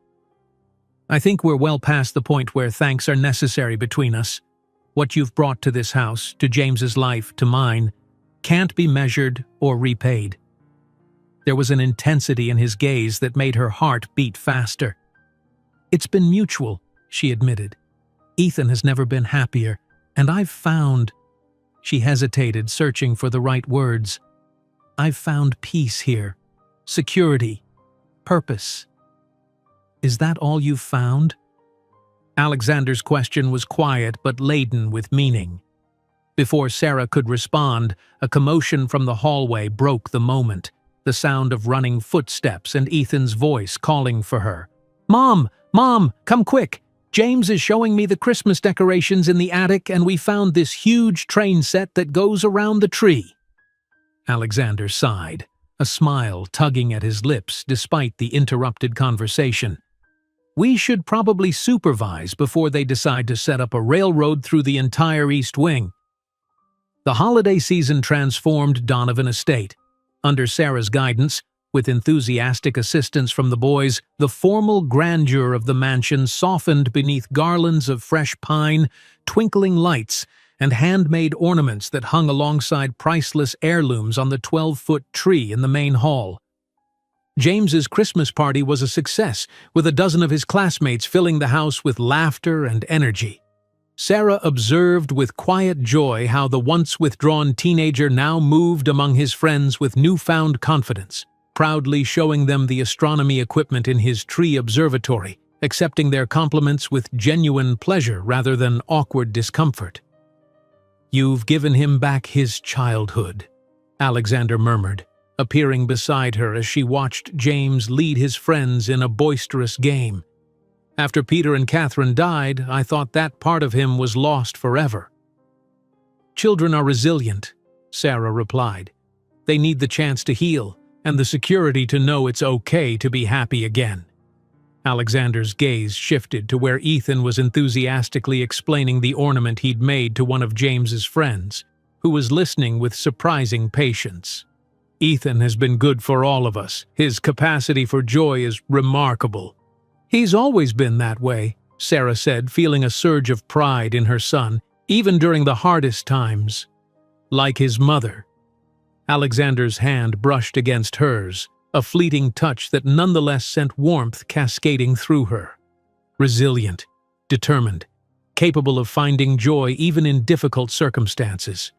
"I think we're well past the point where thanks are necessary between us. What you've brought to this house, to James's life, to mine, can't be measured or repaid." There was an intensity in his gaze that made her heart beat faster. "It's been mutual," she admitted. "Ethan has never been happier, and I've found—" She hesitated, searching for the right words. "I've found peace here, security, purpose." "Is that all you've found?" Alexander's question was quiet but laden with meaning. Before Sarah could respond, a commotion from the hallway broke the moment, the sound of running footsteps and Ethan's voice calling for her. "Mom! Mom! Come quick! James is showing me the Christmas decorations in the attic, and we found this huge train set that goes around the tree." Alexander sighed, a smile tugging at his lips despite the interrupted conversation. "We should probably supervise before they decide to set up a railroad through the entire East Wing." The holiday season transformed Donovan Estate. Under Sarah's guidance, with enthusiastic assistance from the boys, the formal grandeur of the mansion softened beneath garlands of fresh pine, twinkling lights, and handmade ornaments that hung alongside priceless heirlooms on the 12-foot tree in the main hall. James's Christmas party was a success, with a dozen of his classmates filling the house with laughter and energy. Sarah observed with quiet joy how the once withdrawn teenager now moved among his friends with newfound confidence, proudly showing them the astronomy equipment in his tree observatory, accepting their compliments with genuine pleasure rather than awkward discomfort. "You've given him back his childhood," Alexander murmured, appearing beside her as she watched James lead his friends in a boisterous game. "After Peter and Catherine died, I thought that part of him was lost forever." "Children are resilient," Sarah replied. "They need the chance to heal, and the security to know it's okay to be happy again." Alexander's gaze shifted to where Ethan was enthusiastically explaining the ornament he'd made to one of James's friends, who was listening with surprising patience. "Ethan has been good for all of us. His capacity for joy is remarkable." "He's always been that way," Sarah said, feeling a surge of pride in her son, even during the hardest times. "Like his mother." Alexander's hand brushed against hers, a fleeting touch that nonetheless sent warmth cascading through her. Resilient, determined, capable of finding joy even in difficult circumstances.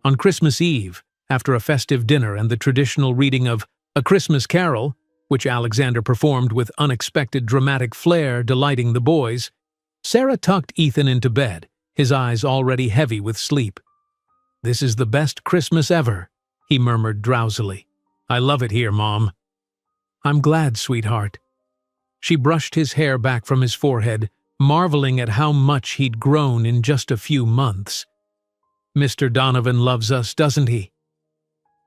On Christmas Eve, after a festive dinner and the traditional reading of A Christmas Carol, which Alexander performed with unexpected dramatic flair, delighting the boys, Sarah tucked Ethan into bed, his eyes already heavy with sleep. "This is the best Christmas ever," he murmured drowsily. "I love it here, Mom." "I'm glad, sweetheart." She brushed his hair back from his forehead, marveling at how much he'd grown in just a few months. "Mr. Donovan loves us, doesn't he?"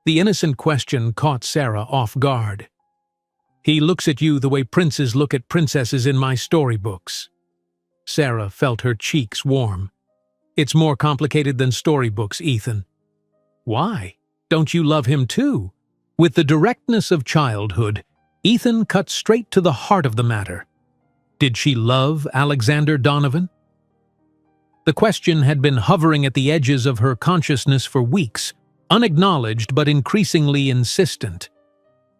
The innocent question caught Sarah off guard. "He looks at you the way princes look at princesses in my storybooks." Sarah felt her cheeks warm. "It's more complicated than storybooks, Ethan." "Why? Don't you love him too?" With the directness of childhood, Ethan cut straight to the heart of the matter. Did she love Alexander Donovan? The question had been hovering at the edges of her consciousness for weeks, unacknowledged but increasingly insistent.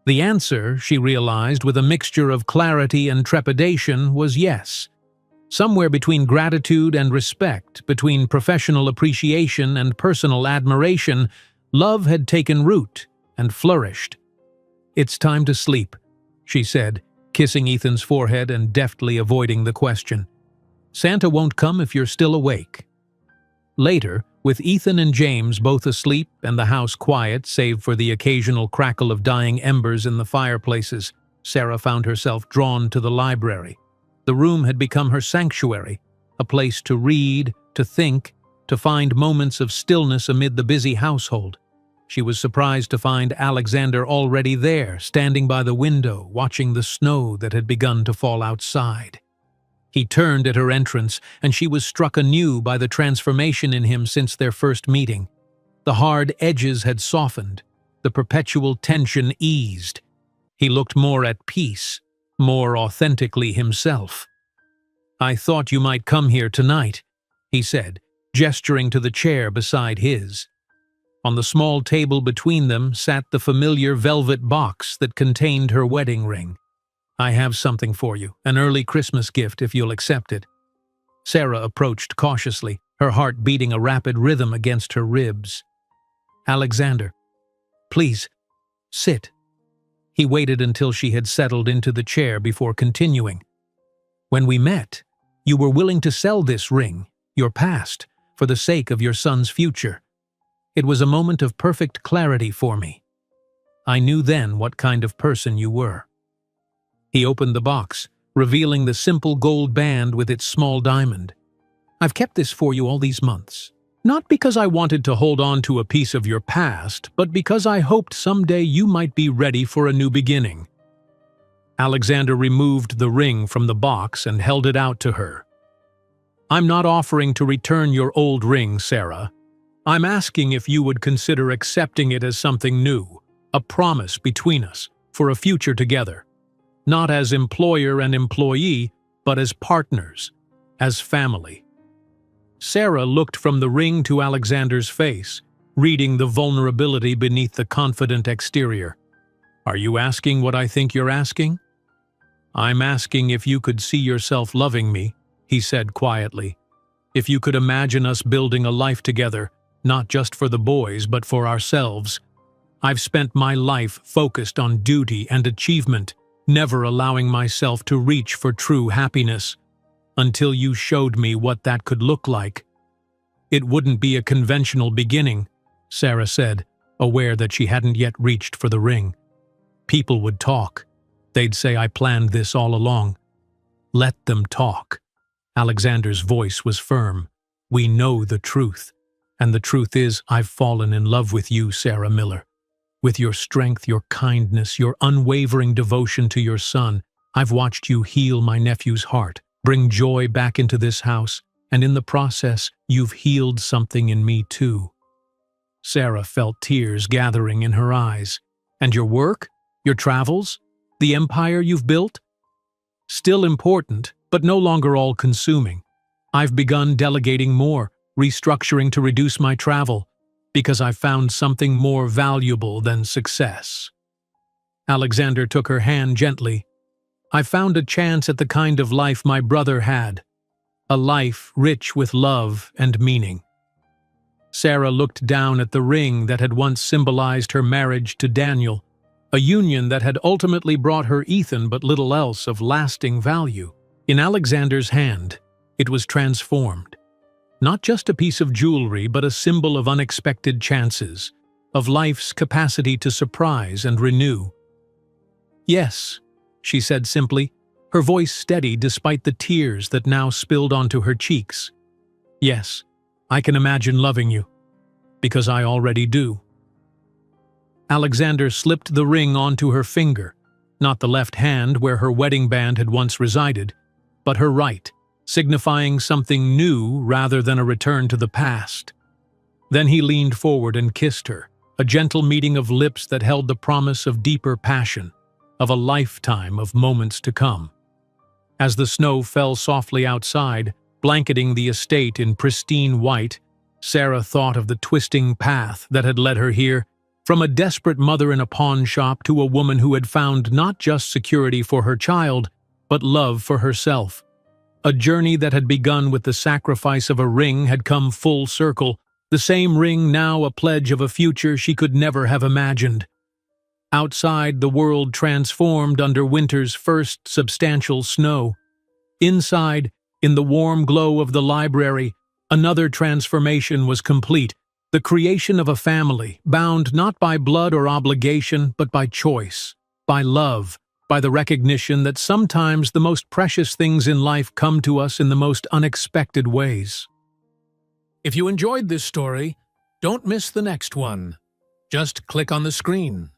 The answer, she realized with a mixture of clarity and trepidation, was yes. Somewhere between gratitude and respect, between professional appreciation and personal admiration, love had taken root and flourished. "It's time to sleep," she said, kissing Ethan's forehead and deftly avoiding the question. "Santa won't come if you're still awake." Later, with Ethan and James both asleep and the house quiet save for the occasional crackle of dying embers in the fireplaces, Sarah found herself drawn to the library. The room had become her sanctuary, a place to read, to think, to find moments of stillness amid the busy household. She was surprised to find Alexander already there, standing by the window, watching the snow that had begun to fall outside. He turned at her entrance, and she was struck anew by the transformation in him since their first meeting. The hard edges had softened, the perpetual tension eased. He looked more at peace, more authentically himself. "I thought you might come here tonight," he said, gesturing to the chair beside his. On the small table between them sat the familiar velvet box that contained her wedding ring. "I have something for you, an early Christmas gift if you'll accept it." Sarah approached cautiously, her heart beating a rapid rhythm against her ribs. "Alexander, please, sit." He waited until she had settled into the chair before continuing. "When we met, you were willing to sell this ring, your past, for the sake of your son's future. It was a moment of perfect clarity for me. I knew then what kind of person you were." He opened the box, revealing the simple gold band with its small diamond. "I've kept this for you all these months. Not because I wanted to hold on to a piece of your past, but because I hoped someday you might be ready for a new beginning." Alexander removed the ring from the box and held it out to her. "I'm not offering to return your old ring, Sarah. I'm asking if you would consider accepting it as something new, a promise between us, for a future together. Not as employer and employee, but as partners, as family." Sarah looked from the ring to Alexander's face, reading the vulnerability beneath the confident exterior. "Are you asking what I think you're asking?" "I'm asking if you could see yourself loving me," he said quietly, If you could imagine us building a life together, not just for the boys, but for ourselves. I've spent my life focused on duty and achievement, never allowing myself to reach for true happiness, until you showed me what that could look like. It wouldn't be a conventional beginning, Sarah said, aware that she hadn't yet reached for the ring. People would talk. They'd say I planned this all along. Let them talk. Alexander's voice was firm. We know the truth. And the truth is, I've fallen in love with you, Sarah Miller. With your strength, your kindness, your unwavering devotion to your son, I've watched you heal my nephew's heart, bring joy back into this house, and in the process, you've healed something in me too. Sarah felt tears gathering in her eyes. And your work? Your travels? The empire you've built? Still important, but no longer all-consuming. I've begun delegating more, restructuring to reduce my travel, because I've found something more valuable than success. Alexander took her hand gently. I found a chance at the kind of life my brother had, a life rich with love and meaning. Sarah looked down at the ring that had once symbolized her marriage to Daniel, a union that had ultimately brought her Ethan but little else of lasting value. In Alexander's hand, it was transformed. Not just a piece of jewelry, but a symbol of unexpected chances, of life's capacity to surprise and renew. Yes, she said simply, her voice steady despite the tears that now spilled onto her cheeks. Yes, I can imagine loving you, because I already do. Alexander slipped the ring onto her finger, not the left hand where her wedding band had once resided, but her right, signifying something new rather than a return to the past. Then he leaned forward and kissed her, a gentle meeting of lips that held the promise of deeper passion, of a lifetime of moments to come. As the snow fell softly outside, blanketing the estate in pristine white, Sarah thought of the twisting path that had led her here, from a desperate mother in a pawn shop to a woman who had found not just security for her child, but love for herself. A journey that had begun with the sacrifice of a ring had come full circle, the same ring now a pledge of a future she could never have imagined. Outside, the world transformed under winter's first substantial snow. Inside, in the warm glow of the library, another transformation was complete, the creation of a family, bound not by blood or obligation, but by choice, by love, by the recognition that sometimes the most precious things in life come to us in the most unexpected ways. If you enjoyed this story, don't miss the next one. Just click on the screen